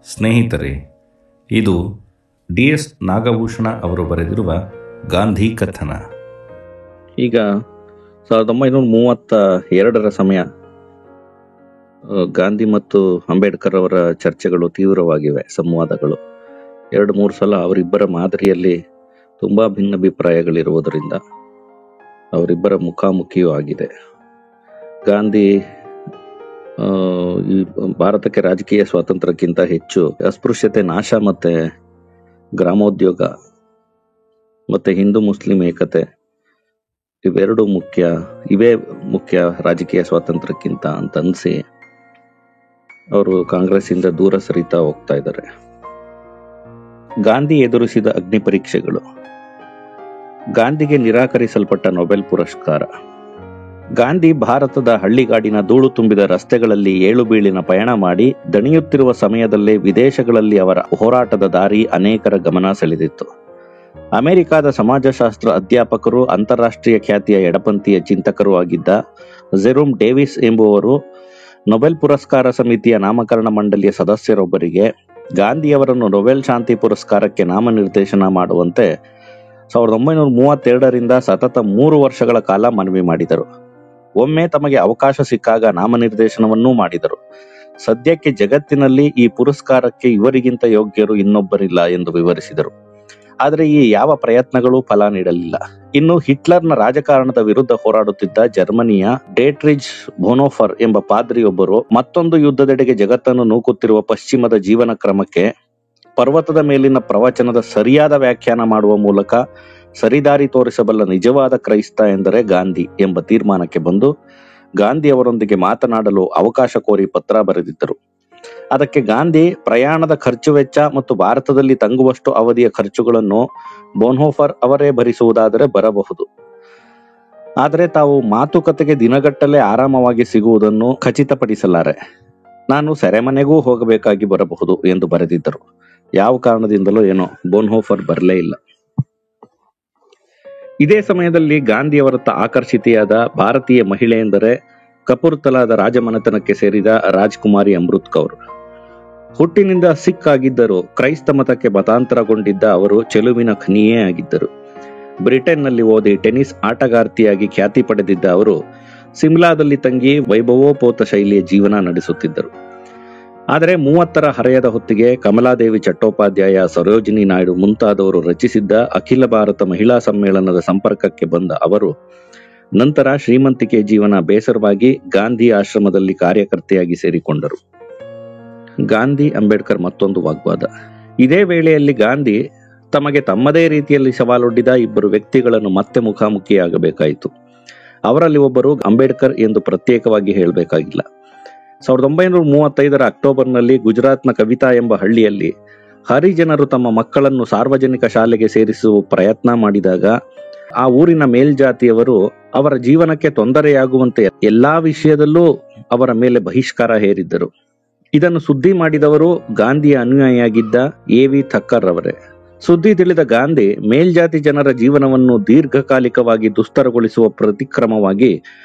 ಸ್ನೇಹಿತರೆ, ಇದು DS ನಾಗಭೂಷಣ ಅವರು ಬರೆದಿರುವ ಗಾಂಧಿ ಕಥನ. ಈಗ 1932 ಸಮಯ. ಗಾಂಧಿ ಮತ್ತು ಅಂಬೇಡ್ಕರ್ ಅವರ ಚರ್ಚೆಗಳು ತೀವ್ರವಾಗಿವೆ, ಸಂವಾದಗಳು 2-3 ಸಲ ಅವರಿಬ್ಬರ ಮಾದರಿಯಲ್ಲಿ ತುಂಬಾ ಭಿನ್ನಾಭಿಪ್ರಾಯಗಳಿರುವುದರಿಂದ ಅವರಿಬ್ಬರ ಮುಖಾಮುಖಿಯೂ ಆಗಿದೆ. ಗಾಂಧಿ ಈ ಭಾರತಕ್ಕೆ ರಾಜಕೀಯ ಸ್ವಾತಂತ್ರ್ಯಕ್ಕಿಂತ ಹೆಚ್ಚು ಅಸ್ಪೃಶ್ಯತೆ ನಾಶ ಮತ್ತೆ ಗ್ರಾಮೋದ್ಯೋಗ ಮತ್ತೆ ಹಿಂದೂ ಮುಸ್ಲಿಂ ಏಕತೆ ಇವೇ ಮುಖ್ಯ ರಾಜಕೀಯ ಸ್ವಾತಂತ್ರ್ಯಕ್ಕಿಂತ ಅಂತ ಅನ್ಸಿ ಅವರು ಕಾಂಗ್ರೆಸ್ ಇಂದ ದೂರ ಸರಿತಾ ಹೋಗ್ತಾ ಇದ್ದಾರೆ. ಗಾಂಧಿ ಎದುರಿಸಿದ ಅಗ್ನಿ ಪರೀಕ್ಷೆಗಳು. ಗಾಂಧಿಗೆ ನಿರಾಕರಿಸಲ್ಪಟ್ಟ ನೊಬೆಲ್ ಪುರಸ್ಕಾರ. ಗಾಂಧಿ ಭಾರತದ ಹಳ್ಳಿಗಾಡಿನ ಧೂಳು ತುಂಬಿದ ರಸ್ತೆಗಳಲ್ಲಿ ಏಳು ಬೀಳಿನ ಪಯಣ ಮಾಡಿ ದಣಿಯುತ್ತಿರುವ ಸಮಯದಲ್ಲೇ ವಿದೇಶಗಳಲ್ಲಿ ಅವರ ಹೋರಾಟದ ದಾರಿ ಅನೇಕರ ಗಮನ ಸೆಳೆದಿತ್ತು. ಅಮೆರಿಕಾದ ಸಮಾಜಶಾಸ್ತ್ರ ಅಧ್ಯಾಪಕರು, ಅಂತಾರಾಷ್ಟ್ರೀಯ ಖ್ಯಾತಿಯ ಎಡಪಂಥೀಯ ಚಿಂತಕರೂ ಆಗಿದ್ದ ಜೆರೋಮ್ ಡೇವಿಸ್ ಎಂಬುವರು ನೊಬೆಲ್ ಪುರಸ್ಕಾರ ಸಮಿತಿಯ ನಾಮಕರಣ ಮಂಡಳಿಯ ಸದಸ್ಯರೊಬ್ಬರಿಗೆ ಗಾಂಧಿಯವರನ್ನು ನೊಬೆಲ್ ಶಾಂತಿ ಪುರಸ್ಕಾರಕ್ಕೆ ನಾಮನಿರ್ದೇಶನ ಮಾಡುವಂತೆ 1932ರಿಂದ ಸತತ 3 ವರ್ಷಗಳ ಕಾಲ ಮನವಿ ಮಾಡಿದರು. ಒಮ್ಮೆ ತಮಗೆ ಅವಕಾಶ ಸಿಕ್ಕಾಗ ನಾಮನಿರ್ದೇಶನವನ್ನೂ ಮಾಡಿದರು. ಸದ್ಯಕ್ಕೆ ಜಗತ್ತಿನಲ್ಲಿ ಈ ಪುರಸ್ಕಾರಕ್ಕೆ ಇವರಿಗಿಂತ ಯೋಗ್ಯರು ಇನ್ನೊಬ್ಬರಿಲ್ಲ ಎಂದು ವಿವರಿಸಿದರು. ಆದರೆ ಈ ಯಾವ ಪ್ರಯತ್ನಗಳೂ ಫಲ ನೀಡಲಿಲ್ಲ. ಇನ್ನು ಹಿಟ್ಲರ್ನ ರಾಜಕಾರಣದ ವಿರುದ್ಧ ಹೋರಾಡುತ್ತಿದ್ದ ಜರ್ಮನಿಯ ಡೇಟ್ರಿಜ್ ಬೋನೋಫರ್ ಎಂಬ ಪಾದ್ರಿಯೊಬ್ಬರು ಮತ್ತೊಂದು ಯುದ್ಧದೆಡೆಗೆ ಜಗತ್ತನ್ನು ನೂಕುತ್ತಿರುವ ಪಶ್ಚಿಮದ ಜೀವನ ಕ್ರಮಕ್ಕೆ ಪರ್ವತದ ಮೇಲಿನ ಪ್ರವಚನದ ಸರಿಯಾದ ವ್ಯಾಖ್ಯಾನ ಮಾಡುವ ಮೂಲಕ ಸರಿದಾರಿ ತೋರಿಸಬಲ್ಲ ನಿಜವಾದ ಕ್ರೈಸ್ತ ಎಂದರೆ ಗಾಂಧಿ ಎಂಬ ತೀರ್ಮಾನಕ್ಕೆ ಬಂದು ಗಾಂಧಿ ಅವರೊಂದಿಗೆ ಮಾತನಾಡಲು ಅವಕಾಶ ಕೋರಿ ಪತ್ರ ಬರೆದಿದ್ದರು. ಅದಕ್ಕೆ ಗಾಂಧಿ ಪ್ರಯಾಣದ ಖರ್ಚು ವೆಚ್ಚ ಮತ್ತು ಭಾರತದಲ್ಲಿ ತಂಗುವಷ್ಟು ಅವಧಿಯ ಖರ್ಚುಗಳನ್ನು ಬೋನ್ಹೋಫರ್ ಅವರೇ ಭರಿಸುವುದಾದರೆ ಬರಬಹುದು, ಆದರೆ ತಾವು ಮಾತುಕತೆಗೆ ದಿನಗಟ್ಟಲೆ ಆರಾಮವಾಗಿ ಸಿಗುವುದನ್ನು ಖಚಿತಪಡಿಸಲಾರೆ. ನಾನು ಸೆರೆಮನೆಗೂ ಹೋಗಬೇಕಾಗಿ ಬರಬಹುದು ಎಂದು ಬರೆದಿದ್ದರು. ಯಾವ ಕಾರಣದಿಂದಲೋ ಏನೋ ಬೋನ್ಹೋಫರ್ ಬರಲೇ ಇಲ್ಲ. ಇದೇ ಸಮಯದಲ್ಲಿ ಗಾಂಧಿಯವರತ್ತ ಆಕರ್ಷಿತೆಯಾದ ಭಾರತೀಯ ಮಹಿಳೆ ಎಂದರೆ ಕಪೂರ್ತಲಾದ ರಾಜಮನೆತನಕ್ಕೆ ಸೇರಿದ ರಾಜ್ಕುಮಾರಿ ಅಮೃತ್ ಕೌರ್. ಹುಟ್ಟಿನಿಂದ ಸಿಖ್ ಆಗಿದ್ದರು. ಕ್ರೈಸ್ತ ಮತಕ್ಕೆ ಮತಾಂತರಗೊಂಡಿದ್ದ ಅವರು ಚೆಲುವಿನ ಖನಿಯೇ ಆಗಿದ್ದರು. ಬ್ರಿಟನ್ನಲ್ಲಿ ಓದಿ ಟೆನ್ನಿಸ್ ಆಟಗಾರ್ತಿಯಾಗಿ ಖ್ಯಾತಿ ಪಡೆದಿದ್ದ ಅವರು ಸಿಮ್ಲಾದಲ್ಲಿ ತಂಗಿ ವೈಭವೋಪೇತ ಶೈಲಿಯ ಜೀವನ ನಡೆಸುತ್ತಿದ್ದರು. ಆದರೆ 30ರ ಹರೆಯದ ಹೊತ್ತಿಗೆ ಕಮಲಾದೇವಿ ಚಟ್ಟೋಪಾಧ್ಯಾಯ, ಸರೋಜಿನಿ ನಾಯ್ಡು ಮುಂತಾದವರು ರಚಿಸಿದ್ದ ಅಖಿಲ ಭಾರತ ಮಹಿಳಾ ಸಮ್ಮೇಳನದ ಸಂಪರ್ಕಕ್ಕೆ ಬಂದ ಅವರು ನಂತರ ಶ್ರೀಮಂತಿಕೆ ಜೀವನ ಬೇಸರವಾಗಿ ಗಾಂಧಿ ಆಶ್ರಮದಲ್ಲಿ ಕಾರ್ಯಕರ್ತೆಯಾಗಿ ಸೇರಿಕೊಂಡರು. ಗಾಂಧಿ ಅಂಬೇಡ್ಕರ್ ಮತ್ತೊಂದು ವಾಗ್ವಾದ. ಇದೇ ವೇಳೆಯಲ್ಲಿ ಗಾಂಧಿ ತಮಗೆ ತಮ್ಮದೇ ರೀತಿಯಲ್ಲಿ ಸವಾಲೊಡ್ಡಿದ ಇಬ್ಬರು ವ್ಯಕ್ತಿಗಳನ್ನು ಮತ್ತೆ ಮುಖಾಮುಖಿಯಾಗಬೇಕಾಯಿತು. ಅವರಲ್ಲಿ ಒಬ್ಬರು ಅಂಬೇಡ್ಕರ್ ಎಂದು ಪ್ರತ್ಯೇಕವಾಗಿ ಹೇಳಬೇಕಾಗಿಲ್ಲ. 1935ರ ಅಕ್ಟೋಬರ್ನಲ್ಲಿ ಗುಜರಾತ್ನ ಕವಿತಾ ಎಂಬ ಹಳ್ಳಿಯಲ್ಲಿ ಹರಿಜನರು ತಮ್ಮ ಮಕ್ಕಳನ್ನು ಸಾರ್ವಜನಿಕ ಶಾಲೆಗೆ ಸೇರಿಸುವ ಪ್ರಯತ್ನ ಮಾಡಿದಾಗ ಆ ಊರಿನ ಮೇಲ್ಜಾತಿಯವರು ಅವರ ಜೀವನಕ್ಕೆ ತೊಂದರೆಯಾಗುವಂತೆ ಎಲ್ಲಾ ವಿಷಯದಲ್ಲೂ ಅವರ ಮೇಲೆ ಬಹಿಷ್ಕಾರ ಹೇರಿದ್ದರು. ಇದನ್ನು ಸುದ್ದಿ ಮಾಡಿದವರು ಗಾಂಧಿಯ ಅನುಯಾಯಿಯಾಗಿದ್ದ A.V. ಥಕ್ಕರ್ ಅವರೇ. ಸುದ್ದಿ ತಿಳಿದ ಗಾಂಧಿ ಮೇಲ್ಜಾತಿ ಜನರ ಜೀವನವನ್ನು ದೀರ್ಘಕಾಲಿಕವಾಗಿ ದುಸ್ತರಗೊಳಿಸುವ ಪ್ರತಿಕ್ರಮವಾಗಿ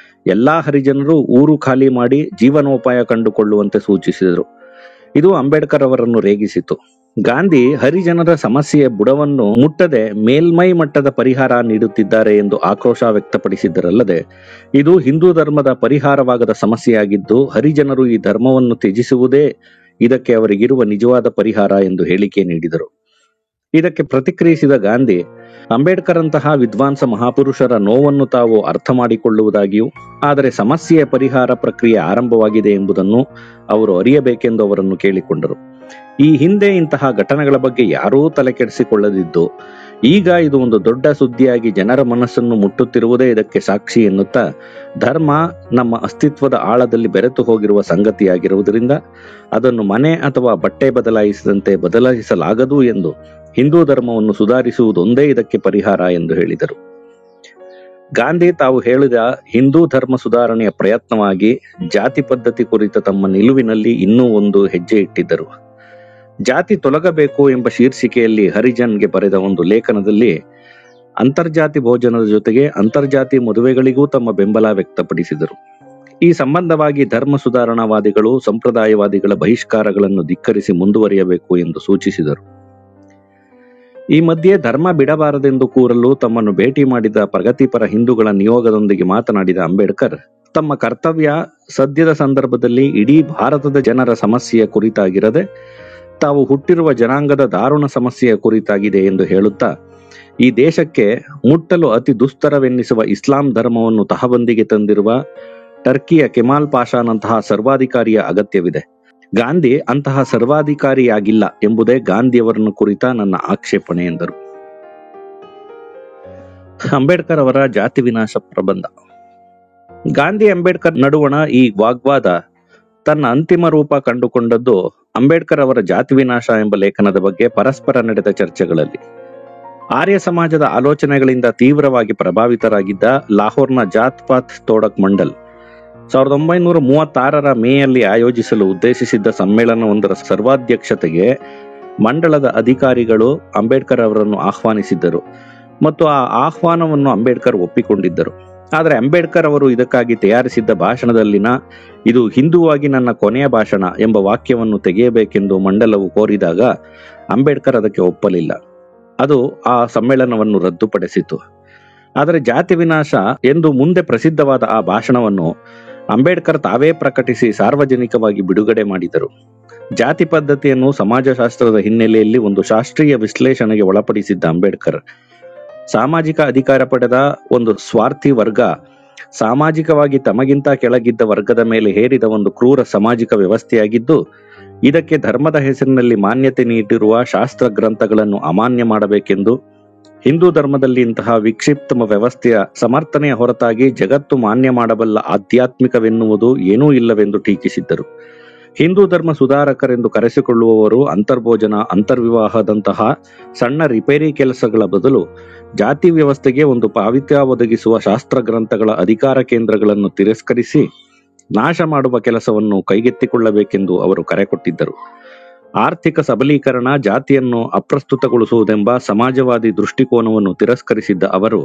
ಎಲ್ಲಾ ಹರಿಜನರು ಊರು ಖಾಲಿ ಮಾಡಿ ಜೀವನೋಪಾಯ ಕಂಡುಕೊಳ್ಳುವಂತೆ ಸೂಚಿಸಿದರು. ಇದು ಅಂಬೇಡ್ಕರ್ ಅವರನ್ನು ರೇಗಿಸಿತು. ಗಾಂಧಿ ಹರಿಜನರ ಸಮಸ್ಯೆಯ ಬುಡವನ್ನು ಮುಟ್ಟದೆ ಮೇಲ್ಮೈ ಮಟ್ಟದ ಪರಿಹಾರ ನೀಡುತ್ತಿದ್ದಾರೆ ಎಂದು ಆಕ್ರೋಶ ವ್ಯಕ್ತಪಡಿಸಿದ್ದರಲ್ಲದೆ ಇದು ಹಿಂದೂ ಧರ್ಮದ ಪರಿಹಾರವಾಗದ ಸಮಸ್ಯೆಯಾಗಿದ್ದು ಹರಿಜನರು ಈ ಧರ್ಮವನ್ನು ತ್ಯಜಿಸುವುದೇ ಇದಕ್ಕೆ ಅವರಿಗಿರುವ ನಿಜವಾದ ಪರಿಹಾರ ಎಂದು ಹೇಳಿಕೆ ನೀಡಿದರು. ಇದಕ್ಕೆ ಪ್ರತಿಕ್ರಿಯಿಸಿದ ಗಾಂಧಿ ಅಂಬೇಡ್ಕರ್ ಅಂತಹ ವಿದ್ವಾಂಸ ಮಹಾಪುರುಷರ ನೋವನ್ನು ತಾವು ಅರ್ಥ ಮಾಡಿಕೊಳ್ಳುವುದಾಗಿಯೂ ಆದರೆ ಸಮಸ್ಯೆಯ ಪರಿಹಾರ ಪ್ರಕ್ರಿಯೆ ಆರಂಭವಾಗಿದೆ ಎಂಬುದನ್ನು ಅವರು ಅರಿಯಬೇಕೆಂದು ಅವರನ್ನು ಕೇಳಿಕೊಂಡರು. ಈ ಹಿಂದೆ ಇಂತಹ ಘಟನೆಗಳ ಬಗ್ಗೆ ಯಾರೂ ತಲೆ ಕೆಡಿಸಿಕೊಳ್ಳದಿದ್ದು ಈಗ ಇದು ಒಂದು ದೊಡ್ಡ ಸುದ್ದಿಯಾಗಿ ಜನರ ಮನಸ್ಸನ್ನು ಮುಟ್ಟುತ್ತಿರುವುದೇ ಇದಕ್ಕೆ ಸಾಕ್ಷಿ ಎನ್ನುತ್ತಾ ಧರ್ಮ ನಮ್ಮ ಅಸ್ತಿತ್ವದ ಆಳದಲ್ಲಿ ಬೆರೆತು ಹೋಗಿರುವ ಸಂಗತಿಯಾಗಿರುವುದರಿಂದ ಅದನ್ನು ಮನೆ ಅಥವಾ ಬಟ್ಟೆ ಬದಲಾಯಿಸಿದಂತೆ ಬದಲಾಯಿಸಲಾಗದು ಎಂದು ಹಿಂದೂ ಧರ್ಮವನ್ನು ಸುಧಾರಿಸುವುದೊಂದೇ ಇದಕ್ಕೆ ಪರಿಹಾರ ಎಂದು ಹೇಳಿದರು. ಗಾಂಧಿ ತಾವು ಹೇಳಿದ ಹಿಂದೂ ಧರ್ಮ ಸುಧಾರಣೆಯ ಪ್ರಯತ್ನವಾಗಿ ಜಾತಿ ಪದ್ಧತಿ ಕುರಿತ ತಮ್ಮ ನಿಲುವಿನಲ್ಲಿ ಇನ್ನೂ ಒಂದು ಹೆಜ್ಜೆ ಇಟ್ಟಿದ್ದರು. ಜಾತಿ ತೊಲಗಬೇಕು ಎಂಬ ಶೀರ್ಷಿಕೆಯಲ್ಲಿ ಹರಿಜನ್ಗೆ ಬರೆದ ಒಂದು ಲೇಖನದಲ್ಲಿ ಅಂತರ್ಜಾತಿ ಭೋಜನದ ಜೊತೆಗೆ ಅಂತರ್ಜಾತಿ ಮದುವೆಗಳಿಗೂ ತಮ್ಮ ಬೆಂಬಲ ವ್ಯಕ್ತಪಡಿಸಿದರು. ಈ ಸಂಬಂಧವಾಗಿ ಧರ್ಮ ಸುಧಾರಣಾವಾದಿಗಳು ಸಂಪ್ರದಾಯವಾದಿಗಳ ಬಹಿಷ್ಕಾರಗಳನ್ನು ಧಿಕ್ಕರಿಸಿ ಮುಂದುವರಿಯಬೇಕು ಎಂದು ಸೂಚಿಸಿದರು. ಈ ಮಧ್ಯೆ ಧರ್ಮ ಬಿಡಬಾರದೆಂದು ಕೂರಲು ತಮ್ಮನ್ನು ಭೇಟಿ ಮಾಡಿದ ಪ್ರಗತಿಪರ ಹಿಂದೂಗಳ ನಿಯೋಗದೊಂದಿಗೆ ಮಾತನಾಡಿದ ಅಂಬೇಡ್ಕರ್, ತಮ್ಮ ಕರ್ತವ್ಯ ಸದ್ಯದ ಸಂದರ್ಭದಲ್ಲಿ ಇಡೀ ಭಾರತದ ಜನರ ಸಮಸ್ಯೆಯ ಕುರಿತಾಗಿರದೆ ತಾವು ಹುಟ್ಟಿರುವ ಜನಾಂಗದ ದಾರುಣ ಸಮಸ್ಯೆಯ ಕುರಿತಾಗಿದೆ ಎಂದು ಹೇಳುತ್ತಾ, ಈ ದೇಶಕ್ಕೆ ಮುಟ್ಟಲು ಅತಿ ದುಸ್ತರವೆನ್ನಿಸುವ ಇಸ್ಲಾಂ ಧರ್ಮವನ್ನು ತಹಬಂದಿಗೆ ತಂದಿರುವ ಟರ್ಕಿಯ ಕೆಮಾಲ್ ಪಾಷಾನಂತಹ ಸರ್ವಾಧಿಕಾರಿಯ ಅಗತ್ಯವಿದೆ. ಗಾಂಧಿ ಅಂತಹ ಸರ್ವಾಧಿಕಾರಿಯಾಗಿಲ್ಲ ಎಂಬುದೇ ಗಾಂಧಿಯವರನ್ನು ಕುರಿತ ನನ್ನ ಆಕ್ಷೇಪಣೆ ಎಂದರು. ಅಂಬೇಡ್ಕರ್ ಅವರ ಜಾತಿ ವಿನಾಶ ಪ್ರಬಂಧ. ಗಾಂಧಿ ಅಂಬೇಡ್ಕರ್ ನಡುವಣ ಈ ವಾಗ್ವಾದ ತನ್ನ ಅಂತಿಮ ರೂಪ ಕಂಡುಕೊಂಡದ್ದು ಅಂಬೇಡ್ಕರ್ ಅವರ ಜಾತಿ ವಿನಾಶ ಎಂಬ ಲೇಖನದ ಬಗ್ಗೆ ಪರಸ್ಪರ ನಡೆದ ಚರ್ಚೆಗಳಲ್ಲಿ. ಆರ್ಯ ಸಮಾಜದ ಆಲೋಚನೆಗಳಿಂದ ತೀವ್ರವಾಗಿ ಪ್ರಭಾವಿತರಾಗಿದ್ದ ಲಾಹೋರ್ನ ಜಾತ್ ಪಾತ್ ತೋಡಕ್ ಮಂಡಲ್ 1936 ಮೇಯಲ್ಲಿ ಆಯೋಜಿಸಲು ಉದ್ದೇಶಿಸಿದ್ದ ಸಮ್ಮೇಳನವೊಂದರ ಸರ್ವಾಧ್ಯಕ್ಷತೆಗೆ ಮಂಡಳದ ಅಧಿಕಾರಿಗಳು ಅಂಬೇಡ್ಕರ್ ಅವರನ್ನು ಆಹ್ವಾನಿಸಿದ್ದರು ಮತ್ತು ಆ ಆಹ್ವಾನವನ್ನು ಅಂಬೇಡ್ಕರ್ ಒಪ್ಪಿಕೊಂಡಿದ್ದರು. ಆದರೆ ಅಂಬೇಡ್ಕರ್ ಅವರು ಇದಕ್ಕಾಗಿ ತಯಾರಿಸಿದ್ದ ಭಾಷಣದಲ್ಲಿನ "ಇದು ಹಿಂದೂವಾಗಿ ನನ್ನ ಕೊನೆಯ ಭಾಷಣ" ಎಂಬ ವಾಕ್ಯವನ್ನು ತೆಗೆಯಬೇಕೆಂದು ಮಂಡಲವು ಕೋರಿದಾಗ ಅಂಬೇಡ್ಕರ್ ಅದಕ್ಕೆ ಒಪ್ಪಲಿಲ್ಲ. ಅದು ಆ ಸಮ್ಮೇಳನವನ್ನು ರದ್ದುಪಡಿಸಿತು. ಆದರೆ ಜಾತಿ ವಿನಾಶ ಎಂದು ಮುಂದೆ ಪ್ರಸಿದ್ಧವಾದ ಆ ಭಾಷಣವನ್ನು ಅಂಬೇಡ್ಕರ್ ತಾವೇ ಪ್ರಕಟಿಸಿ ಸಾರ್ವಜನಿಕವಾಗಿ ಬಿಡುಗಡೆ ಮಾಡಿದರು. ಜಾತಿ ಪದ್ಧತಿಯನ್ನು ಸಮಾಜಶಾಸ್ತ್ರದ ಹಿನ್ನೆಲೆಯಲ್ಲಿ ಒಂದು ಶಾಸ್ತ್ರೀಯ ವಿಶ್ಲೇಷಣೆಗೆ ಒಳಪಡಿಸಿದ್ದ ಅಂಬೇಡ್ಕರ್, ಸಾಮಾಜಿಕ ಅಧಿಕಾರ ಪಡೆದ ಒಂದು ಸ್ವಾರ್ಥಿ ವರ್ಗ ಸಾಮಾಜಿಕವಾಗಿ ತಮಗಿಂತ ಕೆಳಗಿದ್ದ ವರ್ಗದ ಮೇಲೆ ಹೇರಿದ ಒಂದು ಕ್ರೂರ ಸಾಮಾಜಿಕ ವ್ಯವಸ್ಥೆಯಾಗಿದ್ದು, ಇದಕ್ಕೆ ಧರ್ಮದ ಹೆಸರಿನಲ್ಲಿ ಮಾನ್ಯತೆ ನೀಡಿರುವ ಶಾಸ್ತ್ರ ಗ್ರಂಥಗಳನ್ನು ಅಮಾನ್ಯ ಮಾಡಬೇಕೆಂದು, ಹಿಂದೂ ಧರ್ಮದಲ್ಲಿ ಇಂತಹ ವಿಕ್ಷಿಪ್ತ ವ್ಯವಸ್ಥೆಯ ಸಮರ್ಥನೆಯ ಹೊರತಾಗಿ ಜಗತ್ತು ಮಾನ್ಯ ಮಾಡಬಲ್ಲ ಆಧ್ಯಾತ್ಮಿಕವೆನ್ನುವುದು ಏನೂ ಇಲ್ಲವೆಂದು ಟೀಕಿಸಿದ್ದರು. ಹಿಂದೂ ಧರ್ಮ ಸುಧಾರಕರೆಂದು ಕರೆಸಿಕೊಳ್ಳುವವರು ಅಂತರ್ಭೋಜನ, ಅಂತರ್ವಿವಾಹದಂತಹ ಸಣ್ಣ ರಿಪೇರಿ ಕೆಲಸಗಳ ಬದಲು ಜಾತಿ ವ್ಯವಸ್ಥೆಗೆ ಒಂದು ಪಾವಿತ್ರ್ಯ ಒದಗಿಸುವ ಶಾಸ್ತ್ರ ಗ್ರಂಥಗಳ ಅಧಿಕಾರ ಕೇಂದ್ರಗಳನ್ನು ತಿರಸ್ಕರಿಸಿ ನಾಶ ಮಾಡುವ ಕೆಲಸವನ್ನು ಕೈಗೆತ್ತಿಕೊಳ್ಳಬೇಕೆಂದು ಅವರು ಕರೆ ಕೊಟ್ಟಿದ್ದರು. ಆರ್ಥಿಕ ಸಬಲೀಕರಣ ಜಾತಿಯನ್ನು ಅಪ್ರಸ್ತುತಗೊಳಿಸುವುದೆಂಬ ಸಮಾಜವಾದಿ ದೃಷ್ಟಿಕೋನವನ್ನು ತಿರಸ್ಕರಿಸಿದ್ದ ಅವರು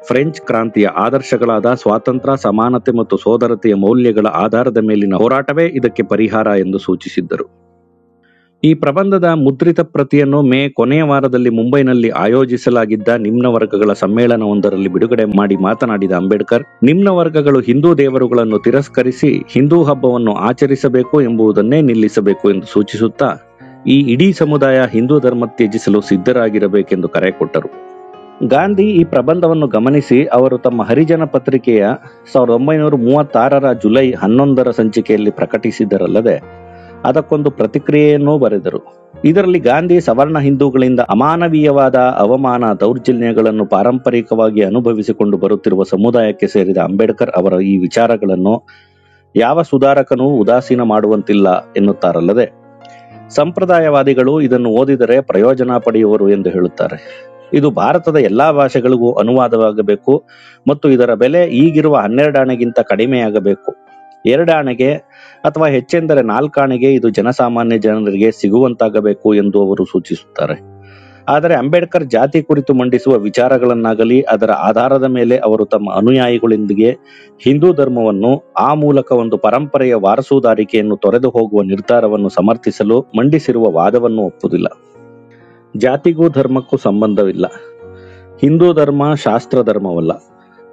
ಫ್ರೆಂಚ್ ಕ್ರಾಂತಿಯ ಆದರ್ಶಗಳಾದ ಸ್ವಾತಂತ್ರ್ಯ, ಸಮಾನತೆ ಮತ್ತು ಸೋದರತೆಯ ಮೌಲ್ಯಗಳ ಆಧಾರದ ಮೇಲಿನ ಹೋರಾಟವೇ ಇದಕ್ಕೆ ಪರಿಹಾರ ಎಂದು ಸೂಚಿಸಿದ್ದರು. ಈ ಪ್ರಬಂಧದ ಮುದ್ರಿತ ಪ್ರತಿಯನ್ನು ಮೇ ಕೊನೆಯ ವಾರದಲ್ಲಿ ಮುಂಬೈನಲ್ಲಿ ಆಯೋಜಿಸಲಾಗಿದ್ದ ನಿಮ್ನ ವರ್ಗಗಳ ಸಮ್ಮೇಳನವೊಂದರಲ್ಲಿ ಬಿಡುಗಡೆ ಮಾಡಿ ಮಾತನಾಡಿದ ಅಂಬೇಡ್ಕರ್, ನಿಮ್ನ ವರ್ಗಗಳು ಹಿಂದೂ ದೇವರುಗಳನ್ನು ತಿರಸ್ಕರಿಸಿ ಹಿಂದೂ ಹಬ್ಬವನ್ನು ಆಚರಿಸಬೇಕು ಎಂಬುದನ್ನೇ ನಿಲ್ಲಿಸಬೇಕು ಎಂದು ಸೂಚಿಸುತ್ತಾ, ಈ ಇಡೀ ಸಮುದಾಯ ಹಿಂದೂ ಧರ್ಮ ತ್ಯಜಿಸಲು ಸಿದ್ಧರಾಗಿರಬೇಕೆಂದು ಕರೆ ಕೊಟ್ಟರು. ಗಾಂಧಿ ಈ ಪ್ರಬಂಧವನ್ನು ಗಮನಿಸಿ ಅವರು ತಮ್ಮ ಹರಿಜನ ಪತ್ರಿಕೆಯ 1936 ಜುಲೈ 11 ಸಂಚಿಕೆಯಲ್ಲಿ ಪ್ರಕಟಿಸಿದರಲ್ಲದೆ ಅದಕ್ಕೊಂದು ಪ್ರತಿಕ್ರಿಯೆಯನ್ನೂ ಬರೆದರು. ಇದರಲ್ಲಿ ಗಾಂಧಿ ಸವರ್ಣ ಹಿಂದೂಗಳಿಂದ ಅಮಾನವೀಯವಾದ ಅವಮಾನ, ದೌರ್ಜನ್ಯಗಳನ್ನು ಪಾರಂಪರಿಕವಾಗಿ ಅನುಭವಿಸಿಕೊಂಡು ಬರುತ್ತಿರುವ ಸಮುದಾಯಕ್ಕೆ ಸೇರಿದ ಅಂಬೇಡ್ಕರ್ ಅವರ ಈ ವಿಚಾರಗಳನ್ನು ಯಾವ ಸುಧಾರಕನೂ ಉದಾಸೀನ ಮಾಡುವಂತಿಲ್ಲ ಎನ್ನುತ್ತಾರಲ್ಲದೆ, ಸಂಪ್ರದಾಯವಾದಿಗಳು ಇದನ್ನು ಓದಿದರೆ ಪ್ರಯೋಜನ ಪಡೆಯುವರು ಎಂದು ಹೇಳುತ್ತಾರೆ. ಇದು ಭಾರತದ ಎಲ್ಲಾ ಭಾಷೆಗಳಿಗೂ ಅನುವಾದವಾಗಬೇಕು ಮತ್ತು ಇದರ ಬೆಲೆ ಈಗಿರುವ 12 ಆಣೆಗಿಂತ ಕಡಿಮೆಯಾಗಬೇಕು. 2 ಆಣೆಗೆ ಅಥವಾ ಹೆಚ್ಚೆಂದರೆ 4 ಆಣೆಗೆ ಇದು ಜನಸಾಮಾನ್ಯ ಜನರಿಗೆ ಸಿಗುವಂತಾಗಬೇಕು ಎಂದು ಅವರು ಸೂಚಿಸುತ್ತಾರೆ. ಆದರೆ ಅಂಬೇಡ್ಕರ್ ಜಾತಿ ಕುರಿತು ಮಂಡಿಸುವ ವಿಚಾರಗಳನ್ನಾಗಲಿ ಅದರ ಆಧಾರದ ಮೇಲೆ ಅವರು ತಮ್ಮ ಅನುಯಾಯಿಗಳೊಂದಿಗೆ ಹಿಂದೂ ಧರ್ಮವನ್ನು, ಆ ಮೂಲಕ ಒಂದು ಪರಂಪರೆಯ ವಾರಸುದಾರಿಕೆಯನ್ನು ತೊರೆದು ಹೋಗುವ ನಿರ್ಧಾರವನ್ನು ಸಮರ್ಥಿಸಲು ಮಂಡಿಸಿರುವ ವಾದವನ್ನು ಒಪ್ಪುವುದಿಲ್ಲ. ಜಾತಿಗೂ ಧರ್ಮಕ್ಕೂ ಸಂಬಂಧವಿಲ್ಲ. ಹಿಂದೂ ಧರ್ಮ ಶಾಸ್ತ್ರ ಧರ್ಮವಲ್ಲ,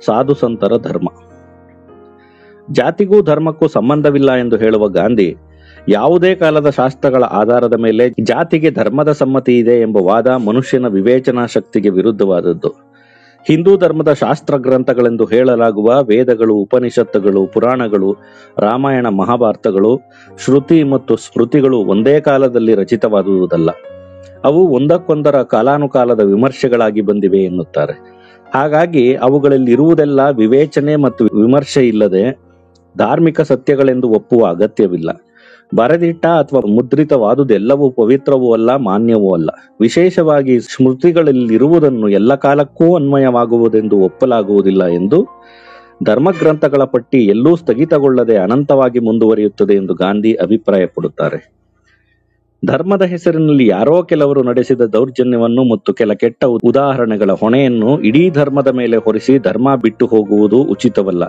ಸಾಧು ಸಂತರ ಧರ್ಮ. ಜಾತಿಗೂ ಧರ್ಮಕ್ಕೂ ಸಂಬಂಧವಿಲ್ಲ ಎಂದು ಹೇಳುವ ಗಾಂಧಿ, ಯಾವುದೇ ಕಾಲದ ಶಾಸ್ತ್ರಗಳ ಆಧಾರದ ಮೇಲೆ ಜಾತಿಗೆ ಧರ್ಮದ ಸಮ್ಮತಿ ಇದೆ ಎಂಬ ವಾದ ಮನುಷ್ಯನ ವಿವೇಚನಾ ಶಕ್ತಿಗೆ ವಿರುದ್ಧವಾದದ್ದು. ಹಿಂದೂ ಧರ್ಮದ ಶಾಸ್ತ್ರ ಗ್ರಂಥಗಳೆಂದು ಹೇಳಲಾಗುವ ವೇದಗಳು, ಉಪನಿಷತ್ತುಗಳು, ಪುರಾಣಗಳು, ರಾಮಾಯಣ, ಮಹಾಭಾರತಗಳು, ಶ್ರುತಿ ಮತ್ತು ಸ್ಮೃತಿಗಳು ಒಂದೇ ಕಾಲದಲ್ಲಿ ರಚಿತವಾದುದಲ್ಲ. ಅವು ಒಂದಕ್ಕೊಂದರ ಕಾಲಾನುಕಾಲದ ವಿಮರ್ಶೆಗಳಾಗಿ ಬಂದಿವೆ ಎನ್ನುತ್ತಾರೆ. ಹಾಗಾಗಿ ಅವುಗಳಲ್ಲಿ ಇರುವುದೆಲ್ಲ ವಿವೇಚನೆ ಮತ್ತು ವಿಮರ್ಶೆ ಇಲ್ಲದೆ ಧಾರ್ಮಿಕ ಸತ್ಯಗಳೆಂದು ಒಪ್ಪುವ ಅಗತ್ಯವಿಲ್ಲ. ಬರೆದಿಟ್ಟ ಅಥವಾ ಮುದ್ರಿತವಾದುದೆಲ್ಲವೂ ಪವಿತ್ರವೂ ಅಲ್ಲ, ಮಾನ್ಯವೂ ಅಲ್ಲ. ವಿಶೇಷವಾಗಿ ಸ್ಮೃತಿಗಳಲ್ಲಿರುವುದನ್ನು ಎಲ್ಲ ಕಾಲಕ್ಕೂ ಅನ್ವಯವಾಗುವುದೆಂದು ಒಪ್ಪಲಾಗುವುದಿಲ್ಲ ಎಂದು ಧರ್ಮಗ್ರಂಥಗಳ ಪಟ್ಟಿ ಎಲ್ಲೂ ಸ್ಥಗಿತಗೊಳ್ಳದೆ ಅನಂತವಾಗಿ ಮುಂದುವರಿಯುತ್ತದೆ ಎಂದು ಗಾಂಧಿ ಅಭಿಪ್ರಾಯಪಡುತ್ತಾರೆ. ಧರ್ಮದ ಹೆಸರಿನಲ್ಲಿ ಯಾರೋ ಕೆಲವರು ನಡೆಸಿದ ದೌರ್ಜನ್ಯವನ್ನು ಮತ್ತು ಕೆಲ ಕೆಟ್ಟ ಉದಾಹರಣೆಗಳ ಹೊಣೆಯನ್ನು ಇಡೀ ಧರ್ಮದ ಮೇಲೆ ಹೊರಿಸಿ ಧರ್ಮ ಬಿಟ್ಟು ಹೋಗುವುದು ಉಚಿತವಲ್ಲ.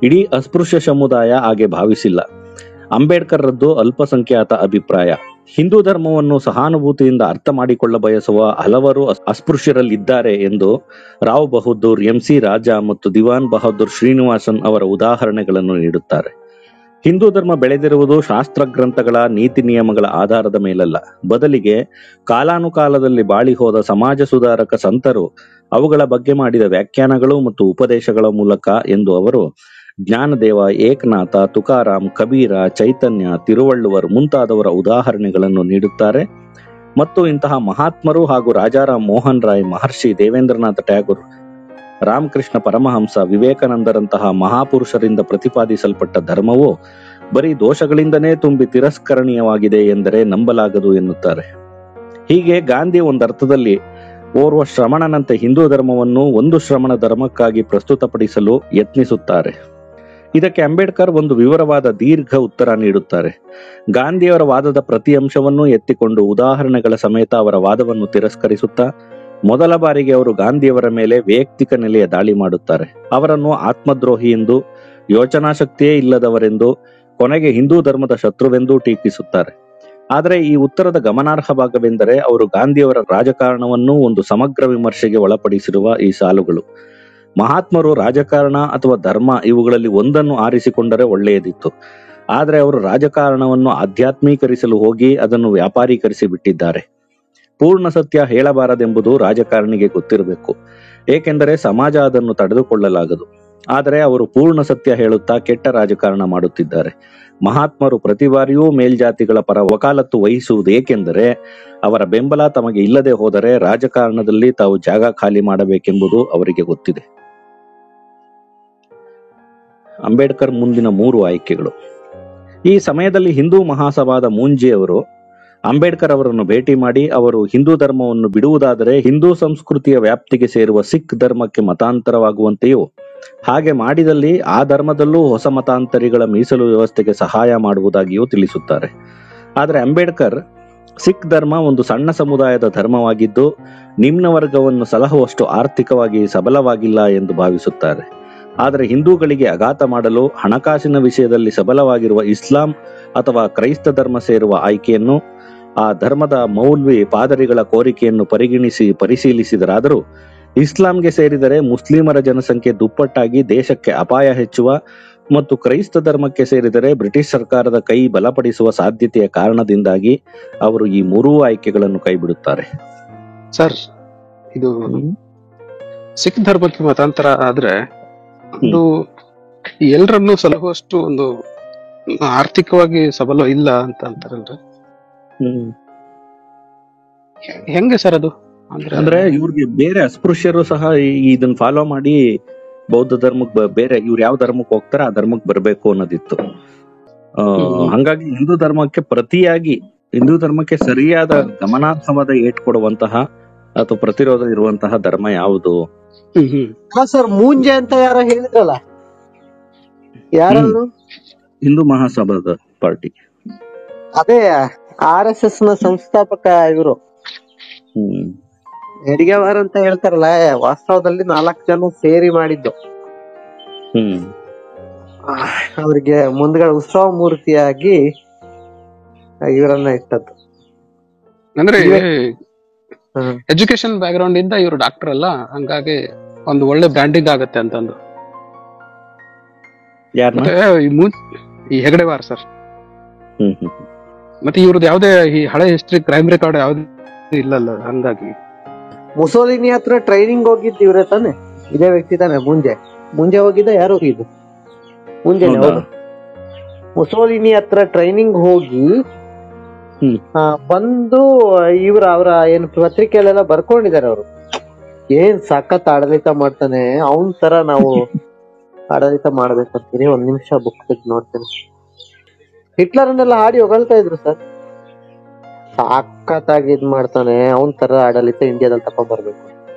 ಇಡೀ ಅಸ್ಪೃಶ್ಯ ಸಮುದಾಯ ಹಾಗೆ ಭಾವಿಸಿಲ್ಲ. ಅಂಬೇಡ್ಕರ್ರದ್ದು ಅಲ್ಪಸಂಖ್ಯಾತ ಅಭಿಪ್ರಾಯ. ಹಿಂದೂ ಧರ್ಮವನ್ನು ಸಹಾನುಭೂತಿಯಿಂದ ಅರ್ಥ ಮಾಡಿಕೊಳ್ಳ ಬಯಸುವ ಹಲವರು ಅಸ್ಪೃಶ್ಯರಲ್ಲಿದ್ದಾರೆ ಎಂದು ರಾವ್ ಬಹದ್ದೂರ್, ಎಂಸಿ ರಾಜಾ ಮತ್ತು ದಿವಾನ್ ಬಹದ್ದೂರ್ ಶ್ರೀನಿವಾಸನ್ ಅವರ ಉದಾಹರಣೆಗಳನ್ನು ನೀಡುತ್ತಾರೆ. ಹಿಂದೂ ಧರ್ಮ ಬೆಳೆದಿರುವುದು ಶಾಸ್ತ್ರ ಗ್ರಂಥಗಳ ನೀತಿ ನಿಯಮಗಳ ಆಧಾರದ ಮೇಲಲ್ಲ, ಬದಲಿಗೆ ಕಾಲಾನುಕಾಲದಲ್ಲಿ ಬಾಳಿ ಹೋದ ಸಮಾಜ ಸುಧಾರಕ ಸಂತರು ಅವುಗಳ ಬಗ್ಗೆ ಮಾಡಿದ ವ್ಯಾಖ್ಯಾನಗಳು ಮತ್ತು ಉಪದೇಶಗಳ ಮೂಲಕ ಎಂದು ಅವರು ಜ್ಞಾನದೇವ, ಏಕನಾಥ, ತುಕಾರಾಮ್, ಕಬೀರ, ಚೈತನ್ಯ, ತಿರುವಳ್ಳುವರ್ ಮುಂತಾದವರ ಉದಾಹರಣೆಗಳನ್ನು ನೀಡುತ್ತಾರೆ. ಮತ್ತು ಇಂತಹ ಮಹಾತ್ಮರು ಹಾಗೂ ರಾಜಾರಾಮ್ ಮೋಹನ್ ರಾಯ್, ಮಹರ್ಷಿ ದೇವೇಂದ್ರನಾಥ ಟ್ಯಾಗೋರ್, ರಾಮಕೃಷ್ಣ ಪರಮಹಂಸ, ವಿವೇಕಾನಂದರಂತಹ ಮಹಾಪುರುಷರಿಂದ ಪ್ರತಿಪಾದಿಸಲ್ಪಟ್ಟ ಧರ್ಮವು ಬರೀ ದೋಷಗಳಿಂದನೇ ತುಂಬಿ ತಿರಸ್ಕರಣೀಯವಾಗಿದೆ ಎಂದರೆ ನಂಬಲಾಗದು ಎನ್ನುತ್ತಾರೆ. ಹೀಗೆ ಗಾಂಧಿ ಒಂದರ್ಥದಲ್ಲಿ ಓರ್ವ ಶ್ರಮಣನಂತೆ ಹಿಂದೂ ಧರ್ಮವನ್ನು ಒಂದು ಶ್ರಮಣ ಧರ್ಮಕ್ಕಾಗಿ ಪ್ರಸ್ತುತಪಡಿಸಲು ಯತ್ನಿಸುತ್ತಾರೆ. ಇದಕ್ಕೆ ಅಂಬೇಡ್ಕರ್ ಒಂದು ವಿವರವಾದ ದೀರ್ಘ ಉತ್ತರ ನೀಡುತ್ತಾರೆ. ಗಾಂಧಿಯವರ ವಾದದ ಪ್ರತಿ ಅಂಶವನ್ನು ಎತ್ತಿಕೊಂಡು ಉದಾಹರಣೆಗಳ ಸಮೇತ ಅವರ ವಾದವನ್ನು ತಿರಸ್ಕರಿಸುತ್ತಾ ಮೊದಲ ಬಾರಿಗೆ ಅವರು ಗಾಂಧಿಯವರ ಮೇಲೆ ವೈಯಕ್ತಿಕ ನೆಲೆಯ ದಾಳಿ ಮಾಡುತ್ತಾರೆ. ಅವರನ್ನು ಆತ್ಮದ್ರೋಹಿ ಎಂದು, ಯೋಚನಾ ಶಕ್ತಿಯೇ ಇಲ್ಲದವರೆಂದು, ಕೊನೆಗೆ ಹಿಂದೂ ಧರ್ಮದ ಶತ್ರುವೆಂದೂ ಟೀಕಿಸುತ್ತಾರೆ. ಆದರೆ ಈ ಉತ್ತರದ ಗಮನಾರ್ಹ ಭಾಗವೆಂದರೆ ಅವರು ಗಾಂಧಿಯವರ ರಾಜಕಾರಣವನ್ನು ಒಂದು ಸಮಗ್ರ ವಿಮರ್ಶೆಗೆ ಒಳಪಡಿಸಿರುವ ಈ ಸಾಲುಗಳು. ಮಹಾತ್ಮರು ರಾಜಕಾರಣ ಅಥವಾ ಧರ್ಮ ಇವುಗಳಲ್ಲಿ ಒಂದನ್ನು ಆರಿಸಿಕೊಂಡರೆ ಒಳ್ಳೆಯದಿತ್ತು. ಆದರೆ ಅವರು ರಾಜಕಾರಣವನ್ನು ಆಧ್ಯಾತ್ಮೀಕರಿಸಲು ಹೋಗಿ ಅದನ್ನು ವ್ಯಾಪಾರೀಕರಿಸಿ ಬಿಟ್ಟಿದ್ದಾರೆ. ಪೂರ್ಣ ಸತ್ಯ ಹೇಳಬಾರದೆಂಬುದು ರಾಜಕಾರಣಿಗೆ ಗೊತ್ತಿರಬೇಕು, ಏಕೆಂದರೆ ಸಮಾಜ ಅದನ್ನು ತಡೆದುಕೊಳ್ಳಲಾಗದು. ಆದರೆ ಅವರು ಪೂರ್ಣ ಸತ್ಯ ಹೇಳುತ್ತಾ ಕೆಟ್ಟ ರಾಜಕಾರಣ ಮಾಡುತ್ತಿದ್ದಾರೆ. ಮಹಾತ್ಮರು ಪ್ರತಿ ಬಾರಿಯೂ ಮೇಲ್ಜಾತಿಗಳ ಪರ ವಕಾಲತ್ತು ವಹಿಸುವುದು ಏಕೆಂದರೆ ಅವರ ಬೆಂಬಲ ತಮಗೆ ಇಲ್ಲದೆ ಹೋದರೆ ರಾಜಕಾರಣದಲ್ಲಿ ತಾವು ಜಾಗ ಖಾಲಿ ಮಾಡಬೇಕೆಂಬುದು ಅವರಿಗೆ ಗೊತ್ತಿದೆ. ಅಂಬೇಡ್ಕರ್ ಮುಂದಿನ 3 ಆಯ್ಕೆಗಳು. ಈ ಸಮಯದಲ್ಲಿ ಹಿಂದೂ ಮಹಾಸಭಾದ ಮೂಂಜಿಯವರು ಅಂಬೇಡ್ಕರ್ ಅವರನ್ನು ಭೇಟಿ ಮಾಡಿ ಅವರು ಹಿಂದೂ ಧರ್ಮವನ್ನು ಬಿಡುವುದಾದರೆ ಹಿಂದೂ ಸಂಸ್ಕೃತಿಯ ವ್ಯಾಪ್ತಿಗೆ ಸೇರುವ ಸಿಖ್ ಧರ್ಮಕ್ಕೆ ಮತಾಂತರವಾಗುವಂತೆಯೂ, ಹಾಗೆ ಮಾಡಿದಲ್ಲಿ ಆ ಧರ್ಮದಲ್ಲೂ ಹೊಸ ಮತಾಂತರಿಗಳ ಮೀಸಲು ವ್ಯವಸ್ಥೆಗೆ ಸಹಾಯ ಮಾಡುವುದಾಗಿಯೂ ತಿಳಿಸುತ್ತಾರೆ. ಆದರೆ ಅಂಬೇಡ್ಕರ್ ಸಿಖ್ ಧರ್ಮ ಒಂದು ಸಣ್ಣ ಸಮುದಾಯದ ಧರ್ಮವಾಗಿದ್ದು ನಿಮ್ನ ವರ್ಗವನ್ನು ಸಲಹುವಷ್ಟು ಆರ್ಥಿಕವಾಗಿ ಸಬಲವಾಗಿಲ್ಲ ಎಂದು ಭಾವಿಸುತ್ತಾರೆ. ಆದರೆ ಹಿಂದೂಗಳಿಗೆ ಆಘಾತ ಮಾಡಲು ಹಣಕಾಸಿನ ವಿಷಯದಲ್ಲಿ ಸಬಲವಾಗಿರುವ ಇಸ್ಲಾಂ ಅಥವಾ ಕ್ರೈಸ್ತ ಧರ್ಮ ಸೇರುವ ಆಯ್ಕೆಯನ್ನು ಆ ಧರ್ಮದ ಮೌಲ್ವಿ ಪಾದರಿಗಳ ಕೋರಿಕೆಯನ್ನು ಪರಿಶೀಲಿಸಿದರಾದರೂ ಇಸ್ಲಾಂಗೆ ಸೇರಿದರೆ ಮುಸ್ಲಿಮರ ಜನಸಂಖ್ಯೆ ದುಪ್ಪಟ್ಟಾಗಿ ದೇಶಕ್ಕೆ ಅಪಾಯ ಹೆಚ್ಚುವ ಮತ್ತು ಕ್ರೈಸ್ತ ಧರ್ಮಕ್ಕೆ ಸೇರಿದರೆ ಬ್ರಿಟಿಷ್ ಸರ್ಕಾರದ ಕೈ ಬಲಪಡಿಸುವ ಸಾಧ್ಯತೆಯ ಕಾರಣದಿಂದಾಗಿ ಅವರು ಈ 3 ಆಯ್ಕೆಗಳನ್ನು ಕೈಬಿಡುತ್ತಾರೆ. ಸರ್, ಇದು ಸಿಖ್ ಧರ್ಮಕ್ಕೆ ಮತಾಂತರ ಆದ್ರೆ ಒಂದು ಎಲ್ಲರನ್ನೂ ಸಲಹುವಷ್ಟು ಒಂದು ಆರ್ಥಿಕವಾಗಿ ಸಬಲ ಇಲ್ಲ ಅಂತ ಅಂತಾರಲ್ರಿ. ಹೆಂಗೆ ಸರ್ ಅದು? ಅಂದ್ರೆ ಇವ್ರಿಗೆ ಬೇರೆ ಅಸ್ಪೃಶ್ಯರು ಸಹ ಇದನ್ನ ಫಾಲೋ ಮಾಡಿ ಬೌದ್ಧ ಧರ್ಮಕ್ಕೆ ಬೇರೆ ಇವ್ರು ಯಾವ ಧರ್ಮಕ್ಕೆ ಹೋಗ್ತಾರೆ ಆ ಧರ್ಮಕ್ಕೆ ಬರಬೇಕು ಅನ್ನೋದಿತ್ತು. ಹಂಗಾಗಿ ಹಿಂದೂ ಧರ್ಮಕ್ಕೆ ಪ್ರತಿಯಾಗಿ ಹಿಂದೂ ಧರ್ಮಕ್ಕೆ ಸರಿಯಾದ ಗಮನಾರ್ಹವಾದ ಏಟ್ ಕೊಡುವಂತಹ ಅಥವಾ ಪ್ರತಿರೋಧ ಇರುವಂತಹ ಧರ್ಮ ಯಾವುದು? ಸರ್, ಮೂಂಜೆ ಅಂತ ಯಾರೋ ಹೇಳಿದ್ರಲ್ಲ, ಯಾರು? ಹಿಂದೂ ಮಹಾಸಭಾದ ಪಾರ್ಟಿ. ಅದೇ RSS ನ ಸಂಸ್ಥಾಪಕ ಇವರು ಹೆಡ್ಗೇವಾರ್ ಅಂತ ಹೇಳ್ತಾರಲ್ಲ, ವಾಸ್ತವದಲ್ಲಿ 4 ಜನ ಸೇರಿ ಮಾಡಿದ್ದು. ಅವ್ರಿಗೆ ಮುಂದ್ಗಡೆ ಉತ್ಸವ ಮೂರ್ತಿಯಾಗಿ ಇವರನ್ನ ಇಟ್ಟದ್ದು. ಅಂದ್ರೆ ಎಜುಕೇಶನ್ ಬ್ಯಾಕ್ ಗ್ರೌಂಡ್ ಇಂದ ಇವರು ಡಾಕ್ಟರ್ ಅಲ್ಲ, ಹಂಗಾಗಿ ಒಂದು ಒಳ್ಳೆ ಬ್ರ್ಯಾಂಡಿಂಗ್ ಆಗತ್ತೆ ಅಂತಂದು. ಈ ಹೆಗಡೆವಾರ್ ಸರ್. ಮತ್ತೆ ಇವ್ರದ್ದು ಯಾವ್ದೇ ಈ ಹಳೆ ಹಿಸ್ಟ್ರಿ ಕ್ರೈಮ್ ರೆಕಾರ್ಡ್ ಯಾವ್ದು ಇಲ್ಲಲ್ಲ, ಹಂಗಾಗಿ. ಮುಸೋಲಿನಿ ಹತ್ರ ಟ್ರೈನಿಂಗ್ ಹೋಗಿದ್ದು ಇವ್ರೆ ತಾನೆ, ಇದೇ ವ್ಯಕ್ತಿ ತಾನೆ. ಮುಂಜೆ ಹೋಗಿದ್ದ, ಯಾರು ಹೋಗಿದ್ದು? ಮುಂಜಾನೆ ಹೌದು. ಮುಸೋಲಿನಿ ಹತ್ರ ಟ್ರೈನಿಂಗ್ ಹೋಗಿ ಬಂದು ಇವ್ರ ಅವರ ಏನು ಪತ್ರಿಕೆಯಲ್ಲೆಲ್ಲ ಬರ್ಕೊಂಡಿದ್ದಾರೆ. ಅವರು ಏನ್ ಸಖತ್ ಆಡಳಿತ ಮಾಡ್ತಾನೆ, ಅವನ್ ತರ ನಾವು ಆಡಳಿತ ಮಾಡ್ಬೇಕಂತೀನಿ. 1 ನಿಮಿಷ ಬುಕ್ ತೆಗೆದು ನೋಡ್ತೇನೆ. ಹಿಟ್ಲರ್ನೆಲ್ಲ ಹಾಡಿ ಹೊಗಳ್ತಾ ಇದ್ರು ಸರ್. ಸಖತ್ತಾಗಿ ಇದ್ ಮಾಡ್ತಾನೆ, ಅವನ್ ತರ ಆಡಳಿತ ಇಂಡಿಯಾದಲ್ಲಿ ತಕೊಂಡ್ ಬರ್ಬೇಕು.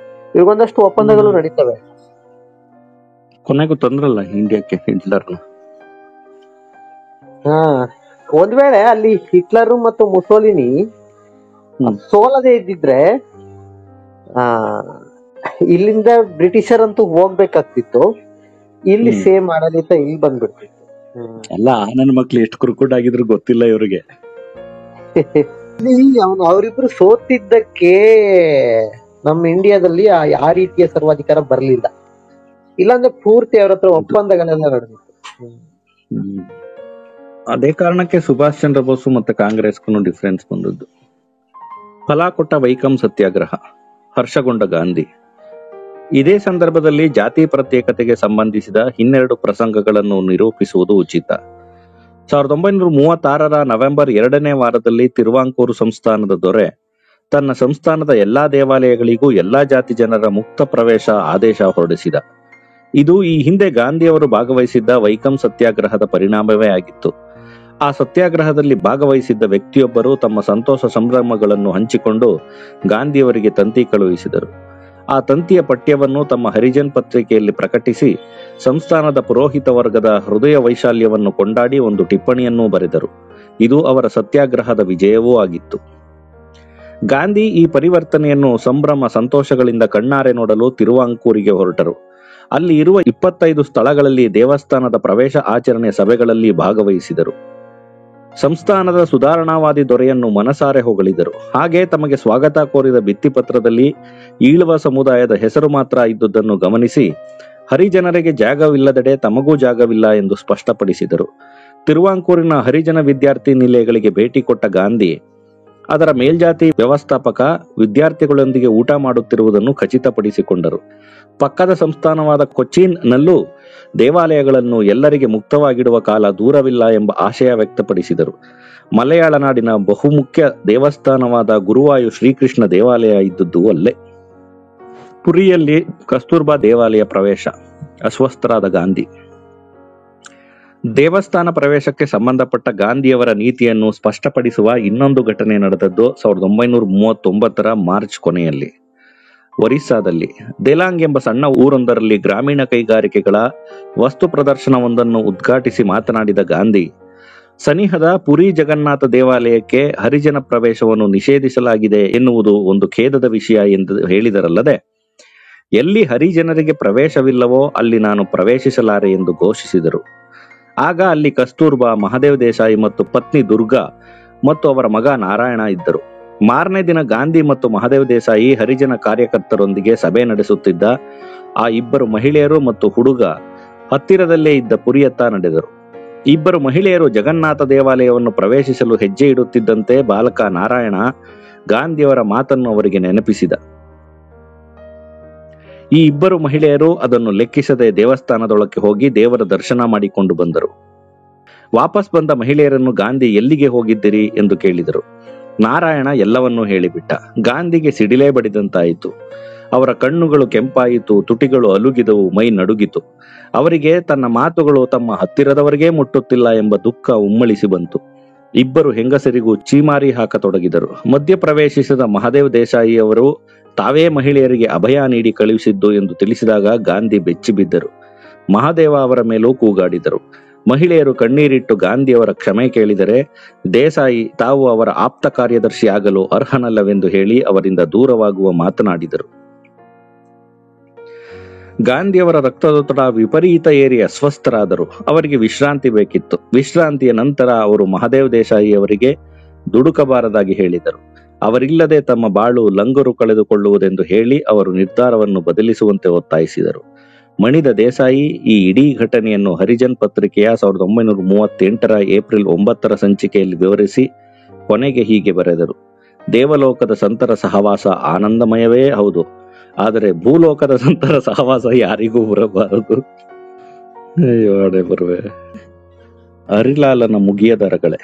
ಇವಾಗೊಂದಷ್ಟು ಒಪ್ಪಂದಗಳು ನಡೀತವೆ. ಕೊನೆಗೂ ತಂದ್ರಲ್ಲ ಇಂಡಿಯಾಕ್ಕೆ ಹಿಟ್ಲರ್ನ. ಒಂದ್ ವೇಳೆ ಅಲ್ಲಿ ಹಿಟ್ಲರ್ ಮತ್ತು ಮುಸೋಲಿನಿ ಸೋಲದೆ ಇದ್ದಿದ್ರೆ ಇಲ್ಲಿಂದ ಬ್ರಿಟಿಷರ್ ಅಂತೂ ಹೋಗ್ಬೇಕಾಗ್ತಿತ್ತು. ಇಲ್ಲಿ ಸೇಮ್ ಆಡಳಿತ ಇಲ್ಲಿ ಬಂದ್ಬಿಡ್ತಿತ್ತು. ಅಲ್ಲ ನನ್ನ ಮಕ್ಳು ಎಷ್ಟು ಕುರುಕುಡ್ ಆಗಿದ್ರು ಗೊತ್ತಿಲ್ಲ ಇವ್ರಿಗೆ. ಅವರಿಬ್ರು ಸೋತಿದ್ದಕ್ಕೆ ನಮ್ಮ ಇಂಡಿಯಾದಲ್ಲಿ ಆ ರೀತಿಯ ಸರ್ವಾಧಿಕಾರ ಬರ್ಲಿಲ್ಲ. ಇಲ್ಲಾಂದ್ರೆ ಪೂರ್ತಿ ಅವ್ರ ಹತ್ರ ಒಪ್ಪಂದಗಳೆಲ್ಲ ನಡೆದಿತ್ತು. ಅದೇ ಕಾರಣಕ್ಕೆ ಸುಭಾಷ್ ಚಂದ್ರ ಬೋಸ್ ಮತ್ತೆ ಕಾಂಗ್ರೆಸ್ಗೂ ಡಿಫರೆನ್ಸ್ ಬಂದದ್ದು. ಫಲ ಕೊಟ್ಟ ವೈಕಂ ಸತ್ಯಾಗ್ರಹ, ಹರ್ಷಗೊಂಡ ಗಾಂಧಿ. ಇದೇ ಸಂದರ್ಭದಲ್ಲಿ ಜಾತಿ ಪ್ರತ್ಯೇಕತೆಗೆ ಸಂಬಂಧಿಸಿದ 12 ಪ್ರಸಂಗಗಳನ್ನು ನಿರೂಪಿಸುವುದು ಉಚಿತ. 1936 ನವೆಂಬರ್ 2ನೇ ವಾರದಲ್ಲಿ ತಿರುವಾಂಕೂರು ಸಂಸ್ಥಾನದ ದೊರೆ ತನ್ನ ಸಂಸ್ಥಾನದ ಎಲ್ಲಾ ದೇವಾಲಯಗಳಿಗೂ ಎಲ್ಲಾ ಜಾತಿ ಜನರ ಮುಕ್ತ ಪ್ರವೇಶ ಆದೇಶ ಹೊರಡಿಸಿದ. ಇದು ಈ ಹಿಂದೆ ಗಾಂಧಿಯವರು ಭಾಗವಹಿಸಿದ್ದ ವೈಕಂ ಸತ್ಯಾಗ್ರಹದ ಪರಿಣಾಮವೇ ಆಗಿತ್ತು. ಆ ಸತ್ಯಾಗ್ರಹದಲ್ಲಿ ಭಾಗವಹಿಸಿದ್ದ ವ್ಯಕ್ತಿಯೊಬ್ಬರು ತಮ್ಮ ಸಂತೋಷ ಸಂಭ್ರಮಗಳನ್ನು ಹಂಚಿಕೊಂಡು ಗಾಂಧಿಯವರಿಗೆ ತಂತಿ ಕಳುಹಿಸಿದರು. ಆ ತಂತಿಯ ಪಠ್ಯವನ್ನು ತಮ್ಮ ಹರಿಜನ್ ಪತ್ರಿಕೆಯಲ್ಲಿ ಪ್ರಕಟಿಸಿ ಸಂಸ್ಥಾನದ ಪುರೋಹಿತ ವರ್ಗದ ಹೃದಯ ವೈಶಾಲ್ಯವನ್ನು ಕೊಂಡಾಡಿ ಒಂದು ಟಿಪ್ಪಣಿಯನ್ನೂ ಬರೆದರು. ಇದು ಅವರ ಸತ್ಯಾಗ್ರಹದ ವಿಜಯವೂ ಆಗಿತ್ತು. ಗಾಂಧಿ ಈ ಪರಿವರ್ತನೆಯನ್ನು ಸಂಭ್ರಮ ಸಂತೋಷಗಳಿಂದ ಕಣ್ಣಾರೆ ನೋಡಲು ತಿರುವಾಂಕೂರಿಗೆ ಹೊರಟರು. ಅಲ್ಲಿ ಇರುವ 25 ಸ್ಥಳಗಳಲ್ಲಿ ದೇವಸ್ಥಾನದ ಪ್ರವೇಶ ಆಚರಣೆ ಸಭೆಗಳಲ್ಲಿ ಭಾಗವಹಿಸಿದರು. ಸಂಸ್ಥಾನದ ಸುಧಾರಣಾವಾದಿ ದೊರೆಯನ್ನು ಮನಸಾರೆ ಹೊಗಳಿದರು. ಹಾಗೆ ತಮಗೆ ಸ್ವಾಗತ ಕೋರಿದ ಭಿತ್ತಿಪತ್ರದಲ್ಲಿ ಈಳುವ ಸಮುದಾಯದ ಹೆಸರು ಮಾತ್ರ ಇದ್ದುದನ್ನು ಗಮನಿಸಿ ಹರಿಜನರಿಗೆ ಜಾಗವಿಲ್ಲದೆಡೆ ತಮಗೂ ಜಾಗವಿಲ್ಲ ಎಂದು ಸ್ಪಷ್ಟಪಡಿಸಿದರು. ತಿರುವಾಂಕೂರಿನ ಹರಿಜನ ವಿದ್ಯಾರ್ಥಿ ನಿಲಯಗಳಿಗೆ ಭೇಟಿ ಕೊಟ್ಟ ಗಾಂಧಿ ಅದರ ಮೇಲ್ಜಾತಿ ವ್ಯವಸ್ಥಾಪಕ ವಿದ್ಯಾರ್ಥಿಗಳೊಂದಿಗೆ ಊಟ ಮಾಡುತ್ತಿರುವುದನ್ನು ಖಚಿತಪಡಿಸಿಕೊಂಡರು. ಪಕ್ಕದ ಸಂಸ್ಥಾನವಾದ ಕೊಚ್ಚಿನ್ ನಲ್ಲೂ ದೇವಾಲಯಗಳನ್ನು ಎಲ್ಲರಿಗೆ ಮುಕ್ತವಾಗಿಡುವ ಕಾಲ ದೂರವಿಲ್ಲ ಎಂಬ ಆಶಯ ವ್ಯಕ್ತಪಡಿಸಿದರು. ಮಲಯಾಳ ನಾಡಿನ ಬಹುಮುಖ್ಯ ದೇವಸ್ಥಾನವಾದ ಗುರುವಾಯು ಶ್ರೀಕೃಷ್ಣ ದೇವಾಲಯ ಇದ್ದದ್ದು ಅಲ್ಲೇ. ಪುರಿಯಲ್ಲಿ ಕಸ್ತೂರ್ಬಾ ದೇವಾಲಯ ಪ್ರವೇಶ, ಅಸ್ವಸ್ಥರಾದ ಗಾಂಧಿ. ದೇವಸ್ಥಾನ ಪ್ರವೇಶಕ್ಕೆ ಸಂಬಂಧಪಟ್ಟ ಗಾಂಧಿಯವರ ನೀತಿಯನ್ನು ಸ್ಪಷ್ಟಪಡಿಸುವ ಇನ್ನೊಂದು ಘಟನೆ ನಡೆದದ್ದು 1939 ಮಾರ್ಚ್ ಕೊನೆಯಲ್ಲಿ. ಒರಿಸ್ಸಾದಲ್ಲಿ ದೇಲಾಂಗ್ ಎಂಬ ಸಣ್ಣ ಊರೊಂದರಲ್ಲಿ ಗ್ರಾಮೀಣ ಕೈಗಾರಿಕೆಗಳ ವಸ್ತು ಪ್ರದರ್ಶನವೊಂದನ್ನು ಉದ್ಘಾಟಿಸಿ ಮಾತನಾಡಿದ ಗಾಂಧಿ, ಸನಿಹದ ಪುರಿ ಜಗನ್ನಾಥ ದೇವಾಲಯಕ್ಕೆ ಹರಿಜನ ಪ್ರವೇಶವನ್ನು ನಿಷೇಧಿಸಲಾಗಿದೆ ಎನ್ನುವುದು ಒಂದು ಖೇದದ ವಿಷಯ ಎಂದು ಹೇಳಿದರಲ್ಲದೆ, ಎಲ್ಲಿ ಹರಿಜನರಿಗೆ ಪ್ರವೇಶವಿಲ್ಲವೋ ಅಲ್ಲಿ ನಾನು ಪ್ರವೇಶಿಸಲಾರೆ ಎಂದು ಘೋಷಿಸಿದರು. ಆಗ ಅಲ್ಲಿ ಕಸ್ತೂರ್ಬಾ, ಮಹದೇವ್ ದೇಸಾಯಿ ಮತ್ತು ಪತ್ನಿ ದುರ್ಗಾ ಮತ್ತು ಅವರ ಮಗ ನಾರಾಯಣ ಇದ್ದರು. ಮಾರನೇ ದಿನ ಗಾಂಧಿ ಮತ್ತು ಮಹದೇವ್ ದೇಸಾಯಿ ಹರಿಜನ ಕಾರ್ಯಕರ್ತರೊಂದಿಗೆ ಸಭೆ ನಡೆಸುತ್ತಿದ್ದ ಆ ಇಬ್ಬರು ಮಹಿಳೆಯರು ಮತ್ತು ಹುಡುಗ ಹತ್ತಿರದಲ್ಲೇ ಇದ್ದ ಪುರಿಯತ್ತ ನಡೆದರು. ಇಬ್ಬರು ಮಹಿಳೆಯರು ಜಗನ್ನಾಥ ದೇವಾಲಯವನ್ನು ಪ್ರವೇಶಿಸಲು ಹೆಜ್ಜೆ ಇಡುತ್ತಿದ್ದಂತೆ ಬಾಲಕ ನಾರಾಯಣ ಗಾಂಧಿಯವರ ಮಾತನ್ನು ಅವರಿಗೆ ನೆನಪಿಸಿದ. ಈ ಇಬ್ಬರು ಮಹಿಳೆಯರು ಅದನ್ನು ಲೆಕ್ಕಿಸದೆ ದೇವಸ್ಥಾನದೊಳಕ್ಕೆ ಹೋಗಿ ದೇವರ ದರ್ಶನ ಮಾಡಿಕೊಂಡು ಬಂದರು. ವಾಪಸ್ ಬಂದ ಮಹಿಳೆಯರನ್ನು ಗಾಂಧಿ ಎಲ್ಲಿಗೆ ಹೋಗಿದ್ದೀರಿ ಎಂದು ಕೇಳಿದರು. ನಾರಾಯಣ ಎಲ್ಲವನ್ನೂ ಹೇಳಿಬಿಟ್ಟ. ಗಾಂಧಿಗೆ ಸಿಡಿಲೇ ಬಡಿದಂತಾಯಿತು. ಅವರ ಕಣ್ಣುಗಳು ಕೆಂಪಾಯಿತು, ತುಟಿಗಳು ಅಲುಗಿದವು, ಮೈ ನಡುಗಿತು. ಅವರಿಗೆ ತನ್ನ ಮಾತುಗಳು ತಮ್ಮ ಹತ್ತಿರದವರೆಗೆ ಮುಟ್ಟುತ್ತಿಲ್ಲ ಎಂಬ ದುಃಖ ಉಮ್ಮಳಿಸಿ ಬಂತು. ಇಬ್ಬರು ಹೆಂಗಸರಿಗೂ ಚೀಮಾರಿ ಹಾಕತೊಡಗಿದರು. ಮಧ್ಯ ಪ್ರವೇಶಿಸಿದ ಮಹದೇವ್ ದೇಸಾಯಿ ಅವರು ತಾವೇ ಮಹಿಳೆಯರಿಗೆ ಅಭಯ ನೀಡಿ ಕಳುಹಿಸಿದ್ದು ಎಂದು ತಿಳಿಸಿದಾಗ ಗಾಂಧಿ ಬೆಚ್ಚಿ ಬಿದ್ದರು. ಮಹಾದೇವ ಅವರ ಮೇಲೂ ಕೂಗಾಡಿದರು. ಮಹಿಳೆಯರು ಕಣ್ಣೀರಿಟ್ಟು ಗಾಂಧಿಯವರ ಕ್ಷಮೆ ಕೇಳಿದರೆ ದೇಸಾಯಿ ತಾವು ಅವರ ಆಪ್ತ ಕಾರ್ಯದರ್ಶಿ ಆಗಲು ಅರ್ಹನಲ್ಲವೆಂದು ಹೇಳಿ ಅವರಿಂದ ದೂರವಾಗುವ ಮಾತನಾಡಿದರು. ಗಾಂಧಿಯವರ ರಕ್ತದೊತ್ತಡ ವಿಪರೀತ ಏರಿ ಅಸ್ವಸ್ಥರಾದರು. ಅವರಿಗೆ ವಿಶ್ರಾಂತಿ ಬೇಕಿತ್ತು. ವಿಶ್ರಾಂತಿಯ ನಂತರ ಅವರು ಮಹದೇವ್ ದೇಸಾಯಿ ಅವರಿಗೆ ದುಡುಕಬಾರದಾಗಿ ಹೇಳಿದರು. ಅವರಿಲ್ಲದೆ ತಮ್ಮ ಬಾಳು ಲಂಗರು ಕಳೆದುಕೊಳ್ಳುವುದೆಂದು ಹೇಳಿ ಅವರು ನಿರ್ಧಾರವನ್ನು ಬದಲಿಸುವಂತೆ ಒತ್ತಾಯಿಸಿದರು. ಮಣಿದ ದೇಸಾಯಿ ಈ ಇಡೀ ಘಟನೆಯನ್ನು ಹರಿಜನ್ ಪತ್ರಿಕೆಯ 1938 ಏಪ್ರಿಲ್ 9 ಸಂಚಿಕೆಯಲ್ಲಿ ವಿವರಿಸಿ ಕೊನೆಗೆ ಹೀಗೆ ಬರೆದರು: ದೇವಲೋಕದ ಸಂತರ ಸಹವಾಸ ಆನಂದಮಯವೇ ಹೌದು, ಆದರೆ ಭೂಲೋಕದ ಸಂತರ ಸಹವಾಸ ಯಾರಿಗೂ ಬರಬಾರದು. ಬರುವೆ. ಹರಿಲಾಲನ ಮುಗಿಯದ ರಗಳೆ.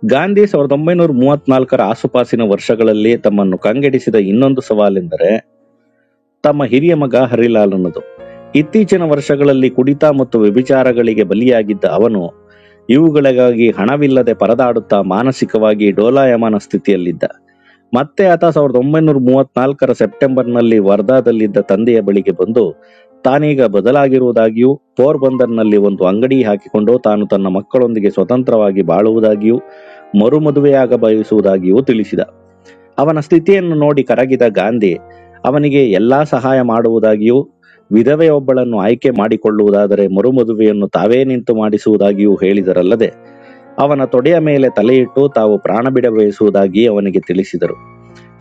ಗಾಂಧಿ 1934 ಆಸುಪಾಸಿನ ವರ್ಷಗಳಲ್ಲಿ ತಮ್ಮನ್ನು ಕಂಗೆಡಿಸಿದ ಇನ್ನೊಂದು ಸವಾಲೆಂದರೆ ತಮ್ಮ ಹಿರಿಯ ಮಗ ಹರಿಲಾಲನದು. ಇತ್ತೀಚಿನ ವರ್ಷಗಳಲ್ಲಿ ಕುಡಿತ ಮತ್ತು ವ್ಯಭಿಚಾರಗಳಿಗೆ ಬಲಿಯಾಗಿದ್ದ ಅವನು ಇವುಗಳಿಗಾಗಿ ಹಣವಿಲ್ಲದೆ ಪರದಾಡುತ್ತಾ ಮಾನಸಿಕವಾಗಿ ಡೋಲಾಯಮಾನ ಸ್ಥಿತಿಯಲ್ಲಿದ್ದ. ಮತ್ತೆ ಆತ 1934 ಸೆಪ್ಟೆಂಬರ್ನಲ್ಲಿ ವರ್ಧಾದಲ್ಲಿದ್ದ ತಂದೆಯ ಬಳಿಗೆ ಬಂದು ತಾನೀಗ ಬದಲಾಗಿರುವುದಾಗಿಯೂ ಪೋರ್ಬಂದರ್ನಲ್ಲಿ ಒಂದು ಅಂಗಡಿ ಹಾಕಿಕೊಂಡು ತಾನು ತನ್ನ ಮಕ್ಕಳೊಂದಿಗೆ ಸ್ವತಂತ್ರವಾಗಿ ಬಾಳುವುದಾಗಿಯೂ ಮರುಮದುವೆಯಾಗ ಬಯಸುವುದಾಗಿಯೂ ತಿಳಿಸಿದ. ಅವನ ಸ್ಥಿತಿಯನ್ನು ನೋಡಿ ಕರಗಿದ ಗಾಂಧಿ ಅವನಿಗೆ ಎಲ್ಲಾ ಸಹಾಯ ಮಾಡುವುದಾಗಿಯೂ ವಿಧವೆಯೊಬ್ಬಳನ್ನು ಆಯ್ಕೆ ಮಾಡಿಕೊಳ್ಳುವುದಾದರೆ ಮರುಮದುವೆಯನ್ನು ತಾವೇ ನಿಂತು ಮಾಡಿಸುವುದಾಗಿಯೂ ಹೇಳಿದರಲ್ಲದೆ ಅವನ ತೊಡೆಯ ಮೇಲೆ ತಲೆಯಿಟ್ಟು ತಾವು ಪ್ರಾಣ ಬಿಡ ಬಯಸುವುದಾಗಿ ಅವನಿಗೆ ತಿಳಿಸಿದರು.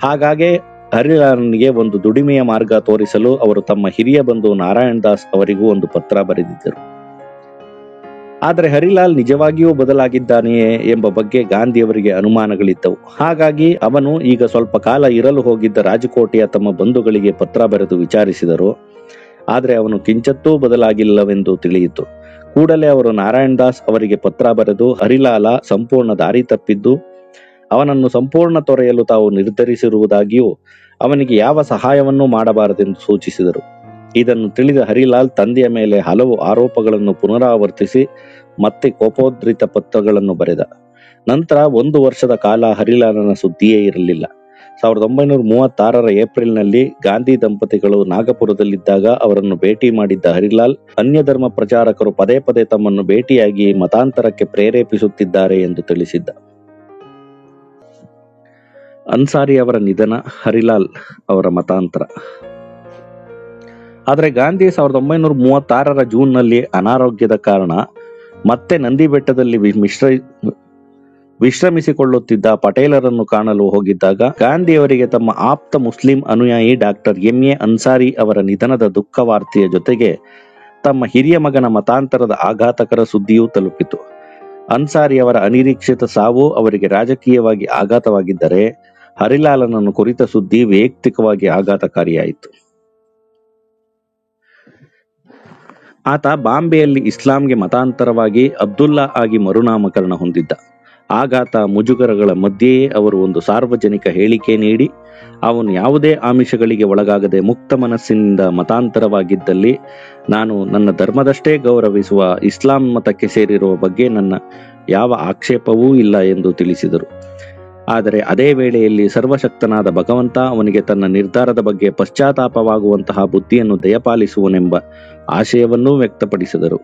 ಹಾಗಾಗಿ ಹರಿಲಾಲನಿಗೆ ಒಂದು ದುಡಿಮೆಯ ಮಾರ್ಗ ತೋರಿಸಲು ಅವರು ತಮ್ಮ ಹಿರಿಯ ಬಂಧು ನಾರಾಯಣ್ ದಾಸ್ ಅವರಿಗೂ ಒಂದು ಪತ್ರ ಬರೆದಿದ್ದರು. ಆದರೆ ಹರಿಲಾಲ್ ನಿಜವಾಗಿಯೂ ಬದಲಾಗಿದ್ದಾನೆಯೇ ಎಂಬ ಬಗ್ಗೆ ಗಾಂಧಿಯವರಿಗೆ ಅನುಮಾನಗಳಿದ್ದವು. ಹಾಗಾಗಿ ಅವನು ಈಗ ಸ್ವಲ್ಪ ಕಾಲ ಇರಲು ಹೋಗಿದ್ದ ರಾಜಕೋಟೆಯ ತಮ್ಮ ಬಂಧುಗಳಿಗೆ ಪತ್ರ ಬರೆದು ವಿಚಾರಿಸಿದರು. ಆದರೆ ಅವನು ಕಿಂಚತ್ತೂ ಬದಲಾಗಿಲ್ಲವೆಂದು ತಿಳಿಯಿತು. ಕೂಡಲೇ ಅವರು ನಾರಾಯಣ್ ದಾಸ್ ಅವರಿಗೆ ಪತ್ರ ಬರೆದು ಹರಿಲಾಲ ಸಂಪೂರ್ಣ ದಾರಿ ತಪ್ಪಿದ್ದು ಅವನನ್ನು ಸಂಪೂರ್ಣ ತೊರೆಯಲು ತಾವು ನಿರ್ಧರಿಸಿರುವುದಾಗಿಯೂ ಅವನಿಗೆ ಯಾವ ಸಹಾಯವನ್ನೂ ಮಾಡಬಾರದೆಂದು ಸೂಚಿಸಿದರು. ಇದನ್ನು ತಿಳಿದ ಹರಿಲಾಲ್ ತಂದೆಯ ಮೇಲೆ ಹಲವು ಆರೋಪಗಳನ್ನು ಪುನರಾವರ್ತಿಸಿ ಮತ್ತೆ ಕೋಪೋದ್ರಿತ ಪತ್ರಗಳನ್ನು ಬರೆದ. ನಂತರ 1 ವರ್ಷದ ಕಾಲ ಹರಿಲಾಲನ ಸುದ್ದಿಯೇ ಇರಲಿಲ್ಲ. 1936 ಏಪ್ರಿಲ್ನಲ್ಲಿ ಗಾಂಧಿ ದಂಪತಿಗಳು ನಾಗಪುರದಲ್ಲಿದ್ದಾಗ ಅವರನ್ನು ಭೇಟಿ ಮಾಡಿದ್ದ ಹರಿಲಾಲ್ ಅನ್ಯ ಧರ್ಮ ಪ್ರಚಾರಕರು ಪದೇ ಪದೇ ತಮ್ಮನ್ನು ಭೇಟಿಯಾಗಿ ಮತಾಂತರಕ್ಕೆ ಪ್ರೇರೇಪಿಸುತ್ತಿದ್ದಾರೆ ಎಂದು ತಿಳಿಸಿದ್ದ. ಅನ್ಸಾರಿ ಅವರ ನಿಧನ, ಹರಿಲಾಲ್ ಅವರ ಮತಾಂತರ. ಆದರೆ ಗಾಂಧಿ 1936 ಜೂನ್ನಲ್ಲಿ ಅನಾರೋಗ್ಯದ ಕಾರಣ ಮತ್ತೆ ನಂದಿ ಬೆಟ್ಟದಲ್ಲಿ ವಿಶ್ರಮಿಸಿಕೊಳ್ಳುತ್ತಿದ್ದ ಪಟೇಲರನ್ನು ಕಾಣಲು ಹೋಗಿದ್ದಾಗ ಗಾಂಧಿಯವರಿಗೆ ತಮ್ಮ ಆಪ್ತ ಮುಸ್ಲಿಂ ಅನುಯಾಯಿ ಡಾಕ್ಟರ್ ಎಂ.ಎ. ಅನ್ಸಾರಿ ಅವರ ನಿಧನದ ದುಃಖ ವಾರ್ತೆಯ ಜೊತೆಗೆ ತಮ್ಮ ಹಿರಿಯ ಮಗನ ಮತಾಂತರದ ಆಘಾತಕರ ಸುದ್ದಿಯೂ ತಲುಪಿತು. ಅನ್ಸಾರಿ ಅವರ ಅನಿರೀಕ್ಷಿತ ಸಾವು ಅವರಿಗೆ ರಾಜಕೀಯವಾಗಿ ಆಘಾತವಾಗಿದ್ದರೆ ಹರಿಲಾಲನನ್ನು ಕುರಿತ ಸುದ್ದಿ ವೈಯಕ್ತಿಕವಾಗಿ ಆಘಾತಕಾರಿಯಾಯಿತು. ಆತ ಬಾಂಬೆಯಲ್ಲಿ ಇಸ್ಲಾಂಗೆ ಮತಾಂತರವಾಗಿ ಅಬ್ದುಲ್ಲಾ ಆಗಿ ಮರುನಾಮಕರಣ ಹೊಂದಿದ್ದ. ಆಘಾತ ಮುಜುಗರಗಳ ಮಧ್ಯೆಯೇ ಅವರು ಒಂದು ಸಾರ್ವಜನಿಕ ಹೇಳಿಕೆ ನೀಡಿ ಅವನು ಯಾವುದೇ ಆಮಿಷಗಳಿಗೆ ಒಳಗಾಗದೆ ಮುಕ್ತ ಮನಸ್ಸಿನಿಂದ ಮತಾಂತರವಾಗಿದ್ದಲ್ಲಿ ನಾನು ನನ್ನ ಧರ್ಮದಷ್ಟೇ ಗೌರವಿಸುವ ಇಸ್ಲಾಂ ಮತಕ್ಕೆ ಸೇರಿರುವ ಬಗ್ಗೆ ನನ್ನ ಯಾವ ಆಕ್ಷೇಪವೂ ಇಲ್ಲ ಎಂದು ತಿಳಿಸಿದರು. ಆದರೆ ಅದೇ ವೇಳೆಯಲ್ಲಿ ಸರ್ವಶಕ್ತನಾದ ಭಗವಂತ ಅವನಿಗೆ ತನ್ನ ನಿರ್ಧಾರದ ಬಗ್ಗೆ ಪಶ್ಚಾತ್ತಾಪವಾಗುವಂತಹ ಬುದ್ಧಿಯನ್ನು ದಯಪಾಲಿಸುವನೆಂಬ ಆಶಯವನ್ನೂ ವ್ಯಕ್ತಪಡಿಸಿದರು.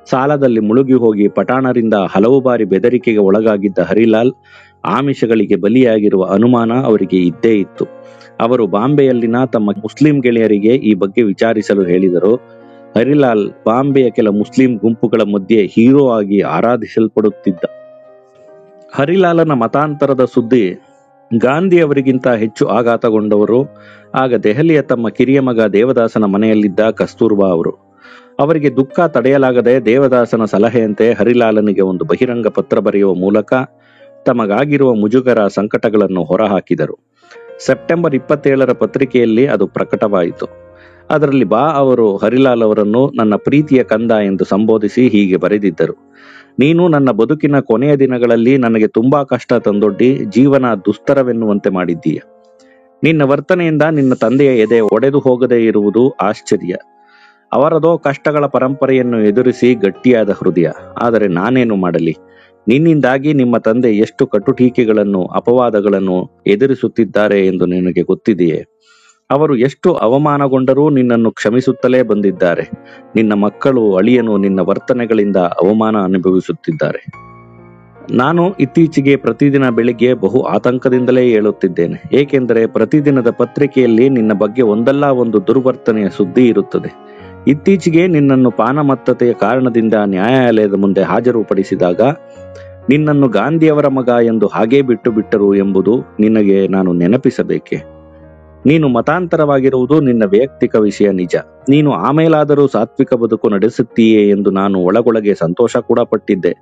ಸಾಲದಲ್ಲಿ ಮುಳುಗಿ ಹೋಗಿ ಪಠಾಣರಿಂದ ಹಲವು ಬಾರಿ ಬೆದರಿಕೆಗೆ ಒಳಗಾಗಿದ್ದ ಹರಿಲಾಲ್ ಆಮಿಷಗಳಿಗೆ ಬಲಿಯಾಗಿರುವ ಅನುಮಾನ ಅವರಿಗೆ ಇದ್ದೇ ಇತ್ತು. ಅವರು ಬಾಂಬೆಯಲ್ಲಿನ ತಮ್ಮ ಮುಸ್ಲಿಂ ಗೆಳೆಯರಿಗೆ ಈ ಬಗ್ಗೆ ವಿಚಾರಿಸಲು ಹೇಳಿದರು. ಹರಿಲಾಲ್ ಬಾಂಬೆಯ ಕೆಲ ಮುಸ್ಲಿಂ ಗುಂಪುಗಳ ಮಧ್ಯೆ ಹೀರೋ ಆಗಿ ಆರಾಧಿಸಲ್ಪಡುತ್ತಿದ್ದ. ಹರಿಲಾಲನ ಮತಾಂತರದ ಸುದ್ದಿ ಗಾಂಧಿ ಅವರಿಗಿಂತ ಹೆಚ್ಚು ಆಘಾತಗೊಂಡವರು ಆಗ ದೆಹಲಿಯ ತಮ್ಮ ಕಿರಿಯ ಮಗ ದೇವದಾಸನ ಮನೆಯಲ್ಲಿದ್ದ ಕಸ್ತೂರ್ಬಾ ಅವರು. ಅವರಿಗೆ ದುಃಖ ತಡೆಯಲಾಗದೆ ದೇವದಾಸನ ಸಲಹೆಯಂತೆ ಹರಿಲಾಲನಿಗೆ ಒಂದು ಬಹಿರಂಗ ಪತ್ರ ಬರೆಯುವ ಮೂಲಕ ತಮಗಾಗಿರುವ ಮುಜುಗರ ಸಂಕಟಗಳನ್ನು ಹೊರಹಾಕಿದರು. ಸೆಪ್ಟೆಂಬರ್ 27 ಪತ್ರಿಕೆಯಲ್ಲಿ ಅದು ಪ್ರಕಟವಾಯಿತು. ಅದರಲ್ಲಿ ಬಾ ಅವರು ಹರಿಲಾಲ್ ಅವರನ್ನು ನನ್ನ ಪ್ರೀತಿಯ ಕಂದ ಎಂದು ಸಂಬೋಧಿಸಿ ಹೀಗೆ ಬರೆದಿದ್ದರು: ನೀನು ನನ್ನ ಬದುಕಿನ ಕೊನೆಯ ದಿನಗಳಲ್ಲಿ ನನಗೆ ತುಂಬಾ ಕಷ್ಟ ತಂದೊಡ್ಡಿ ಜೀವನ ದುಸ್ತರವೆನ್ನುವಂತೆ ಮಾಡಿದ್ದೀಯ. ನಿನ್ನ ವರ್ತನೆಯಿಂದ ನಿನ್ನ ತಂದೆಯ ಎದೆ ಒಡೆದು ಹೋಗದೇ ಇರುವುದು ಆಶ್ಚರ್ಯ. ಅವರದೋ ಕಷ್ಟಗಳ ಪರಂಪರೆಯನ್ನು ಎದುರಿಸಿ ಗಟ್ಟಿಯಾದ ಹೃದಯ. ಆದರೆ ನಾನೇನು ಮಾಡಲಿ? ನಿನ್ನಿಂದಾಗಿ ನಿಮ್ಮ ತಂದೆ ಎಷ್ಟು ಕಟುಟೀಕೆಗಳನ್ನು ಅಪವಾದಗಳನ್ನು ಎದುರಿಸುತ್ತಿದ್ದಾರೆ ಎಂದು ನಿನಗೆ ಗೊತ್ತಿದೆಯೇ? ಅವರು ಎಷ್ಟು ಅವಮಾನಗೊಂಡರೂ ನಿನ್ನನ್ನು ಕ್ಷಮಿಸುತ್ತಲೇ ಬಂದಿದ್ದಾರೆ. ನಿನ್ನ ಮಕ್ಕಳು, ಅಳಿಯನು ನಿನ್ನ ವರ್ತನೆಗಳಿಂದ ಅವಮಾನ ಅನುಭವಿಸುತ್ತಿದ್ದಾರೆ. ನಾನು ಇತ್ತೀಚೆಗೆ ಪ್ರತಿದಿನ ಬೆಳಿಗ್ಗೆ ಬಹು ಆತಂಕದಿಂದಲೇ ಏಳುತ್ತಿದ್ದೇನೆ. ಏಕೆಂದರೆ ಪ್ರತಿದಿನದ ಪತ್ರಿಕೆಯಲ್ಲಿ ನಿನ್ನ ಬಗ್ಗೆ ಒಂದಲ್ಲ ಒಂದು ದುರ್ವರ್ತನೆಯ ಸುದ್ದಿ ಇರುತ್ತದೆ. ಇತ್ತೀಚೆಗೆ ನಿನ್ನನ್ನು ಪಾನಮತ್ತತೆಯ ಕಾರಣದಿಂದ ನ್ಯಾಯಾಲಯದ ಮುಂದೆ ಹಾಜರುಪಡಿಸಿದಾಗ ನಿನ್ನನ್ನು ಗಾಂಧಿಯವರ ಮಗ ಎಂದು ಹಾಗೇ ಬಿಟ್ಟರು ಎಂಬುದು ನಿನಗೆ ನಾನು ನೆನಪಿಸಬೇಕೆ? ನೀನು ಮತಾಂತರವಾಗಿರುವುದು ನಿನ್ನ ವೈಯಕ್ತಿಕ ವಿಷಯ ನಿಜ. ನೀನು ಆಮೇಲಾದರೂ ಸಾತ್ವಿಕ ಬದುಕು ನಡೆಸುತ್ತೀಯೇ ಎಂದು ನಾನು ಒಳಗೊಳಗೆ ಸಂತೋಷ ಕೂಡ ಪಟ್ಟಿದ್ದೆ.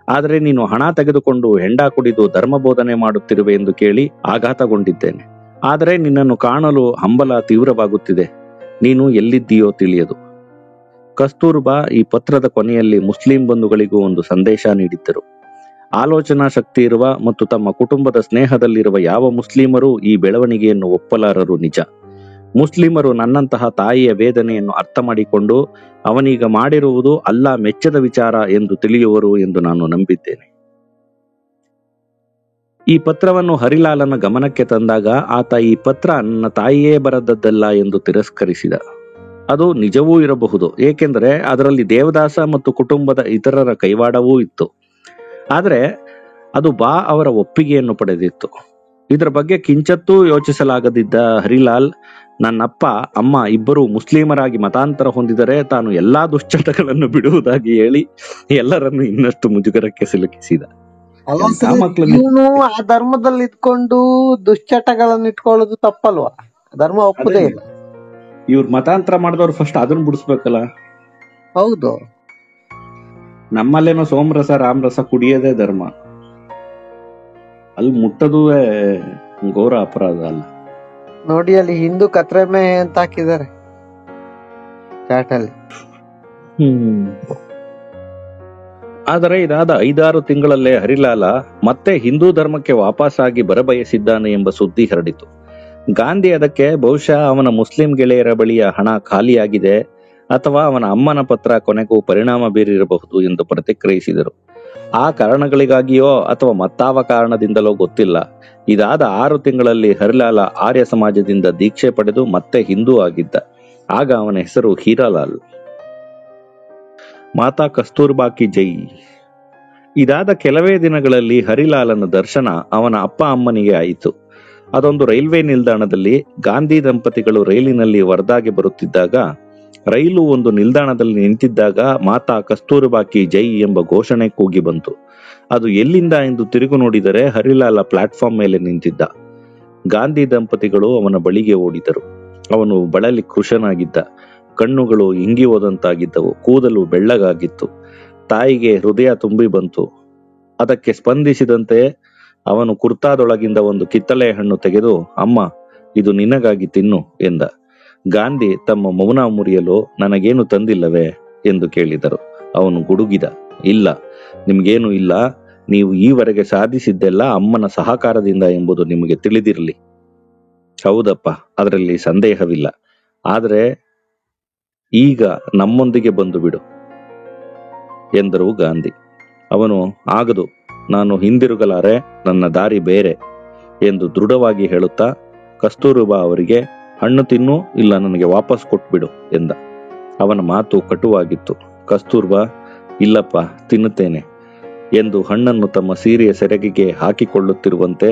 ಆದರೆ ನೀನು ಹಣ ತೆಗೆದುಕೊಂಡು ಹೆಂಡ ಕುಡಿದು ಧರ್ಮ ಬೋಧನೆ ಮಾಡುತ್ತಿರುವೆ ಎಂದು ಕೇಳಿ ಆಘಾತಗೊಂಡಿದ್ದೇನೆ. ಆದರೆ ನಿನ್ನನ್ನು ಕಾಣಲು ಹಂಬಲ ತೀವ್ರವಾಗುತ್ತಿದೆ. ನೀನು ಎಲ್ಲಿದ್ದೀಯೋ ತಿಳಿಯದು. ಕಸ್ತೂರ್ಬಾ ಈ ಪತ್ರದ ಕೊನೆಯಲ್ಲಿ ಮುಸ್ಲಿಂ ಬಂಧುಗಳಿಗೂ ಒಂದು ಸಂದೇಶ ನೀಡಿದ್ದರು. ಆಲೋಚನಾ ಶಕ್ತಿ ಇರುವ ಮತ್ತು ತಮ್ಮ ಕುಟುಂಬದ ಸ್ನೇಹದಲ್ಲಿರುವ ಯಾವ ಮುಸ್ಲಿಮರೂ ಈ ಬೆಳವಣಿಗೆಯನ್ನು ಒಪ್ಪಲಾರರು ನಿಜ. ಮುಸ್ಲಿಮರು ನನ್ನಂತಹ ತಾಯಿಯ ವೇದನೆಯನ್ನು ಅರ್ಥ ಮಾಡಿಕೊಂಡು ಅವನೀಗ ಮಾಡಿರುವುದು ಅಲ್ಲಾ ಮೆಚ್ಚದ ವಿಚಾರ ಎಂದು ತಿಳಿಯುವರು ಎಂದು ನಾನು ನಂಬಿದ್ದೇನೆ. ಈ ಪತ್ರವನ್ನು ಹರಿಲಾಲನ ಗಮನಕ್ಕೆ ತಂದಾಗ ಆತ ಈ ಪತ್ರ ನನ್ನ ತಾಯಿಯೇ ಬರೆದದ್ದಲ್ಲ ಎಂದು ತಿರಸ್ಕರಿಸಿದ. ಅದು ನಿಜವೂ ಇರಬಹುದು, ಏಕೆಂದರೆ ಅದರಲ್ಲಿ ದೇವದಾಸ ಮತ್ತು ಕುಟುಂಬದ ಇತರರ ಕೈವಾಡವೂ ಇತ್ತು. ಆದರೆ ಅದು ಬಾ ಅವರ ಒಪ್ಪಿಗೆಯನ್ನು ಪಡೆದಿತ್ತು. ಇದರ ಬಗ್ಗೆ ಕಿಂಚತ್ತೂ ಯೋಚಿಸಲಾಗದಿದ್ದ ಹರಿಲಾಲ್ ನನ್ನಪ್ಪ ಅಮ್ಮ ಇಬ್ಬರು ಮುಸ್ಲಿಮರಾಗಿ ಮತಾಂತರ ಹೊಂದಿದರೆ ತಾನು ಎಲ್ಲಾ ದುಶ್ಚಟಗಳನ್ನು ಬಿಡುವುದಾಗಿ ಹೇಳಿ ಎಲ್ಲರನ್ನು ಇನ್ನಷ್ಟು ಮುಜುಗರಕ್ಕೆ ಸಿಲುಕಿಸಿದ. ಎಂತ ಮಕ್ಳನ್ನ ಇವನು ಆ ಧರ್ಮದಲ್ಲಿ ಇದ್ಕೊಂಡು ದುಶ್ಚಟಗಳನ್ನು ಇಟ್ಕೊಳ್ಳೋದು ತಪ್ಪಲ್ವಾ? ಧರ್ಮ ಒಪ್ಪದೇ ಇಲ್ಲ. ಇವ್ರು ಮತಾಂತರ ಮಾಡಿದವ್ರು ಫಸ್ಟ್ ಅದನ್ನ ಬಿಡಿಸ್ಬೇಕಲ್ಲ. ಹೌದು, ನಮ್ಮಲ್ಲೇನೋ ಸೋಮರಸ ರಾಮರಸ ಕುಡಿಯೋದೇ ಧರ್ಮ, ಅಲ್ಲಿ ಮುಟ್ಟದುವೇ ಘೋರ ಅಪರಾಧ ಅಲ್ಲ. ನೋಡಿ ಅಲ್ಲಿ ಹಿಂದೂ ಕತ್ರೆಮೆ ಅಂತ ಹಾಕಿದ್ದಾರೆ ಚಾಟ್ ಅಲ್ಲಿ. ಆದರೆ ಇದಾದ 5-6 ತಿಂಗಳಲ್ಲೇ ಹರಿಲಾಲ ಮತ್ತೆ ಹಿಂದೂ ಧರ್ಮಕ್ಕೆ ವಾಪಸ್ಸಾಗಿ ಬರಬಯಸಿದ್ದಾನೆ ಎಂಬ ಸುದ್ದಿ ಹರಡಿತು. ಗಾಂಧಿ ಅದಕ್ಕೆ ಬಹುಶಃ ಅವನ ಮುಸ್ಲಿಂ ಗೆಳೆಯರ ಬಳಿಯ ಹಣ ಖಾಲಿಯಾಗಿದೆ ಅಥವಾ ಅವನ ಅಮ್ಮನ ಪತ್ರ ಕೊನೆಗೂ ಪರಿಣಾಮ ಬೀರಿರಬಹುದು ಎಂದು ಪ್ರತಿಕ್ರಿಯಿಸಿದರು. ಆ ಕಾರಣಗಳಿಗಾಗಿಯೋ ಅಥವಾ ಮತ್ತಾವ ಕಾರಣದಿಂದಲೋ ಗೊತ್ತಿಲ್ಲ, ಇದಾದ 6 ತಿಂಗಳಲ್ಲಿ ಹರಿಲಾಲ ಆರ್ಯ ಸಮಾಜದಿಂದ ದೀಕ್ಷೆ ಪಡೆದು ಮತ್ತೆ ಹಿಂದೂ ಆಗಿದ್ದ. ಆಗ ಅವನ ಹೆಸರು ಹೀರಾಲಾಲ್. ಮಾತಾ ಕಸ್ತೂರ್ಬಾಕಿ ಜೈ. ಇದಾದ ಕೆಲವೇ ದಿನಗಳಲ್ಲಿ ಹರಿಲಾಲನ ದರ್ಶನ ಅವನ ಅಪ್ಪ ಅಮ್ಮನಿಗೆ ಆಯಿತು. ಅದೊಂದು ರೈಲ್ವೆ ನಿಲ್ದಾಣದಲ್ಲಿ ಗಾಂಧಿ ದಂಪತಿಗಳು ರೈಲಿನಲ್ಲಿ ವರ್ಧಾಗೆ ಬರುತ್ತಿದ್ದಾಗ, ರೈಲು ಒಂದು ನಿಲ್ದಾಣದಲ್ಲಿ ನಿಂತಿದ್ದಾಗ ಮಾತಾ ಕಸ್ತೂರ್ಬಾಕಿ ಜೈ ಎಂಬ ಘೋಷಣೆ ಕೂಗಿ ಬಂತು. ಅದು ಎಲ್ಲಿಂದ ಎಂದು ತಿರುಗು ನೋಡಿದರೆ ಹರಿಲಾಲ ಪ್ಲಾಟ್ಫಾರ್ಮ್ ಮೇಲೆ ನಿಂತಿದ್ದ. ಗಾಂಧಿ ದಂಪತಿಗಳು ಅವನ ಬಳಿಗೆ ಓಡಿದರು. ಅವನು ಬಳಲಿ ಕೃಶನಾಗಿದ್ದ. ಕಣ್ಣುಗಳು ಇಂಗಿ ಹೋದಂತಾಗಿದ್ದವು. ಕೂದಲು ಬೆಳ್ಳಗಾಗಿತ್ತು. ತಾಯಿಗೆ ಹೃದಯ ತುಂಬಿ ಬಂತು. ಅದಕ್ಕೆ ಸ್ಪಂದಿಸಿದಂತೆ ಅವನು ಕುರ್ತಾದೊಳಗಿಂದ ಒಂದು ಕಿತ್ತಳೆ ಹಣ್ಣು ತೆಗೆದು, ಅಮ್ಮ, ಇದು ನಿನಗಾಗಿ ತಿನ್ನು ಎಂದ. ಗಾಂಧಿ ತಮ್ಮ ಮೌನ ಮುರಿಯಲು, ನನಗೇನು ತಂದಿಲ್ಲವೇ ಎಂದು ಕೇಳಿದರು. ಅವನು ಗುಡುಗಿದ, ಇಲ್ಲ, ನಿಮ್ಗೇನು ಇಲ್ಲ, ನೀವು ಈವರೆಗೆ ಸಾಧಿಸಿದ್ದೆಲ್ಲ ಅಮ್ಮನ ಸಹಕಾರದಿಂದ ಎಂಬುದು ನಿಮಗೆ ತಿಳಿದಿರಲಿ. ಹೌದಪ್ಪ, ಅದರಲ್ಲಿ ಸಂದೇಹವಿಲ್ಲ. ಆದರೆ ಈಗ ನಮ್ಮೊಂದಿಗೆ ಬಂದು ಬಿಡು ಎಂದರು ಗಾಂಧಿ. ಅವನು, ಆಗದು, ನಾನು ಹಿಂದಿರುಗಲಾರೆ, ನನ್ನ ದಾರಿ ಬೇರೆ ಎಂದು ದೃಢವಾಗಿ ಹೇಳುತ್ತಾ ಕಸ್ತೂರ್ಬಾ ಅವರಿಗೆ, ಹಣ್ಣು ತಿನ್ನು, ಇಲ್ಲ ನನಗೆ ವಾಪಸ್ ಕೊಟ್ಬಿಡು ಎಂದ. ಅವನ ಮಾತು ಕಟುವಾಗಿತ್ತು. ಕಸ್ತೂರ್ಬಾ, ಇಲ್ಲಪ್ಪ, ತಿನ್ನುತ್ತೇನೆ ಎಂದು ಹಣ್ಣನ್ನು ತಮ್ಮ ಸೀರೆಯ ಸೆರಗಿಗೆ ಹಾಕಿಕೊಳ್ಳುತ್ತಿರುವಂತೆ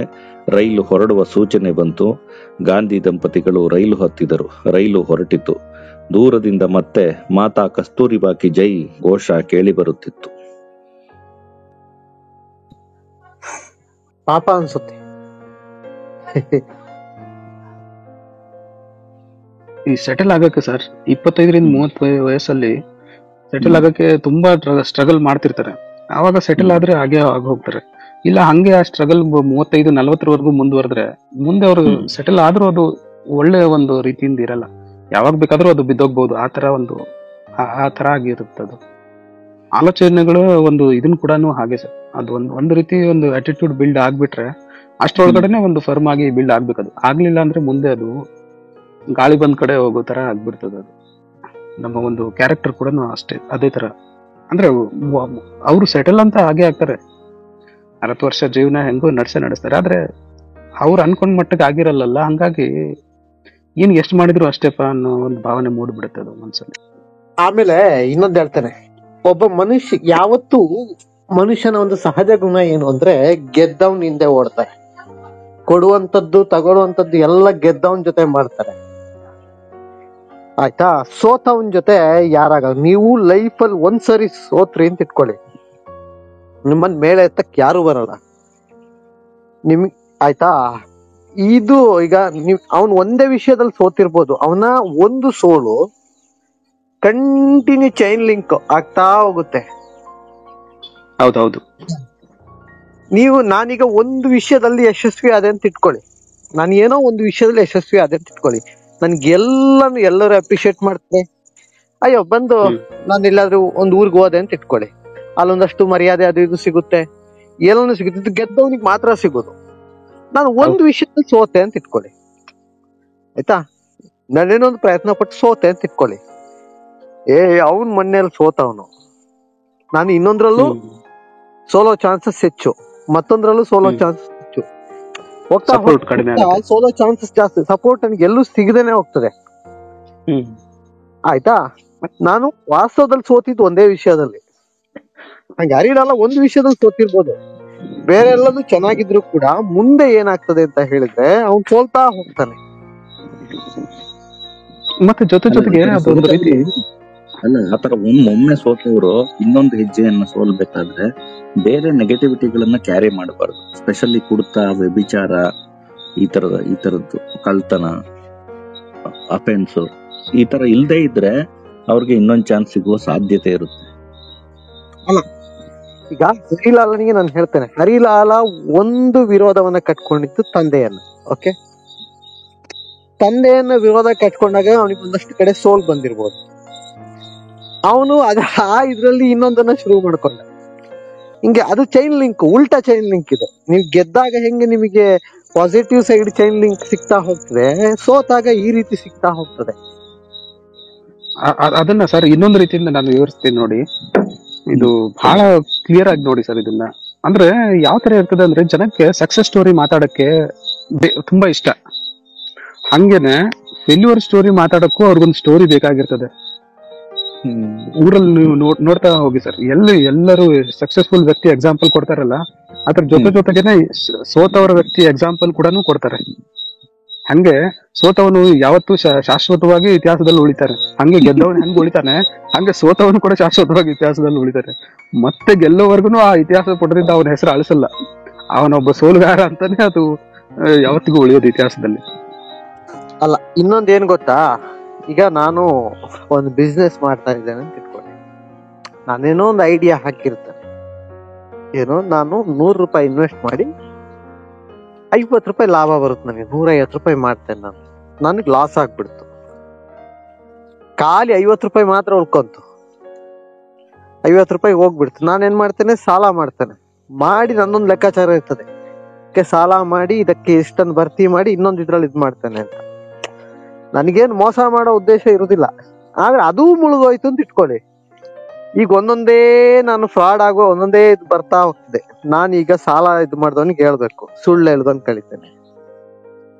ರೈಲು ಹೊರಡುವ ಸೂಚನೆ ಬಂತು. ಗಾಂಧಿ ದಂಪತಿಗಳು ರೈಲು ಹತ್ತಿದರು. ರೈಲು ಹೊರಟಿತು. ದೂರದಿಂದ ಮತ್ತೆ ಮಾತಾ ಕಸ್ತೂರಿಬಾಕಿ ಜೈ ಘೋಷ ಕೇಳಿ ಬರುತ್ತಿತ್ತು. ಪಾಪ ಅನ್ಸುತ್ತೆ. ಈ ಸೆಟಲ್ ಆಗಕ್ಕೆ ಸರ್ 25-30 ವಯಸ್ಸಲ್ಲಿ ಸೆಟಲ್ ಆಗಕ್ಕೆ ತುಂಬಾ ಸ್ಟ್ರಗಲ್ ಮಾಡ್ತಿರ್ತಾರೆ. ಆವಾಗ ಸೆಟಲ್ ಆದ್ರೆ ಹಾಗೆ ಆಗ ಹೋಗ್ತಾರೆ. ಇಲ್ಲ ಹಂಗೆ ಆ ಸ್ಟ್ರಗಲ್ 35-40 ಮುಂದುವರೆದ್ರೆ ಮುಂದೆ ಅವರು ಸೆಟಲ್ ಆದ್ರೂ ಅದು ಒಳ್ಳೆ ಒಂದು ರೀತಿಯಿಂದ ಇರಲ್ಲ. ಯಾವಾಗ ಬೇಕಾದ್ರೂ ಅದು ಬಿದ್ದೋಗ್ಬಹುದು. ಆ ತರ ಆಗಿರುತ್ತೆ ಅದು. ಆಲೋಚನೆಗಳು ಒಂದು ಇದನ್ ಕೂಡ ಹಾಗೆ ಸರ್. ಅದು ಒಂದು ರೀತಿ ಒಂದು ಅಟಿಟ್ಯೂಡ್ ಬಿಲ್ಡ್ ಆಗ್ಬಿಟ್ರೆ ಅಷ್ಟರೊಳಗಡೆನೆ ಒಂದು ಫರ್ಮ್ ಆಗಿ ಬಿಲ್ಡ್ ಆಗ್ಬೇಕದು. ಆಗ್ಲಿಲ್ಲ ಅಂದ್ರೆ ಮುಂದೆ ಅದು ಗಾಳಿ ಬಂದ್ ಕಡೆ ಹೋಗೋ ತರ ಆಗ್ಬಿಡ್ತದೆ. ಅದು ನಮ್ಮ ಒಂದು ಕ್ಯಾರೆಕ್ಟರ್ ಕೂಡ ಅಷ್ಟೇ ಅದೇ ತರ. ಅಂದ್ರೆ ಅವ್ರು ಸೆಟಲ್ ಅಂತ ಹಾಗೆ ಆಗ್ತಾರೆ. 60 ವರ್ಷ ಜೀವನ ಹೆಂಗೋ ನಡೆಸ್ತಾರೆ. ಆದ್ರೆ ಅವ್ರು ಅನ್ಕೊಂಡ್ ಮಟ್ಟಕ್ಕೆ ಆಗಿರಲ್ಲ. ಹಂಗಾಗಿ ಏನ್ ಎಷ್ಟು ಮಾಡಿದ್ರು ಅಷ್ಟೇಪ್ಪ ಅನ್ನೋ ಒಂದು ಭಾವನೆ ಮೂಡ್ಬಿಡುತ್ತೆ ಅದು ಮನ್ಸಲ್ಲಿ. ಆಮೇಲೆ ಇನ್ನೊಂದ್ ಹೇಳ್ತೇನೆ, ಒಬ್ಬ ಮನುಷ್ಯ ಯಾವತ್ತೂ ಮನುಷ್ಯನ ಒಂದು ಸಹಜ ಗುಣ ಏನು ಅಂದ್ರೆ ಗೆದ್ದವನ್ ಹಿಂದೆ ಓಡ್ತಾರೆ. ಕೊಡುವಂತದ್ದು ತಗೊಳ್ಳುವಂತದ್ದು ಎಲ್ಲ ಗೆದ್ದವನ್ ಜೊತೆ ಮಾಡ್ತಾರೆ, ಆಯ್ತಾ? ಸೋತವನ್ ಜೊತೆ ಯಾರಾಗ. ನೀವು ಲೈಫಲ್ಲಿ ಒಂದ್ಸರಿ ಸೋತ್ರಿ ಅಂತ ಇಟ್ಕೊಳ್ಳಿ, ನಿಮ್ಮನ್ ಮೇಲೆ ಎತ್ತಕ್ ಯಾರು ಬರಲ್ಲ ನಿಮ್ಗ್, ಆಯ್ತಾ? ಇದು ಈಗ ಅವನ್ ಒಂದೇ ವಿಷಯದಲ್ಲಿ ಸೋತಿರ್ಬೋದು, ಅವನ ಒಂದು ಸೋಲು ಕಂಟಿನ್ಯೂ ಚೈನ್ ಲಿಂಕ್ ಆಗ್ತಾ ಹೋಗುತ್ತೆ. ಹೌದೌದು. ನಾನೀಗ ಒಂದು ವಿಷಯದಲ್ಲಿ ಯಶಸ್ವಿ ಆದೆ ಅಂತ ಇಟ್ಕೊಳ್ಳಿ, ನಾನು ಏನೋ ಒಂದು ವಿಷಯದಲ್ಲಿ ಯಶಸ್ವಿ ಆದೆ ಅಂತ ಇಟ್ಕೊಳ್ಳಿ, ನನ್ಗೆ ಎಲ್ಲರೂ ಅಪ್ರಿಶಿಯೇಟ್ ಮಾಡ್ತಾರೆ. ಅಯ್ಯೋ ಬಂದು ನಾನು ಎಲ್ಲಾದ್ರೂ ಒಂದು ಊರಿಗೆ ಹೋದೆ ಅಂತ ಇಟ್ಕೊಳ್ಳಿ, ಅಲ್ಲೊಂದಷ್ಟು ಮರ್ಯಾದೆ ಅದು ಇದು ಸಿಗುತ್ತೆ, ಎಲ್ಲನೂ ಸಿಗುತ್ತೆ. ಇದು ಗೆದ್ದವನಿಗೆ ಮಾತ್ರ ಸಿಗೋದು. ನಾನು ಒಂದು ವಿಷಯದಲ್ಲಿ ಸೋತೆ ಅಂತ ಇಟ್ಕೊಳ್ಳಿ, ಆಯ್ತಾ? ನಾನೇನೋ ಒಂದು ಪ್ರಯತ್ನ ಪಟ್ಟು ಸೋತೆ ಅಂತ ಇಟ್ಕೊಳ್ಳಿ, ಅವನ್ ಮನೇಲಿ ಸೋತವನು, ನಾನು ಇನ್ನೊಂದ್ರಲ್ಲೂ ಸೋಲೋ ಚಾನ್ಸಸ್ ಹೆಚ್ಚು, ಮತ್ತೊಂದ್ರಲ್ಲೂ ಸೋಲೋ ಚಾನ್ಸಸ್ ಹೆಚ್ಚು. ಹೋಗ್ತಾ ಸೋಲೋ ಚಾನ್ಸಸ್ ಜಾಸ್ತಿ, ಸಪೋರ್ಟ್ ನನಗೆ ಎಲ್ಲೂ ಸಿಗದೇನೆ ಹೋಗ್ತದೆ, ಆಯ್ತಾ? ನಾನು ವಾಸ್ತವದಲ್ಲಿ ಸೋತಿದ್ದು ಒಂದೇ ವಿಷಯದಲ್ಲಿ. ನಂಗೆ ಯಾರಿರಲ್ಲ, ಒಂದು ವಿಷಯದಲ್ಲಿ ಸೋತಿರ್ಬೋದು, ಬೇರೆ ಎಲ್ಲದೂ ಚೆನ್ನಾಗಿದ್ರು ಕೂಡ ಮುಂದೆ ಏನಾಗ್ತದೆ ಅಂತ ಹೇಳಿದ್ರೆ ಅವ್ನು ಸೋಲ್ತಾ ಹೋಗ್ತಾನೆ. ಮತ್ತೆ ಜೊತೆಗೆ ಅದೊಂದು ರೀತಿ ಅಲ್ಲ ಆತರ ಒಮ್ಮೆ ಸೋತವರು ಇನ್ನೊಂದು ಹೆಜ್ಜೆಯನ್ನ ಸೋಲ್ಬೇಕಾದ್ರೆ ಬೇರೆ ನೆಗೆಟಿವಿಟಿಗಳನ್ನ ಕ್ಯಾರಿ ಮಾಡಬಾರ್ದು. ಸ್ಪೆಷಲಿ ಕುಡ್ತ, ವ್ಯಭಿಚಾರ, ಈ ತರದ್ದು ಕಳ್ತನ, ಅಫೆನ್ಸ್ ಈ ತರ ಇಲ್ದೇ ಇದ್ರೆ ಅವ್ರಿಗೆ ಇನ್ನೊಂದ್ ಚಾನ್ಸ್ ಸಿಗುವ ಸಾಧ್ಯತೆ ಇರುತ್ತೆ. ಈಗ ಹರಿಲಾಲನಿಗೆ ನಾನು ಹೇಳ್ತೇನೆ, ಹರಿಲಾಲ ಒಂದು ವಿರೋಧವನ್ನ ಕಟ್ಕೊಂಡಿತ್ತು ತಂದೆಯನ್ನ. ಓಕೆ, ತಂದೆಯನ್ನ ವಿರೋಧ ಕಟ್ಕೊಂಡಾಗ ಅವನಿಗೆ ಒಂದಷ್ಟು ಕಡೆ ಸೋಲ್ ಬಂದಿರ್ಬೋದು. ಅವನು ಇದ್ರಲ್ಲಿ ಇನ್ನೊಂದನ್ನ ಶುರು ಮಾಡ್ಕೊಂಡ. ಹಿಂಗೆ ಅದು ಚೈನ್ ಲಿಂಕ್, ಉಲ್ಟಾ ಚೈನ್ ಲಿಂಕ್ ಇದೆ. ನೀವು ಗೆದ್ದಾಗ ಹೆಂಗೆ ನಿಮಗೆ ಪಾಸಿಟಿವ್ ಸೈಡ್ ಚೈನ್ ಲಿಂಕ್ ಸಿಗ್ತಾ ಹೋಗ್ತದೆ, ಸೋತಾಗ ಈ ರೀತಿ ಸಿಗ್ತಾ ಹೋಗ್ತದೆ. ಅದನ್ನ ಸರ್ ಇನ್ನೊಂದು ರೀತಿಯಿಂದ ನಾನು ವಿವರಿಸ್ತೀನಿ ನೋಡಿ. ಇದು ಬಹಳ ಕ್ಲಿಯರ್ ಆಗಿ ನೋಡಿ ಸರ್ ಇದನ್ನ. ಅಂದ್ರೆ ಯಾವ ತರ ಇರ್ತದೆ ಅಂದ್ರೆ, ಜನಕ್ಕೆ ಸಕ್ಸಸ್ ಸ್ಟೋರಿ ಮಾತಾಡಕ್ಕೆ ತುಂಬಾ ಇಷ್ಟ. ಹಂಗೇನೆ ಫೇಲ್ಯೂರ್ ಸ್ಟೋರಿ ಮಾತಾಡಕ್ಕೂ ಅವ್ರಿಗೊಂದು ಸ್ಟೋರಿ ಬೇಕಾಗಿರ್ತದೆ. ಊರಲ್ಲಿ ನೀವು ನೋಡ್ತಾ ಹೋಗಿ ಸರ್, ಎಲ್ಲರೂ ಸಕ್ಸಸ್ಫುಲ್ ವ್ಯಕ್ತಿ ಎಕ್ಸಾಂಪಲ್ ಕೊಡ್ತಾರಲ್ಲ, ಅದ್ರ ಜೊತೆಗೇನೆ ಸೋತವರ ವ್ಯಕ್ತಿ ಎಕ್ಸಾಂಪಲ್ ಕೂಡ ಕೊಡ್ತಾರೆ. ಹಂಗೆ ಸೋತವನು ಯಾವತ್ತೂ ಶಾಶ್ವತವಾಗಿ ಇತಿಹಾಸದಲ್ಲಿ ಉಳಿತಾರೆ. ಹಂಗೆ ಗೆದ್ದವನು ಹೆಂಗ್ ಉಳಿತಾನೆ, ಹಂಗೆ ಸೋತವನು ಕೂಡ ಶಾಶ್ವತವಾಗಿ ಇತಿಹಾಸದಲ್ಲಿ ಉಳಿತಾರೆ. ಮತ್ತೆ ಗೆಲ್ಲೋವರೆಗೂ ಆ ಇತಿಹಾಸ ಪಡೆದಿಂದ ಅವನ ಹೆಸರು ಅಳಿಸಲ್ಲ. ಅವನೊಬ್ಬ ಸೋಲುಗಾರ ಅಂತಾನೆ ಅದು ಯಾವತ್ತಿಗೂ ಉಳಿಯೋದು ಇತಿಹಾಸದಲ್ಲಿ. ಅಲ್ಲ, ಇನ್ನೊಂದೇನ್ ಗೊತ್ತಾ, ಈಗ ನಾನು ಒಂದು ಬಿಸ್ನೆಸ್ ಮಾಡ್ತಾ ಇದ್ದೇನೆ ಅಂತ ಇಟ್ಕೊಳ್ಳಿ. ನಾನೇನೋ ಒಂದು ಐಡಿಯಾ ಹಾಕಿರ್ತೇನೆ. ಏನೋ ನಾನು 100 ರೂಪಾಯಿ ಇನ್ವೆಸ್ಟ್ ಮಾಡಿ 50 ರೂಪಾಯಿ ಲಾಭ ಬರುತ್ತೆ. ನನಗೆ 150 ರೂಪಾಯಿ ಮಾಡ್ತೇನೆ ನಾನು. ನನಗೆ ಲಾಸ್ ಆಗ್ಬಿಡ್ತು. ಖಾಲಿ 50 ರೂಪಾಯಿ ಮಾತ್ರ ಉಳ್ಕೊಂತು. 50 ರೂಪಾಯಿ ಹೋಗ್ಬಿಡ್ತು. ನಾನೇನ್ ಮಾಡ್ತೇನೆ, ಸಾಲ ಮಾಡ್ತೇನೆ. ಮಾಡಿ ನನ್ನೊಂದು ಲೆಕ್ಕಾಚಾರ ಇರ್ತದೆ, ಸಾಲ ಮಾಡಿ ಇದಕ್ಕೆ ಇಷ್ಟನ್ನು ಭರ್ತಿ ಮಾಡಿ ಇನ್ನೊಂದು ಇದ್ರಲ್ಲಿ ಇದ್ ಮಾಡ್ತೇನೆ ಅಂತ. ನನಗೇನು ಮೋಸ ಮಾಡೋ ಉದ್ದೇಶ ಇರುದಿಲ್ಲ. ಆದ್ರೆ ಅದೂ ಮುಳುಗೋಯ್ತು ಅಂತ ಇಟ್ಕೊಳ್ಳಿ. ಈಗ ಒಂದೊಂದೇ ನಾನು ಫ್ರಾಡ್ ಆಗೋ ಒಂದೊಂದೇ ಇದು ಬರ್ತಾ ಹೋಗ್ತದೆ. ನಾನೀಗ ಸಾಲ ಇದು ಮಾಡ್ದವನಿಗೆ ಹೇಳ್ಬೇಕು, ಸುಳ್ಳು ಹೇಳ್ದವನ್ ಕಳಿತೇನೆ.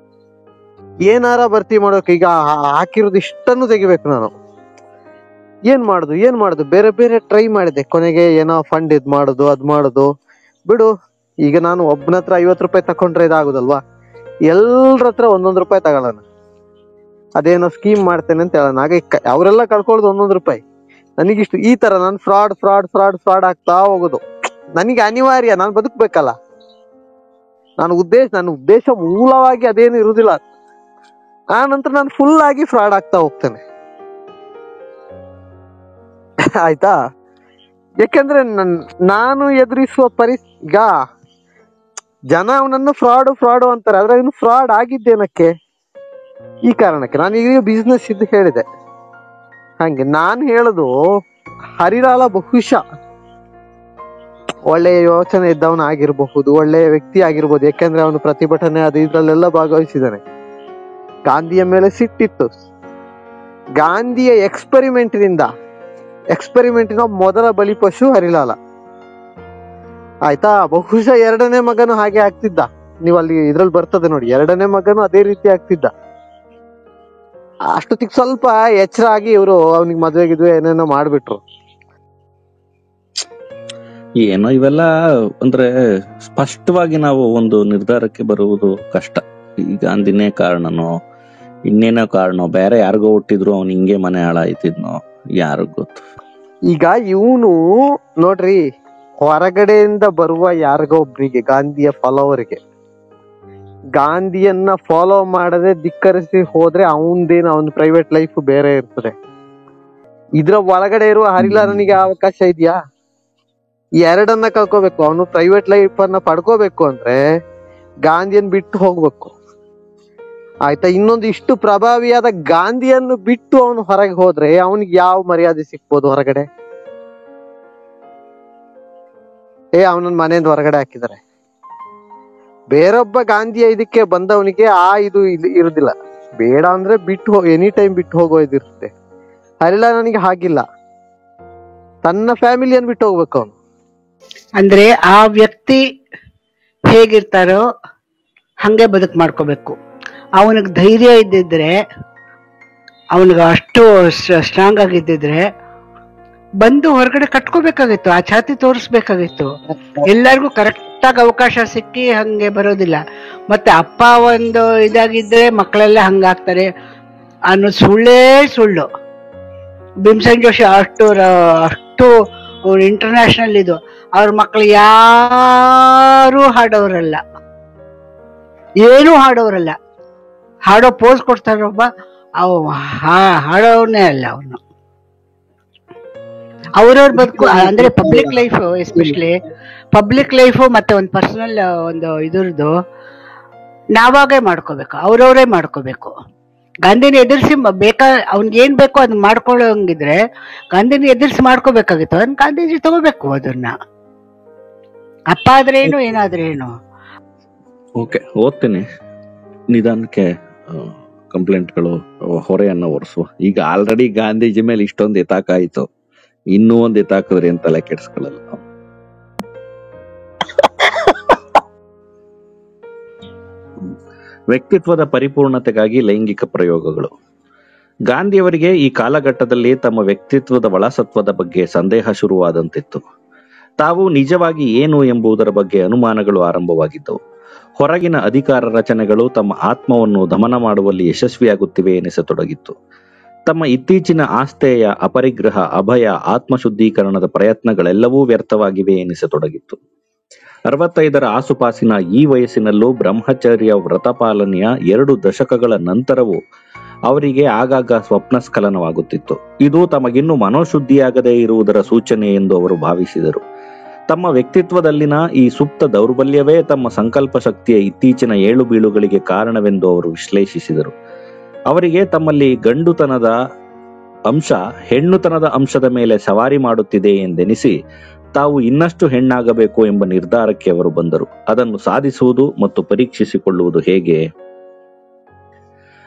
ಏನಾರ ಭರ್ತಿ ಮಾಡ್ಬೇಕು. ಈಗ ಹಾಕಿರೋದು ಇಷ್ಟನ್ನು ತೆಗಿಬೇಕು ನಾನು. ಏನ್ ಮಾಡುದು ಬೇರೆ ಬೇರೆ ಟ್ರೈ ಮಾಡಿದೆ. ಕೊನೆಗೆ ಏನೋ ಫಂಡ್ ಇದ್ ಮಾಡುದು, ಅದ್ ಮಾಡುದು ಬಿಡು. ಈಗ ನಾನು ಒಬ್ಬನ ಹತ್ರ 50 ರೂಪಾಯಿ ತಕೊಂಡ್ರೆ ಇದಾಗುದಲ್ವಾ, ಎಲ್ರ ಹತ್ರ 1 ರೂಪಾಯಿ ತಗೊಳ್ಳೋಣ. ಅದೇನೋ ಸ್ಕೀಮ್ ಮಾಡ್ತೇನೆ ಅಂತ ಹೇಳೋಣ. ಆಗ ಅವರೆಲ್ಲ ಕಳ್ಕೊಳ್ಳೋದು 1 ರೂಪಾಯಿ. ನನಗಿಷ್ಟು ಈ ತರ ನಾನು ಫ್ರಾಡ್ ಆಗ್ತಾ ಹೋಗೋದು. ನನಗೆ ಅನಿವಾರ್ಯ, ನಾನು ಬದುಕ್ಬೇಕಲ್ಲ. ನನ್ನ ಉದ್ದೇಶ ಮೂಲವಾಗಿ ಅದೇನು ಇರುದಿಲ್ಲ. ಆ ನಂತರ ನಾನು ಫುಲ್ ಆಗಿ ಫ್ರಾಡ್ ಆಗ್ತಾ ಹೋಗ್ತೇನೆ. ಆಯ್ತಾ? ಯಾಕಂದ್ರೆ ನಾನು ಎದುರಿಸುವ ಈಗ ಜನ ಅವನನ್ನು ಫ್ರಾಡು ಅಂತಾರೆ. ಆದ್ರೆ ಅವನು ಫ್ರಾಡ್ ಆಗಿದ್ದೇನಕ್ಕೆ? ಈ ಕಾರಣಕ್ಕೆ. ನಾನು ಈಗ ಬಿಸ್ನೆಸ್ ಇದ್ದು ಹೇಳಿದೆ. ಹಂಗೆ ನಾನು ಹೇಳುದು, ಹರಿಲಾಲ ಬಹುಶಃ ಒಳ್ಳೆಯ ಯೋಚನೆ ಇದ್ದವನ ಆಗಿರಬಹುದು, ಒಳ್ಳೆಯ ವ್ಯಕ್ತಿ ಆಗಿರ್ಬೋದು. ಯಾಕಂದ್ರೆ ಅವನು ಪ್ರತಿಭಟನೆ ಅದು ಇದ್ರಲ್ಲೆಲ್ಲ ಭಾಗವಹಿಸಿದ್ದಾನೆ. ಗಾಂಧಿಯ ಮೇಲೆ ಸಿಟ್ಟಿತ್ತು. ಗಾಂಧಿಯ ಎಕ್ಸ್ಪೆರಿಮೆಂಟಿನ ಮೊದಲ ಬಲಿಪಶು ಹರಿಲಾಲ. ಆಯ್ತಾ? ಬಹುಶಃ 2ನೇ ಮಗನು ಹಾಗೆ ಆಗ್ತಿದ್ದ. ನೀವು ಅಲ್ಲಿ ಇದ್ರಲ್ಲಿ ಬರ್ತದೆ ನೋಡಿ, 2ನೇ ಮಗನು ಅದೇ ರೀತಿ ಆಗ್ತಿದ್ದ. ಅಷ್ಟೊತ್ತಿಗೆ ಸ್ವಲ್ಪ ಎಚ್ಚರ ಆಗಿ ಇವರು ಅವನಿಗೆ ಮದ್ವೆಗಿದ್ವಿ ಏನೇನೋ ಮಾಡ್ಬಿಟ್ರು. ಏನೋ ಇವೆಲ್ಲ ಅಂದ್ರೆ ಸ್ಪಷ್ಟವಾಗಿ ನಾವು ಒಂದು ನಿರ್ಧಾರಕ್ಕೆ ಬರುವುದು ಕಷ್ಟ. ಈ ಗಾಂಧಿನೇ ಕಾರಣನೋ ಇನ್ನೇನೋ ಕಾರಣ, ಬೇರೆ ಯಾರಿಗೋ ಹುಟ್ಟಿದ್ರು ಅವ್ನು ಹಿಂಗೆ ಮನೆ ಹಾಳಾಯ್ತಿದ್ನೋ ಯಾರಿಗ್ ಗೊತ್ತು. ಈಗ ಇವನು ನೋಡ್ರಿ, ಹೊರಗಡೆಯಿಂದ ಬರುವ ಯಾರಿಗೋ ಒಬ್ರಿಗೆ, ಗಾಂಧಿಯ ಫಾಲೋವರ್ಗೆ, ಗಾಂಧಿಯನ್ನ ಫಾಲೋ ಮಾಡದೆ ಧಿಕ್ಕರಿಸಿ ಹೋದ್ರೆ ಅವನ ಪ್ರೈವೇಟ್ ಲೈಫ್ ಬೇರೆ ಇರ್ತದೆ. ಇದ್ರ ಒಳಗಡೆ ಇರುವ ಹರಿಲಾಲನಿಗೆ ಅವಕಾಶ ಇದೆಯಾ? 2 ಕಳ್ಕೋಬೇಕು. ಅವನು ಪ್ರೈವೇಟ್ ಲೈಫ್ ಅನ್ನ ಪಡ್ಕೋಬೇಕು ಅಂದ್ರೆ ಗಾಂಧಿಯನ್ನ ಬಿಟ್ಟು ಹೋಗ್ಬೇಕು. ಆಯ್ತಾ? ಇನ್ನೊಂದು, ಇಷ್ಟು ಪ್ರಭಾವಿಯಾದ ಗಾಂಧಿಯನ್ನು ಬಿಟ್ಟು ಅವನು ಹೊರಗೆ ಹೋದ್ರೆ ಅವನಿಗೆ ಯಾವ ಮರ್ಯಾದೆ ಸಿಕ್ಬೋದು ಹೊರಗಡೆ? ಅವನನ್ನ ಮನೆಯಿಂದ ಹೊರಗಡೆ ಹಾಕಿದ್ದಾರೆ. ಬೇರೊಬ್ಬ ಗಾಂಧಿಯ ಇದಕ್ಕೆ ಬಂದವನಿಗೆ ಇದು ಇರುದಿಲ್ಲ. ಬೇಡ ಅಂದ್ರೆ ಎನಿ ಟೈಮ್ ಬಿಟ್ಟು ಹೋಗೋ ಇದಿರುತ್ತೆ. ಹರಿಲಾಲನಿಗೆ ಹಾಗಿಲ್ಲ. ತನ್ನ ಫ್ಯಾಮಿಲಿಯನ್ನು ಬಿಟ್ಟು ಹೋಗ್ಬೇಕು ಅವನು. ಅಂದ್ರೆ ಆ ವ್ಯಕ್ತಿ ಹೇಗಿರ್ತಾರೋ ಹಂಗೆ ಬದುಕು ಮಾಡ್ಕೋಬೇಕು. ಅವನಿಗೆ ಧೈರ್ಯ ಇದ್ದಿದ್ರೆ, ಅವನಿಗೆ ಅಷ್ಟು ಸ್ಟ್ರಾಂಗ್ ಆಗಿದ್ದಿದ್ರೆ ಬಂದು ಹೊರಗಡೆ ಕಟ್ಕೋಬೇಕಾಗಿತ್ತು, ಆ ಛಾತಿ ತೋರಿಸ್ಬೇಕಾಗಿತ್ತು. ಎಲ್ಲರಿಗೂ ಕರೆಕ್ಟ್ ಆಗಿ ಅವಕಾಶ ಸಿಕ್ಕಿ ಹಂಗೆ ಬರೋದಿಲ್ಲ. ಮತ್ತೆ ಅಪ್ಪ ಒಂದು ಇದಾಗಿದ್ರೆ ಮಕ್ಕಳೆಲ್ಲ ಹಂಗಾಗ್ತಾರೆ. ಅನ್ನೋದು ಸುಳ್ಳೇ ಸುಳ್ಳು. ಭೀಮಸೇನ್ ಜೋಶಿ ಅಷ್ಟು ಇಂಟರ್ನ್ಯಾಷನಲ್ ಇದು, ಅವ್ರ ಮಕ್ಳು ಯಾರೂ ಹಾಡೋರಲ್ಲ, ಏನೂ ಹಾಡೋರಲ್ಲ. ಹಾಡೋ ಪೋಸ್ ಕೊಡ್ತಾರೊಬ್ಬ, ಅವು ಹಾಡೋನೇ ಅಲ್ಲ. ಅವನು ಅವ್ರವ್ರ ಬದುಕು ಅಂದ್ರೆ public life, especially public life ಮತ್ತೆ ಒಂದು ಪರ್ಸನಲ್ ಒಂದು ಇದ್ರದ್ದು ನಾವಾಗೇ ಮಾಡ್ಕೋಬೇಕು, ಅವ್ರವ್ರೇ ಮಾಡ್ಕೋಬೇಕು. ಗಾಂಧಿನ ಎದುರಿಸಿ ಅವ್ನಿಗೇನ್ ಬೇಕೋ ಅದನ್ನ ಮಾಡ್ಕೊಳ್ಳೋಂಗಿದ್ರೆ ಗಾಂಧಿನ ಎದುರಿಸಿ ಮಾಡ್ಕೋಬೇಕಾಗಿತ್ತು. ಅದನ್ನ ಗಾಂಧೀಜಿ ತಗೋಬೇಕು, ಅದನ್ನ ಅಪ್ಪ ಆದ್ರೇನು ಏನಾದ್ರೇನು. ಓಕೆ, ಓದ್ತೀನಿ. ನಿಧಾನಕ್ಕೆ ಕಂಪ್ಲೇಂಟ್ಗಳು ಹೊರೆಯನ್ನ ಹೊರಿಸುವ. ಈಗ ಆಲ್ರೆಡಿ ಗಾಂಧೀಜಿ ಮೇಲೆ ಇಷ್ಟೊಂದು ಎತ್ತಾಕಾಯ್ತು, ಇನ್ನೂ ಒಂದ್ ಎತ್ತಾಕಿದ್ರೆ ಏನ್ ತಲೆ ಕೆಡಿಸ್ಕೊಳ್ಳಲ್ಲ. ವ್ಯಕ್ತಿತ್ವದ ಪರಿಪೂರ್ಣತೆಗಾಗಿ ಲೈಂಗಿಕ ಪ್ರಯೋಗಗಳು. ಗಾಂಧಿಯವರಿಗೆ ಈ ಕಾಲಘಟ್ಟದಲ್ಲಿ ತಮ್ಮ ವ್ಯಕ್ತಿತ್ವದ ಒಳಸತ್ವದ ಬಗ್ಗೆ ಸಂದೇಹ ಶುರುವಾದಂತಿತ್ತು. ತಾವು ನಿಜವಾಗಿ ಏನು ಎಂಬುದರ ಬಗ್ಗೆ ಅನುಮಾನಗಳು ಆರಂಭವಾಗಿದ್ದವು. ಹೊರಗಿನ ಅಧಿಕಾರ ರಚನೆಗಳು ತಮ್ಮ ಆತ್ಮವನ್ನು ದಮನ ಮಾಡುವಲ್ಲಿ ಯಶಸ್ವಿಯಾಗುತ್ತಿವೆ ಎನಿಸತೊಡಗಿತ್ತು. ತಮ್ಮ ಇತ್ತೀಚಿನ ಆಸ್ಥೇಯ, ಅಪರಿಗ್ರಹ, ಅಭಯ, ಆತ್ಮಶುದ್ಧೀಕರಣದ ಪ್ರಯತ್ನಗಳೆಲ್ಲವೂ ವ್ಯರ್ಥವಾಗಿವೆ ಎನಿಸತೊಡಗಿತ್ತು. 65ರ ಆಸುಪಾಸಿನ ಈ ವಯಸ್ಸಿನಲ್ಲೂ ಬ್ರಹ್ಮಚರ್ಯ ವ್ರತಪಾಲನೆಯ 2 ದಶಕಗಳ ನಂತರವೂ ಅವರಿಗೆ ಆಗಾಗ ಸ್ವಪ್ನಸ್ಖಲನವಾಗುತ್ತಿತ್ತು. ಇದು ತಮಗಿನ್ನೂ ಮನೋಶುದ್ಧಿಯಾಗದೇ ಇರುವುದರ ಸೂಚನೆ ಎಂದು ಅವರು ಭಾವಿಸಿದರು. ತಮ್ಮ ವ್ಯಕ್ತಿತ್ವದಲ್ಲಿನ ಈ ಸುಪ್ತ ದೌರ್ಬಲ್ಯವೇ ತಮ್ಮ ಸಂಕಲ್ಪ ಶಕ್ತಿಯ ಇತ್ತೀಚಿನ ಏಳು ಬೀಳುಗಳಿಗೆ ಕಾರಣವೆಂದು ಅವರು ವಿಶ್ಲೇಷಿಸಿದರು. ಅವರಿಗೆ ತಮ್ಮಲ್ಲಿ ಗಂಡುತನದ ಅಂಶ ಹೆಣ್ಣುತನದ ಅಂಶದ ಮೇಲೆ ಸವಾರಿ ಮಾಡುತ್ತಿದೆ ಎಂದೆನಿಸಿ ತಾವು ಇನ್ನಷ್ಟು ಹೆಣ್ಣಾಗಬೇಕು ಎಂಬ ನಿರ್ಧಾರಕ್ಕೆ ಅವರು ಬಂದರು. ಅದನ್ನು ಸಾಧಿಸುವುದು ಮತ್ತು ಪರೀಕ್ಷಿಸಿಕೊಳ್ಳುವುದು ಹೇಗೆ?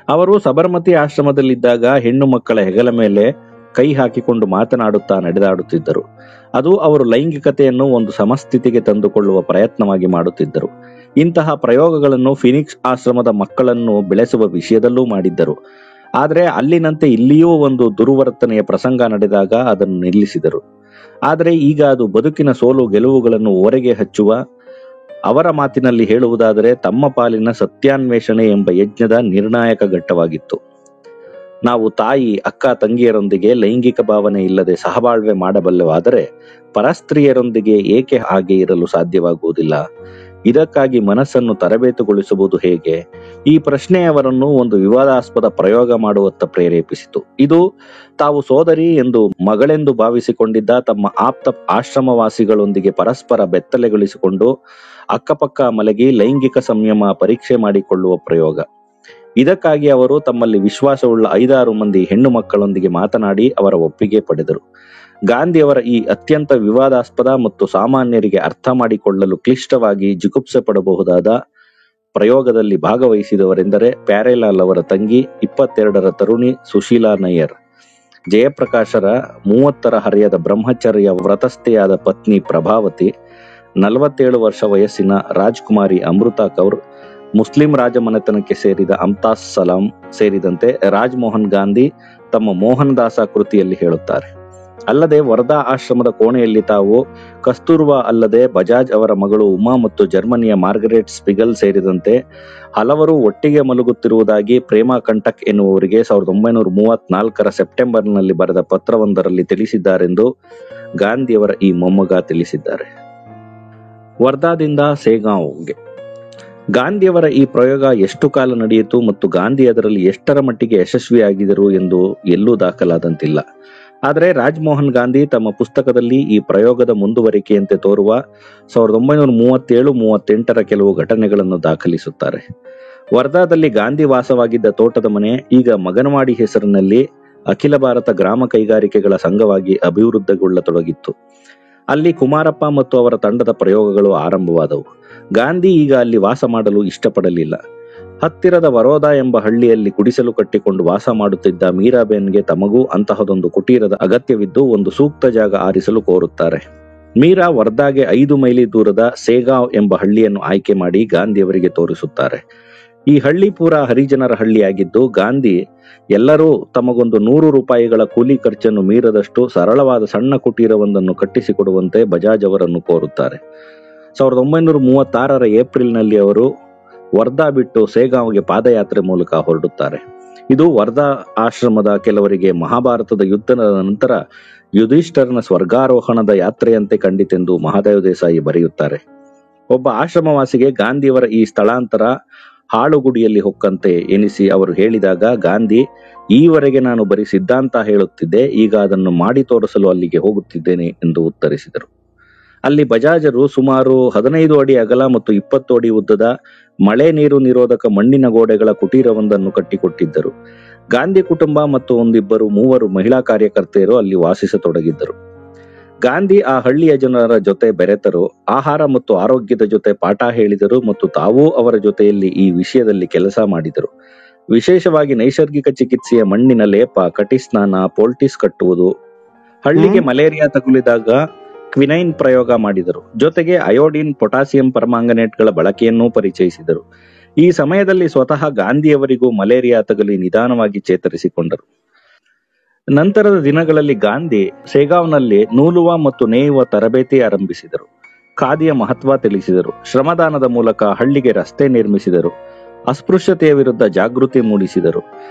ಅವರು ಸಬರ್ಮತಿ ಆಶ್ರಮದಲ್ಲಿದ್ದಾಗ ಹೆಣ್ಣು ಮಕ್ಕಳ ಹೆಗಲ ಮೇಲೆ ಕೈ ಹಾಕಿಕೊಂಡು ಮಾತನಾಡುತ್ತಾ ನಡೆದಾಡುತ್ತಿದ್ದರು. ಅದು ಅವರು ಲೈಂಗಿಕತೆಯನ್ನು ಒಂದು ಸಮಸ್ಥಿತಿಗೆ ತಂದುಕೊಳ್ಳುವ ಪ್ರಯತ್ನವಾಗಿ ಮಾಡುತ್ತಿದ್ದರು. ಇಂತಹ ಪ್ರಯೋಗಗಳನ್ನು ಫಿನಿಕ್ಸ್ ಆಶ್ರಮದ ಮಕ್ಕಳನ್ನು ಬೆಳೆಸುವ ವಿಷಯದಲ್ಲೂ ಮಾಡಿದ್ದರು. ಆದರೆ ಅಲ್ಲಿನಂತೆ ಇಲ್ಲಿಯೂ ಒಂದು ದುರ್ವರ್ತನೆಯ ಪ್ರಸಂಗ ನಡೆದಾಗ ಅದನ್ನು ನಿಲ್ಲಿಸಿದರು. ಆದರೆ ಈಗ ಅದು ಬದುಕಿನ ಸೋಲು ಗೆಲುವುಗಳನ್ನು ಓರೆಗೆ ಹಚ್ಚುವ, ಅವರ ಮಾತಿನಲ್ಲಿ ಹೇಳುವುದಾದರೆ ತಮ್ಮ ಪಾಲಿನ ಸತ್ಯಾನ್ವೇಷಣೆ ಎಂಬ ಯಜ್ಞದ ನಿರ್ಣಾಯಕ ಘಟ್ಟವಾಗಿತ್ತು. ನಾವು ತಾಯಿ, ಅಕ್ಕ, ತಂಗಿಯರೊಂದಿಗೆ ಲೈಂಗಿಕ ಭಾವನೆ ಇಲ್ಲದೆ ಸಹಬಾಳ್ವೆ ಮಾಡಬಲ್ಲೆವಾದರೆ ಪರಸ್ತ್ರೀಯರೊಂದಿಗೆ ಏಕೆ ಹಾಗೆ ಇರಲು ಸಾಧ್ಯವಾಗುವುದಿಲ್ಲ? ಇದಕ್ಕಾಗಿ ಮನಸ್ಸನ್ನು ತರಬೇತುಗೊಳಿಸುವುದು ಹೇಗೆ? ಈ ಪ್ರಶ್ನೆ ಅವರನ್ನು ಒಂದು ವಿವಾದಾಸ್ಪದ ಪ್ರಯೋಗ ಮಾಡುವತ್ತ ಪ್ರೇರೇಪಿಸಿತು. ಇದು ತಾವು ಸೋದರಿ ಎಂದು ಮಗಳೆಂದು ಭಾವಿಸಿಕೊಂಡಿದ್ದ ತಮ್ಮ ಆಪ್ತ ಆಶ್ರಮವಾಸಿಗಳೊಂದಿಗೆ ಪರಸ್ಪರ ಬೆತ್ತಲೆಗೊಳಿಸಿಕೊಂಡು ಅಕ್ಕಪಕ್ಕ ಮಲಗಿ ಲೈಂಗಿಕ ಸಂಯಮ ಪರೀಕ್ಷೆ ಮಾಡಿಕೊಳ್ಳುವ ಪ್ರಯೋಗ. ಇದಕ್ಕಾಗಿ ಅವರು ತಮ್ಮಲ್ಲಿ ವಿಶ್ವಾಸವುಳ್ಳ 5-6 ಮಂದಿ ಹೆಣ್ಣು ಮಕ್ಕಳೊಂದಿಗೆ ಮಾತನಾಡಿ ಅವರ ಒಪ್ಪಿಗೆ ಪಡೆದರು. ಗಾಂಧಿಯವರ ಈ ಅತ್ಯಂತ ವಿವಾದಾಸ್ಪದ ಮತ್ತು ಸಾಮಾನ್ಯರಿಗೆ ಅರ್ಥ ಮಾಡಿಕೊಳ್ಳಲು ಕ್ಲಿಷ್ಟವಾಗಿ ಜಿಗುಪ್ಸೆ ಪಡಬಹುದಾದ ಪ್ರಯೋಗದಲ್ಲಿ ಭಾಗವಹಿಸಿದವರೆಂದರೆ ಪ್ಯಾರೇಲಾಲ್ ಅವರ ತಂಗಿ, 22ರ ತರುಣಿ ಸುಶೀಲಾ ನಯ್ಯರ್, ಜಯಪ್ರಕಾಶರ 30ರ ಹರೆಯದ ಬ್ರಹ್ಮಚರ್ಯ ವ್ರತಸ್ಥೆಯಾದ ಪತ್ನಿ ಪ್ರಭಾವತಿ, 47 ವರ್ಷ ವಯಸ್ಸಿನ ರಾಜ್ಕುಮಾರಿ ಅಮೃತಾ ಕೌರ್, ಮುಸ್ಲಿಂ ರಾಜಮನೆತನಕ್ಕೆ ಸೇರಿದ ಅಮ್ತಾಸ್ ಸಲಾಂ ಸೇರಿದಂತೆ ರಾಜಮೋಹನ್ ಗಾಂಧಿ ತಮ್ಮ ಮೋಹನದಾಸ ಕೃತಿಯಲ್ಲಿ ಹೇಳುತ್ತಾರೆ. ಅಲ್ಲದೆ ವರ್ಧಾ ಆಶ್ರಮದ ಕೋಣೆಯಲ್ಲಿ ತಾವು ಕಸ್ತೂರ್ಬಾ ಅಲ್ಲದೆ ಬಜಾಜ್ ಅವರ ಮಗಳು ಉಮಾ ಮತ್ತು ಜರ್ಮನಿಯ ಮಾರ್ಗರೆಟ್ ಸ್ಪಿಗಲ್ ಸೇರಿದಂತೆ ಹಲವರು ಒಟ್ಟಿಗೆ ಮಲಗುತ್ತಿರುವುದಾಗಿ ಪ್ರೇಮಾ ಕಂಟಕ್ ಎನ್ನುವವರಿಗೆ 1934ರ ಸೆಪ್ಟೆಂಬರ್ನಲ್ಲಿ ಬರೆದ ಪತ್ರವೊಂದರಲ್ಲಿ ತಿಳಿಸಿದ್ದಾರೆಂದು ಗಾಂಧಿಯವರ ಈ ಮೊಮ್ಮಗ ತಿಳಿಸಿದ್ದಾರೆ. ವರ್ಧಾದಿಂದ ಸೇಗಾಂವ್ಗೆ ಗಾಂಧಿಯವರ ಈ ಪ್ರಯೋಗ ಎಷ್ಟು ಕಾಲ ನಡೆಯಿತು ಮತ್ತು ಗಾಂಧಿ ಅದರಲ್ಲಿ ಎಷ್ಟರ ಮಟ್ಟಿಗೆ ಯಶಸ್ವಿಯಾಗಿದ್ದರು ಎಂದು ಎಲ್ಲೂ ದಾಖಲಾದಂತಿಲ್ಲ. ಆದರೆ ರಾಜಮೋಹನ್ ಗಾಂಧಿ ತಮ್ಮ ಪುಸ್ತಕದಲ್ಲಿ ಈ ಪ್ರಯೋಗದ ಮುಂದುವರಿಕೆಯಂತೆ ತೋರುವ 1937-38ರ ಕೆಲವು ಘಟನೆಗಳನ್ನು ದಾಖಲಿಸುತ್ತಾರೆ. ವರ್ಧಾದಲ್ಲಿ ಗಾಂಧಿ ವಾಸವಾಗಿದ್ದ ತೋಟದ ಮನೆ ಈಗ ಮಗನವಾಡಿ ಹೆಸರಿನಲ್ಲಿ ಅಖಿಲ ಭಾರತ ಗ್ರಾಮ ಕೈಗಾರಿಕೆಗಳ ಸಂಘವಾಗಿ ಅಭಿವೃದ್ಧಿಗೊಳ್ಳತೊಡಗಿತ್ತು. ಅಲ್ಲಿ ಕುಮಾರಪ್ಪ ಮತ್ತು ಅವರ ತಂಡದ ಪ್ರಯೋಗಗಳು ಆರಂಭವಾದವು. ಗಾಂಧಿ ಈಗ ಅಲ್ಲಿ ವಾಸ ಮಾಡಲು ಇಷ್ಟಪಡಲಿಲ್ಲ. ಹತ್ತಿರದ ವರೋದಾ ಎಂಬ ಹಳ್ಳಿಯಲ್ಲಿ ಗುಡಿಸಲು ಕಟ್ಟಿಕೊಂಡು ವಾಸ ಮಾಡುತ್ತಿದ್ದ ಮೀರಾಬೇನ್ಗೆ ತಮಗೂ ಅಂತಹದೊಂದು ಕುಟೀರದ ಅಗತ್ಯವಿದ್ದು ಒಂದು ಸೂಕ್ತ ಜಾಗ ಆರಿಸಲು ಕೋರುತ್ತಾರೆ. ಮೀರಾ ವರ್ಧಾಗೆ 5 ಮೈಲಿ ದೂರದ ಸೇಗಾಂವ್ ಎಂಬ ಹಳ್ಳಿಯನ್ನು ಆಯ್ಕೆ ಮಾಡಿ ಗಾಂಧಿಯವರಿಗೆ ತೋರಿಸುತ್ತಾರೆ. ಈ ಹಳ್ಳಿ ಪೂರಾ ಹರಿಜನರ ಹಳ್ಳಿಯಾಗಿದ್ದು ಗಾಂಧಿ ಎಲ್ಲರೂ ತಮಗೊಂದು 100 ರೂಪಾಯಿಗಳ ಕೂಲಿ ಖರ್ಚನ್ನು ಮೀರದಷ್ಟು ಸರಳವಾದ ಸಣ್ಣ ಕುಟೀರವೊಂದನ್ನು ಕಟ್ಟಿಸಿಕೊಡುವಂತೆ ಬಜಾಜ್ ಅವರನ್ನು ಕೋರುತ್ತಾರೆ. 1936ರ ಏಪ್ರಿಲ್ನಲ್ಲಿ ಅವರು ವರ್ಧಾ ಬಿಟ್ಟು ಸೇಗಾಂವ್ಗೆ ಪಾದಯಾತ್ರೆ ಮೂಲಕ ಹೊರಡುತ್ತಾರೆ. ಇದು ವರ್ಧಾ ಆಶ್ರಮದ ಕೆಲವರಿಗೆ ಮಹಾಭಾರತದ ಯುದ್ಧದ ನಂತರ ಯುಧಿಷ್ಠರನ ಸ್ವರ್ಗಾರೋಹಣದ ಯಾತ್ರೆಯಂತೆ ಕಂಡಿತೆಂದು ಮಹಾದೇವ ದೇಸಾಯಿ ಬರೆಯುತ್ತಾರೆ. ಒಬ್ಬ ಆಶ್ರಮವಾಸಿಗೆ ಗಾಂಧಿಯವರ ಈ ಸ್ಥಳಾಂತರ ಹಾಳುಗುಡಿಯಲ್ಲಿ ಹೊಕ್ಕಂತೆ ಎನಿಸಿ ಅವರು ಹೇಳಿದಾಗ ಗಾಂಧಿ, ಈವರೆಗೆ ನಾನು ಬರೀ ಸಿದ್ಧಾಂತ ಹೇಳುತ್ತಿದ್ದೆ, ಈಗ ಅದನ್ನು ಮಾಡಿ ತೋರಿಸಲು ಅಲ್ಲಿಗೆ ಹೋಗುತ್ತಿದ್ದೇನೆ ಎಂದು ಉತ್ತರಿಸಿದರು. ಅಲ್ಲಿ ಬಜಾಜರು ಸುಮಾರು 15 ಅಡಿ ಅಗಲ ಮತ್ತು 20 ಅಡಿ ಉದ್ದದ ಮಳೆ ನೀರು ನಿರೋಧಕ ಮಣ್ಣಿನ ಗೋಡೆಗಳ ಕುಟೀರವೊಂದನ್ನು ಕಟ್ಟಿಕೊಟ್ಟಿದ್ದರು. ಗಾಂಧಿ ಕುಟುಂಬ ಮತ್ತು ಒಂದಿಬ್ಬರು ಮೂವರು ಮಹಿಳಾ ಕಾರ್ಯಕರ್ತೆಯರು ಅಲ್ಲಿ ವಾಸಿಸತೊಡಗಿದ್ದರು. ಗಾಂಧಿ ಆ ಹಳ್ಳಿಯ ಜನರ ಜೊತೆ ಬೆರೆತರು, ಆಹಾರ ಮತ್ತು ಆರೋಗ್ಯದ ಜೊತೆ ಪಾಠ ಹೇಳಿದರು ಮತ್ತು ತಾವೂ ಅವರ ಜೊತೆಯಲ್ಲಿ ಈ ವಿಷಯದಲ್ಲಿ ಕೆಲಸ ಮಾಡಿದರು. ವಿಶೇಷವಾಗಿ ನೈಸರ್ಗಿಕ ಚಿಕಿತ್ಸೆಯ ಮಣ್ಣಿನ ಲೇಪ, ಕಟಿಸ್ನಾನ, ಪೋಲ್ಟಿಸ್ ಕಟ್ಟುವುದು, ಹಳ್ಳಿಗೆ ಮಲೇರಿಯಾ ತಗುಲಿದಾಗ ಕ್ವಿನೈನ್ ಪ್ರಯೋಗ ಮಾಡಿದರು. ಜೊತೆಗೆ ಅಯೋಡಿನ್, ಪೊಟಾಸಿಯಂ ಪರ್ಮಾಂಗನೇಟ್ಗಳ ಬಳಕೆಯನ್ನೂ ಪರಿಚಯಿಸಿದರು. ಈ ಸಮಯದಲ್ಲಿ ಸ್ವತಃ ಗಾಂಧಿಯವರಿಗೂ ಮಲೇರಿಯಾ ತಗುಲಿ ನಿಧಾನವಾಗಿ ಚೇತರಿಸಿಕೊಂಡರು. ನಂತರದ ದಿನಗಳಲ್ಲಿ ಗಾಂಧಿ ಸೇಗಾವ್ನಲ್ಲಿ ನೂಲುವ ಮತ್ತು ನೇಯುವ ತರಬೇತಿ ಆರಂಭಿಸಿದರು. ಖಾದಿಯ ಮಹತ್ವ ತಿಳಿಸಿದರು. ಶ್ರಮದಾನದ ಮೂಲಕ ಹಳ್ಳಿಗೆ ರಸ್ತೆ ನಿರ್ಮಿಸಿದರು. ಅಸ್ಪೃಶ್ಯತೆಯ ವಿರುದ್ಧ ಜಾಗೃತಿ ಮೂಡಿಸಿದರು.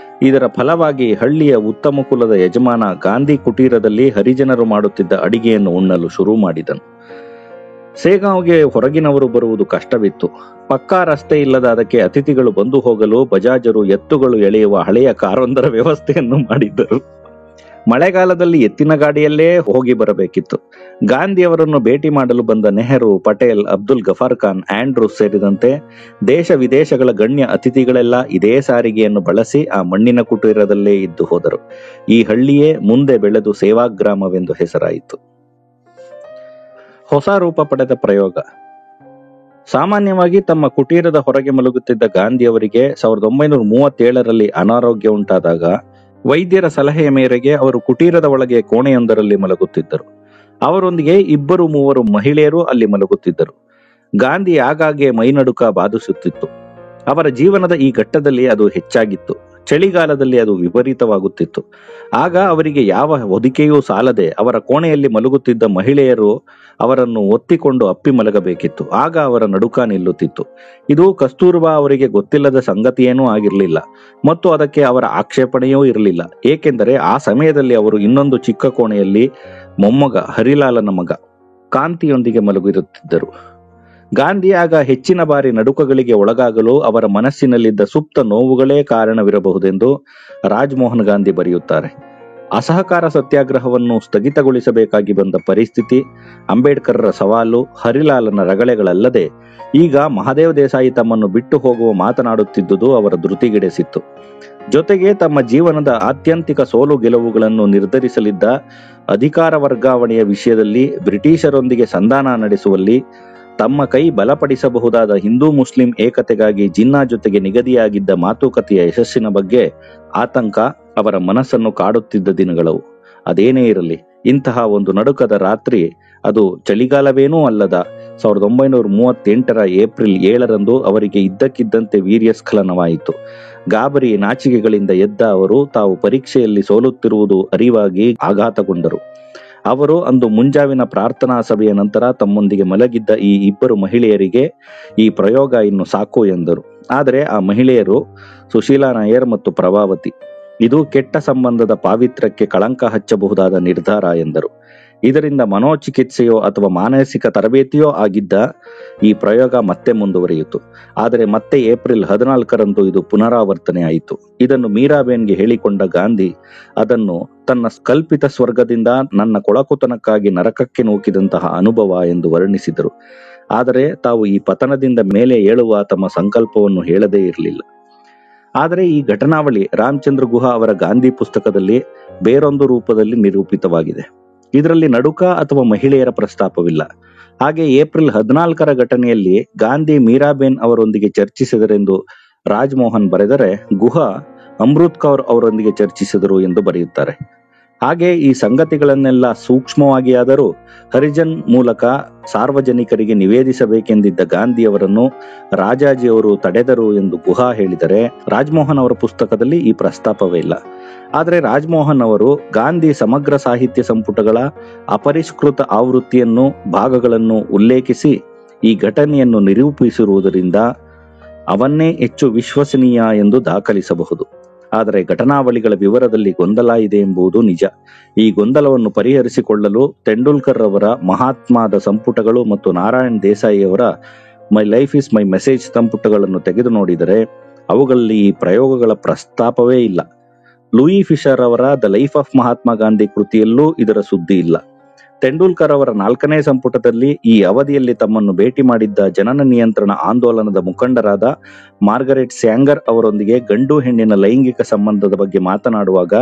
ಇದರ ಫಲವಾಗಿ ಹಳ್ಳಿಯ ಉತ್ತಮ ಕುಲದ ಯಜಮಾನ ಗಾಂಧಿ ಕುಟೀರದಲ್ಲಿ ಹರಿಜನರು ಮಾಡುತ್ತಿದ್ದ ಅಡಿಗೆಯನ್ನು ಉಣ್ಣಲು ಶುರು ಮಾಡಿದನು. ಸೇಗಾಂವ್ಗೆ ಹೊರಗಿನವರು ಬರುವುದು ಕಷ್ಟವಿತ್ತು. ಪಕ್ಕಾ ರಸ್ತೆ ಇಲ್ಲದ ಅದಕ್ಕೆ ಅತಿಥಿಗಳು ಬಂದು ಹೋಗಲು ಬಜಾಜರು ಎತ್ತುಗಳು ಎಳೆಯುವ ಹಳೆಯ ಕಾರೊಂದರ ವ್ಯವಸ್ಥೆಯನ್ನು ಮಾಡಿದ್ದರು. ಮಳೆಗಾಲದಲ್ಲಿ ಎತ್ತಿನ ಗಾಡಿಯಲ್ಲೇ ಹೋಗಿ ಬರಬೇಕಿತ್ತು. ಗಾಂಧಿಯವರನ್ನು ಭೇಟಿ ಮಾಡಲು ಬಂದ ನೆಹರು, ಪಟೇಲ್, ಅಬ್ದುಲ್ ಗಫಾರ್ ಖಾನ್, ಆಂಡ್ರೂಸ್ ಸೇರಿದಂತೆ ದೇಶ ವಿದೇಶಗಳ ಗಣ್ಯ ಅತಿಥಿಗಳೆಲ್ಲ ಇದೇ ಸಾರಿಗೆಯನ್ನು ಬಳಸಿ ಆ ಮಣ್ಣಿನ ಕುಟೀರದಲ್ಲೇ ಇದ್ದು ಹೋದರು. ಈ ಹಳ್ಳಿಯೇ ಮುಂದೆ ಬೆಳೆದು ಸೇವಾಗ್ರಾಮವೆಂದು ಹೆಸರಾಯಿತು. ಹೊಸ ರೂಪ ಪಡೆದ ಪ್ರಯೋಗ. ಸಾಮಾನ್ಯವಾಗಿ ತಮ್ಮ ಕುಟೀರದ ಹೊರಗೆ ಮಲಗುತ್ತಿದ್ದ ಗಾಂಧಿಯವರಿಗೆ 1937ರಲ್ಲಿ ಅನಾರೋಗ್ಯ ಉಂಟಾದಾಗ ವೈದ್ಯರ ಸಲಹೆಯ ಮೇರೆಗೆ ಅವರು ಕುಟೀರದ ಒಳಗೆ ಕೋಣೆಯೊಂದರಲ್ಲಿ ಮಲಗುತ್ತಿದ್ದರು. ಅವರೊಂದಿಗೆ 2-3 ಮಹಿಳೆಯರು ಅಲ್ಲಿ ಮಲಗುತ್ತಿದ್ದರು. ಗಾಂಧಿ ಆಗಾಗ್ಗೆ ಮೈನಡುಕ ಬಾಧಿಸುತ್ತಿತ್ತು. ಅವರ ಜೀವನದ ಈ ಘಟ್ಟದಲ್ಲಿ ಅದು ಹೆಚ್ಚಾಗಿತ್ತು. ಚಳಿಗಾಲದಲ್ಲಿ ಅದು ವಿಪರೀತವಾಗುತ್ತಿತ್ತು. ಆಗ ಅವರಿಗೆ ಯಾವ ಹೊದಿಕೆಯೂ ಸಾಲದೆ ಅವರ ಕೋಣೆಯಲ್ಲಿ ಮಲಗುತ್ತಿದ್ದ ಮಹಿಳೆಯರು ಅವರನ್ನು ಒತ್ತಿಕೊಂಡು ಅಪ್ಪಿ ಮಲಗಬೇಕಿತ್ತು. ಆಗ ಅವರ ನಡುಕ ನಿಲ್ಲುತ್ತಿತ್ತು. ಇದು ಕಸ್ತೂರ್ಬಾ ಅವರಿಗೆ ಗೊತ್ತಿಲ್ಲದ ಸಂಗತಿಯೇನೂ ಆಗಿರಲಿಲ್ಲ ಮತ್ತು ಅದಕ್ಕೆ ಅವರ ಆಕ್ಷೇಪಣೆಯೂ ಇರಲಿಲ್ಲ. ಏಕೆಂದರೆ ಆ ಸಮಯದಲ್ಲಿ ಅವರು ಇನ್ನೊಂದು ಚಿಕ್ಕ ಕೋಣೆಯಲ್ಲಿ ಮೊಮ್ಮಗ ಹರಿಲಾಲನ ಮಗ ಕಾಂತಿಯೊಂದಿಗೆ ಮಲಗಿರುತ್ತಿದ್ದರು. ಗಾಂಧಿ ಆಗ ಹೆಚ್ಚಿನ ಬಾರಿ ನಡುಕಗಳಿಗೆ ಒಳಗಾಗಲು ಅವರ ಮನಸ್ಸಿನಲ್ಲಿದ್ದ ಸುಪ್ತ ನೋವುಗಳೇ ಕಾರಣವಿರಬಹುದೆಂದು ರಾಜಮೋಹನ್ ಗಾಂಧಿ ಬರೆಯುತ್ತಾರೆ. ಅಸಹಕಾರ ಸತ್ಯಾಗ್ರಹವನ್ನು ಸ್ಥಗಿತಗೊಳಿಸಬೇಕಾಗಿ ಬಂದ ಪರಿಸ್ಥಿತಿ, ಅಂಬೇಡ್ಕರ್ರ ಸವಾಲು, ಹರಿಲಾಲನ ರಗಳೆಗಳಲ್ಲದೆ ಈಗ ಮಹಾದೇವ ದೇಸಾಯಿ ತಮ್ಮನ್ನು ಬಿಟ್ಟು ಹೋಗುವ ಮಾತನಾಡುತ್ತಿದ್ದುದು ಅವರ ಧೃತಿಗೆಡಿಸಿತ್ತು. ಜೊತೆಗೆ ತಮ್ಮ ಜೀವನದ ಆತ್ಯಂತಿಕ ಸೋಲು ಗೆಲುವುಗಳನ್ನು ನಿರ್ಧರಿಸಲಿದ್ದ ಅಧಿಕಾರ ವರ್ಗಾವಣೆಯ ವಿಷಯದಲ್ಲಿ ಬ್ರಿಟಿಷರೊಂದಿಗೆ ಸಂಧಾನ ನಡೆಸುವಲ್ಲಿ ತಮ್ಮ ಕೈ ಬಲಪಡಿಸಬಹುದಾದ ಹಿಂದೂ ಮುಸ್ಲಿಂ ಏಕತೆಗಾಗಿ ಜಿನ್ನಾ ಜೊತೆಗೆ ನಿಗದಿಯಾಗಿದ್ದ ಮಾತುಕತೆಯ ಯಶಸ್ಸಿನ ಬಗ್ಗೆ ಆತಂಕ ಅವರ ಮನಸ್ಸನ್ನು ಕಾಡುತ್ತಿದ್ದ ದಿನಗಳವು. ಅದೇನೇ ಇರಲಿ, ಇಂತಹ ಒಂದು ನಡುಕದ ರಾತ್ರಿ, ಅದು ಚಳಿಗಾಲವೇನೂ ಅಲ್ಲದ 1938ರ ಏಪ್ರಿಲ್ 7ರಂದು ಅವರಿಗೆ ಇದ್ದಕ್ಕಿದ್ದಂತೆ ವೀರ್ಯಸ್ಖಲನವಾಯಿತು. ಗಾಬರಿ ನಾಚಿಕೆಗಳಿಂದ ಎದ್ದ ಅವರು ತಾವು ಪರೀಕ್ಷೆಯಲ್ಲಿ ಸೋಲುತ್ತಿರುವುದು ಅರಿವಾಗಿ ಆಘಾತಗೊಂಡರು. ಅವರು ಅಂದು ಮುಂಜಾವಿನ ಪ್ರಾರ್ಥನಾ ಸಭೆಯ ನಂತರ ತಮ್ಮೊಂದಿಗೆ ಮಲಗಿದ್ದ ಈ 2 ಮಹಿಳೆಯರಿಗೆ ಈ ಪ್ರಯೋಗ ಇನ್ನು ಸಾಕು ಎಂದರು. ಆದರೆ ಆ ಮಹಿಳೆಯರು ಸುಶೀಲಾ ನಾಯರ್ ಮತ್ತು ಪ್ರಭಾವತಿ. ಇದು ಕೆಟ್ಟ ಸಂಬಂಧದ ಪಾವಿತ್ರ್ಯಕ್ಕೆ ಕಳಂಕ ಹಚ್ಚಬಹುದಾದ ನಿರ್ಧಾರ ಎಂದರು. ಇದರಿಂದ ಮನೋಚಿಕಿತ್ಸೆಯೋ ಅಥವಾ ಮಾನಸಿಕ ತರಬೇತಿಯೋ ಆಗಿದ್ದ ಈ ಪ್ರಯೋಗ ಮತ್ತೆ ಮುಂದುವರಿಯಿತು. ಆದರೆ ಮತ್ತೆ ಏಪ್ರಿಲ್ 14ರಂದು ಇದು ಪುನರಾವರ್ತನೆ ಆಯಿತು. ಇದನ್ನು ಮೀರಾಬೇನ್ಗೆ ಹೇಳಿಕೊಂಡ ಗಾಂಧಿ ಅದನ್ನು ತನ್ನ ಕಲ್ಪಿತ ಸ್ವರ್ಗದಿಂದ ನನ್ನ ಕೊಳಕುತನಕ್ಕಾಗಿ ನರಕಕ್ಕೆ ನೂಕಿದಂತಹ ಅನುಭವ ಎಂದು ವರ್ಣಿಸಿದರು. ಆದರೆ ತಾವು ಈ ಪತನದಿಂದ ಮೇಲೆ ಏಳುವ ತಮ್ಮ ಸಂಕಲ್ಪವನ್ನು ಹೇಳದೇ ಇರಲಿಲ್ಲ. ಆದರೆ ಈ ಘಟನಾವಳಿ ರಾಮಚಂದ್ರ ಗುಹಾ ಅವರ ಗಾಂಧಿ ಪುಸ್ತಕದಲ್ಲಿ ಬೇರೊಂದು ರೂಪದಲ್ಲಿ ನಿರೂಪಿತವಾಗಿದೆ. ಇದರಲ್ಲಿ ನಡುಕ ಅಥವಾ ಮಹಿಳೆಯರ ಪ್ರಸ್ತಾಪವಿಲ್ಲ. ಹಾಗೆ ಏಪ್ರಿಲ್ 14ರ ಘಟನೆಯಲ್ಲಿ ಗಾಂಧಿ ಮೀರಾಬೇನ್ ಅವರೊಂದಿಗೆ ಚರ್ಚಿಸಿದರೆಂದು ರಾಜಮೋಹನ್ ಬರೆದರೆ, ಗುಹಾ ಅಮೃತ್ ಕೌರ್ ಅವರೊಂದಿಗೆ ಚರ್ಚಿಸಿದರು ಎಂದು ಬರೆಯುತ್ತಾರೆ. ಹಾಗೆ ಈ ಸಂಗತಿಗಳನ್ನೆಲ್ಲ ಸೂಕ್ಷ್ಮವಾಗಿ ಆದರೂ ಹರಿಜನ್ ಮೂಲಕ ಸಾರ್ವಜನಿಕರಿಗೆ ನಿವೇದಿಸಬೇಕೆಂದಿದ್ದ ಗಾಂಧಿಯವರನ್ನು ರಾಜಾಜಿಯವರು ತಡೆದರು ಎಂದು ಗುಹಾ ಹೇಳಿದರೆ, ರಾಜಮೋಹನ್ ಅವರ ಪುಸ್ತಕದಲ್ಲಿ ಈ ಪ್ರಸ್ತಾಪವೇ ಇಲ್ಲ. ಆದರೆ ರಾಜಮೋಹನ್ ಅವರು ಗಾಂಧಿ ಸಮಗ್ರ ಸಾಹಿತ್ಯ ಸಂಪುಟಗಳ ಅಪರಿಷ್ಕೃತ ಆವೃತ್ತಿಯನ್ನು ಭಾಗಗಳನ್ನು ಉಲ್ಲೇಖಿಸಿ ಈ ಘಟನೆಯನ್ನು ನಿರೂಪಿಸಿರುವುದರಿಂದ ಅವನ್ನೇ ಹೆಚ್ಚು ವಿಶ್ವಸನೀಯ ಎಂದು ದಾಖಲಿಸಬಹುದು. ಆದರೆ ಘಟನಾವಳಿಗಳ ವಿವರದಲ್ಲಿ ಗೊಂದಲ ಇದೆ ಎಂಬುದು ನಿಜ. ಈ ಗೊಂದಲವನ್ನು ಪರಿಹರಿಸಿಕೊಳ್ಳಲು ತೆಂಡೂಲ್ಕರ್ ಅವರ ಮಹಾತ್ಮಾದ ಸಂಪುಟಗಳು ಮತ್ತು ನಾರಾಯಣ್ ದೇಸಾಯಿ ಅವರ my life is my message ಸಂಪುಟಗಳನ್ನು ತೆಗೆದು ನೋಡಿದರೆ ಅವುಗಳಲ್ಲಿ ಈ ಪ್ರಯೋಗಗಳ ಪ್ರಸ್ತಾಪವೇ ಇಲ್ಲ. ಲೂಯಿ ಫಿಶರ್ ಅವರ the life of Mahatma Gandhi ಕೃತಿಯಲ್ಲೂ ಇದರ ಸುದ್ದಿ ಇಲ್ಲ. ತೆಂಡೂಲ್ಕರ್ ಅವರ 4ನೇ ಸಂಪುಟದಲ್ಲಿ ಈ ಅವಧಿಯಲ್ಲಿ ತಮ್ಮನ್ನು ಭೇಟಿ ಮಾಡಿದ್ದ ಜನನ ನಿಯಂತ್ರಣ ಆಂದೋಲನದ ಮುಖಂಡರಾದ ಮಾರ್ಗರೆಟ್ ಸ್ಯಾಂಗರ್ ಅವರೊಂದಿಗೆ ಗಂಡು ಹೆಣ್ಣಿನ ಲೈಂಗಿಕ ಸಂಬಂಧದ ಬಗ್ಗೆ ಮಾತನಾಡುವಾಗ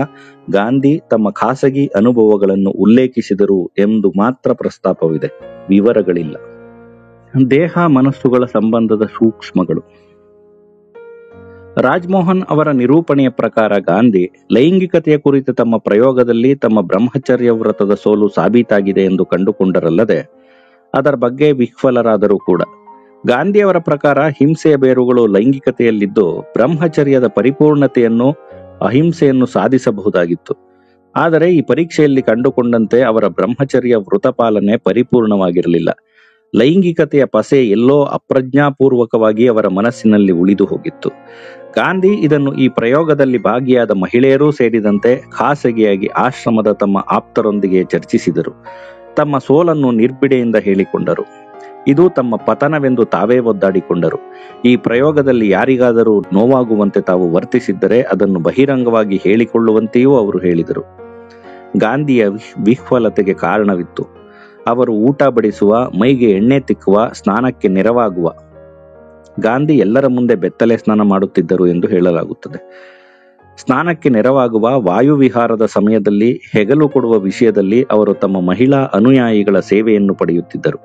ಗಾಂಧಿ ತಮ್ಮ ಖಾಸಗಿ ಅನುಭವಗಳನ್ನು ಉಲ್ಲೇಖಿಸಿದರು ಎಂದು ಮಾತ್ರ ಪ್ರಸ್ತಾಪವಿದೆ, ವಿವರಗಳಿಲ್ಲ. ದೇಹ ಮನಸ್ಸುಗಳ ಸಂಬಂಧದ ಸೂಕ್ಷ್ಮಗಳು. ರಾಜ್ಮೋಹನ್ ಅವರ ನಿರೂಪಣೆಯ ಪ್ರಕಾರ ಗಾಂಧಿ ಲೈಂಗಿಕತೆಯ ಕುರಿತ ತಮ್ಮ ಪ್ರಯೋಗದಲ್ಲಿ ತಮ್ಮ ಬ್ರಹ್ಮಚರ್ಯ ವ್ರತದ ಸೋಲು ಸಾಬೀತಾಗಿದೆ ಎಂದು ಕಂಡುಕೊಂಡರಲ್ಲದೆ ಅದರ ಬಗ್ಗೆ ವಿಫಲರಾದರೂ ಕೂಡ. ಗಾಂಧಿಯವರ ಪ್ರಕಾರ ಹಿಂಸೆಯ ಬೇರುಗಳು ಲೈಂಗಿಕತೆಯಲ್ಲಿದ್ದು ಬ್ರಹ್ಮಚರ್ಯದ ಪರಿಪೂರ್ಣತೆಯನ್ನು ಅಹಿಂಸೆಯನ್ನು ಸಾಧಿಸಬಹುದಾಗಿತ್ತು. ಆದರೆ ಈ ಪರೀಕ್ಷೆಯಲ್ಲಿ ಕಂಡುಕೊಂಡಂತೆ ಅವರ ಬ್ರಹ್ಮಚರ್ಯ ವೃತ ಪಾಲನೆ ಪರಿಪೂರ್ಣವಾಗಿರಲಿಲ್ಲ. ಲೈಂಗಿಕತೆಯ ಪಸೆ ಎಲ್ಲೋ ಅಪ್ರಜ್ಞಾಪೂರ್ವಕವಾಗಿ ಅವರ ಮನಸ್ಸಿನಲ್ಲಿ ಉಳಿದು ಹೋಗಿತ್ತು. ಗಾಂಧಿ ಇದನ್ನು ಈ ಪ್ರಯೋಗದಲ್ಲಿ ಭಾಗಿಯಾದ ಮಹಿಳೆಯರೂ ಸೇರಿದಂತೆ ಖಾಸಗಿಯಾಗಿ ಆಶ್ರಮದ ತಮ್ಮ ಆಪ್ತರೊಂದಿಗೆ ಚರ್ಚಿಸಿದರು. ತಮ್ಮ ಸೋಲನ್ನು ನಿರ್ಬಿಡೆಯಿಂದ ಹೇಳಿಕೊಂಡರು. ಇದು ತಮ್ಮ ಪತನವೆಂದು ತಾವೇ ಒದ್ದಾಡಿಕೊಂಡರು. ಈ ಪ್ರಯೋಗದಲ್ಲಿ ಯಾರಿಗಾದರೂ ನೋವಾಗುವಂತೆ ತಾವು ವರ್ತಿಸಿದ್ದರೆ ಅದನ್ನು ಬಹಿರಂಗವಾಗಿ ಹೇಳಿಕೊಳ್ಳುವಂತೆಯೂ ಅವರು ಹೇಳಿದರು. ಗಾಂಧಿಯ ವಿಹ್ವಲತೆಗೆ ಕಾರಣವಿತ್ತು. ಅವರು ಊಟ ಬಡಿಸುವ, ಮೈಗೆ ಎಣ್ಣೆ ತಿಕ್ಕುವ, ಸ್ನಾನಕ್ಕೆ ನೆರವಾಗುವ. ಗಾಂಧಿ ಎಲ್ಲರ ಮುಂದೆ ಬೆತ್ತಲೆ ಸ್ನಾನ ಮಾಡುತ್ತಿದ್ದರು ಎಂದು ಹೇಳಲಾಗುತ್ತದೆ. ಸ್ನಾನಕ್ಕೆ ನೆರವಾಗುವ, ವಾಯುವಿಹಾರದ ಸಮಯದಲ್ಲಿ ಹೆಗಲು ಕೊಡುವ ವಿಷಯದಲ್ಲಿ ಅವರು ತಮ್ಮ ಮಹಿಳಾ ಅನುಯಾಯಿಗಳ ಸೇವೆಯನ್ನು ಪಡೆಯುತ್ತಿದ್ದರು.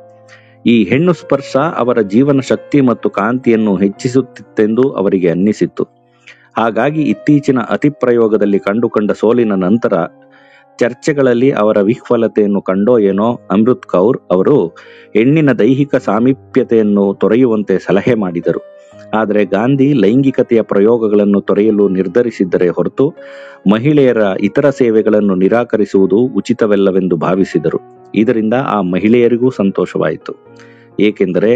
ಈ ಹೆಣ್ಣು ಸ್ಪರ್ಶ ಅವರ ಜೀವನ ಶಕ್ತಿ ಮತ್ತು ಕಾಂತಿಯನ್ನು ಹೆಚ್ಚಿಸುತ್ತಿತ್ತೆಂದು ಅವರಿಗೆ ಅನ್ನಿಸಿತ್ತು. ಹಾಗಾಗಿ ಇತ್ತೀಚಿನ ಅತಿಪ್ರಯೋಗದಲ್ಲಿ ಕಂಡುಕೊಂಡ ಸೋಲಿನ ನಂತರ ಚರ್ಚೆಗಳಲ್ಲಿ ಅವರ ವಿಹ್ವಲತೆಯನ್ನು ಕಂಡೋ ಏನೋ ಅಮೃತ್ ಕೌರ್ ಅವರು ಹೆಣ್ಣಿನ ದೈಹಿಕ ಸಾಮೀಪ್ಯತೆಯನ್ನು ತೊರೆಯುವಂತೆ ಸಲಹೆ ಮಾಡಿದರು. ಆದರೆ ಗಾಂಧಿ ಲೈಂಗಿಕತೆಯ ಪ್ರಯೋಗಗಳನ್ನು ತೊರೆಯಲು ನಿರ್ಧರಿಸಿದ್ದರೇ ಹೊರತು ಮಹಿಳೆಯರ ಇತರ ಸೇವೆಗಳನ್ನು ನಿರಾಕರಿಸುವುದು ಉಚಿತವಲ್ಲವೆಂದು ಭಾವಿಸಿದರು. ಇದರಿಂದ ಆ ಮಹಿಳೆಯರಿಗೂ ಸಂತೋಷವಾಯಿತು. ಏಕೆಂದರೆ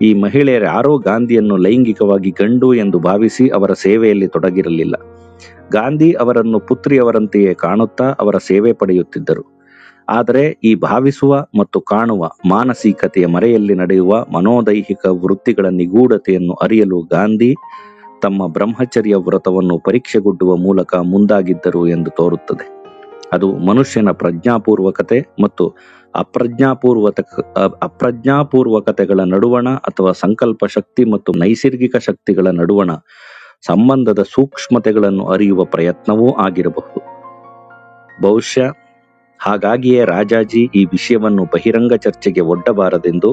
ಈ ಮಹಿಳೆಯರ್ಯಾರೂ ಗಾಂಧಿಯನ್ನು ಲೈಂಗಿಕವಾಗಿ ಗಂಡು ಎಂದು ಭಾವಿಸಿ ಅವರ ಸೇವೆಯಲ್ಲಿ ತೊಡಗಿರಲಿಲ್ಲ. ಗಾಂಧಿ ಅವರನ್ನು ಪುತ್ರಿಯವರಂತೆಯೇ ಕಾಣುತ್ತಾ ಅವರ ಸೇವೆ ಪಡೆಯುತ್ತಿದ್ದರು. ಆದರೆ ಈ ಭಾವಿಸುವ ಮತ್ತು ಕಾಣುವ ಮಾನಸಿಕತೆಯ ಮರೆಯಲ್ಲಿ ನಡೆಯುವ ಮನೋದೈಹಿಕ ವೃತ್ತಿಗಳ ನಿಗೂಢತೆಯನ್ನು ಅರಿಯಲು ಗಾಂಧಿ ತಮ್ಮ ಬ್ರಹ್ಮಚರ್ಯ ವ್ರತವನ್ನು ಪರೀಕ್ಷೆಗೊಡ್ಡುವ ಮೂಲಕ ಮುಂದಾಗಿದ್ದರು ಎಂದು ತೋರುತ್ತದೆ. ಅದು ಮನುಷ್ಯನ ಪ್ರಜ್ಞಾಪೂರ್ವಕತೆ ಮತ್ತು ಅಪ್ರಜ್ಞಾಪೂರ್ವಕತೆಗಳ ನಡುವಣ ಅಥವಾ ಸಂಕಲ್ಪ ಶಕ್ತಿ ಮತ್ತು ನೈಸರ್ಗಿಕ ಶಕ್ತಿಗಳ ನಡುವಣ ಸಂಬಂಧದ ಸೂಕ್ಷ್ಮತೆಗಳನ್ನು ಅರಿಯುವ ಪ್ರಯತ್ನವೂ ಆಗಿರಬಹುದು. ಬಹುಶಃ ಹಾಗಾಗಿಯೇ ರಾಜಾಜಿ ಈ ವಿಷಯವನ್ನು ಬಹಿರಂಗ ಚರ್ಚೆಗೆ ಒಡ್ಡಬಾರದೆಂದು,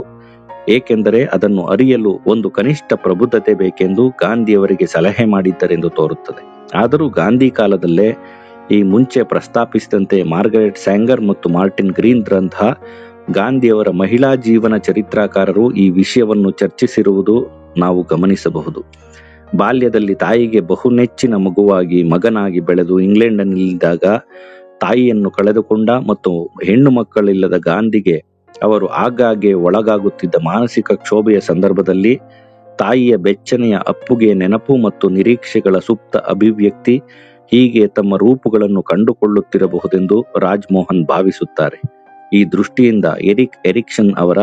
ಏಕೆಂದರೆ ಅದನ್ನು ಅರಿಯಲು ಒಂದು ಕನಿಷ್ಠ ಪ್ರಬುದ್ಧತೆ ಬೇಕೆಂದು ಗಾಂಧಿಯವರಿಗೆ ಸಲಹೆ ಮಾಡಿದ್ದರೆಂದು ತೋರುತ್ತದೆ. ಆದರೂ ಗಾಂಧಿ ಕಾಲದಲ್ಲೇ ಈ ಮುಂಚೆ ಪ್ರಸ್ತಾಪಿಸಿದಂತೆ ಮಾರ್ಗರೆಟ್ ಸ್ಯಾಂಗರ್ ಮತ್ತು ಮಾರ್ಟಿನ್ ಗ್ರೀನ್ ರಂಥ ಗಾಂಧಿಯವರ ಮಹಿಳಾ ಜೀವನ ಚರಿತ್ರಕಾರರು ಈ ವಿಷಯವನ್ನು ಚರ್ಚಿಸಿರುವುದು ನಾವು ಗಮನಿಸಬಹುದು. ಬಾಲ್ಯದಲ್ಲಿ ತಾಯಿಗೆ ಬಹು ನೆಚ್ಚಿನ ಮಗುವಾಗಿ ಮಗನಾಗಿ ಬೆಳೆದು ಇಂಗ್ಲೆಂಡಿನಲ್ಲಿದ್ದಾಗ ತಾಯಿಯನ್ನು ಕಳೆದುಕೊಂಡ ಮತ್ತು ಹೆಣ್ಣು ಮಕ್ಕಳಿಲ್ಲದ ಗಾಂಧಿಗೆ ಅವರು ಆಗಾಗ್ಗೆ ಒಳಗಾಗುತ್ತಿದ್ದ ಮಾನಸಿಕ ಕ್ಷೋಭೆಯ ಸಂದರ್ಭದಲ್ಲಿ ತಾಯಿಯ ಬೆಚ್ಚನೆಯ ಅಪ್ಪುಗೆ ನೆನಪು ಮತ್ತು ನಿರೀಕ್ಷೆಗಳ ಸುಪ್ತ ಅಭಿವ್ಯಕ್ತಿ ಹೀಗೆ ತಮ್ಮ ರೂಪುಗಳನ್ನು ಕಂಡುಕೊಳ್ಳುತ್ತಿರಬಹುದೆಂದು ರಾಜ್ಮೋಹನ್ ಭಾವಿಸುತ್ತಾರೆ. ಈ ದೃಷ್ಟಿಯಿಂದ ಎರಿಕ್ ಎರಿಕ್ಸನ್ ಅವರ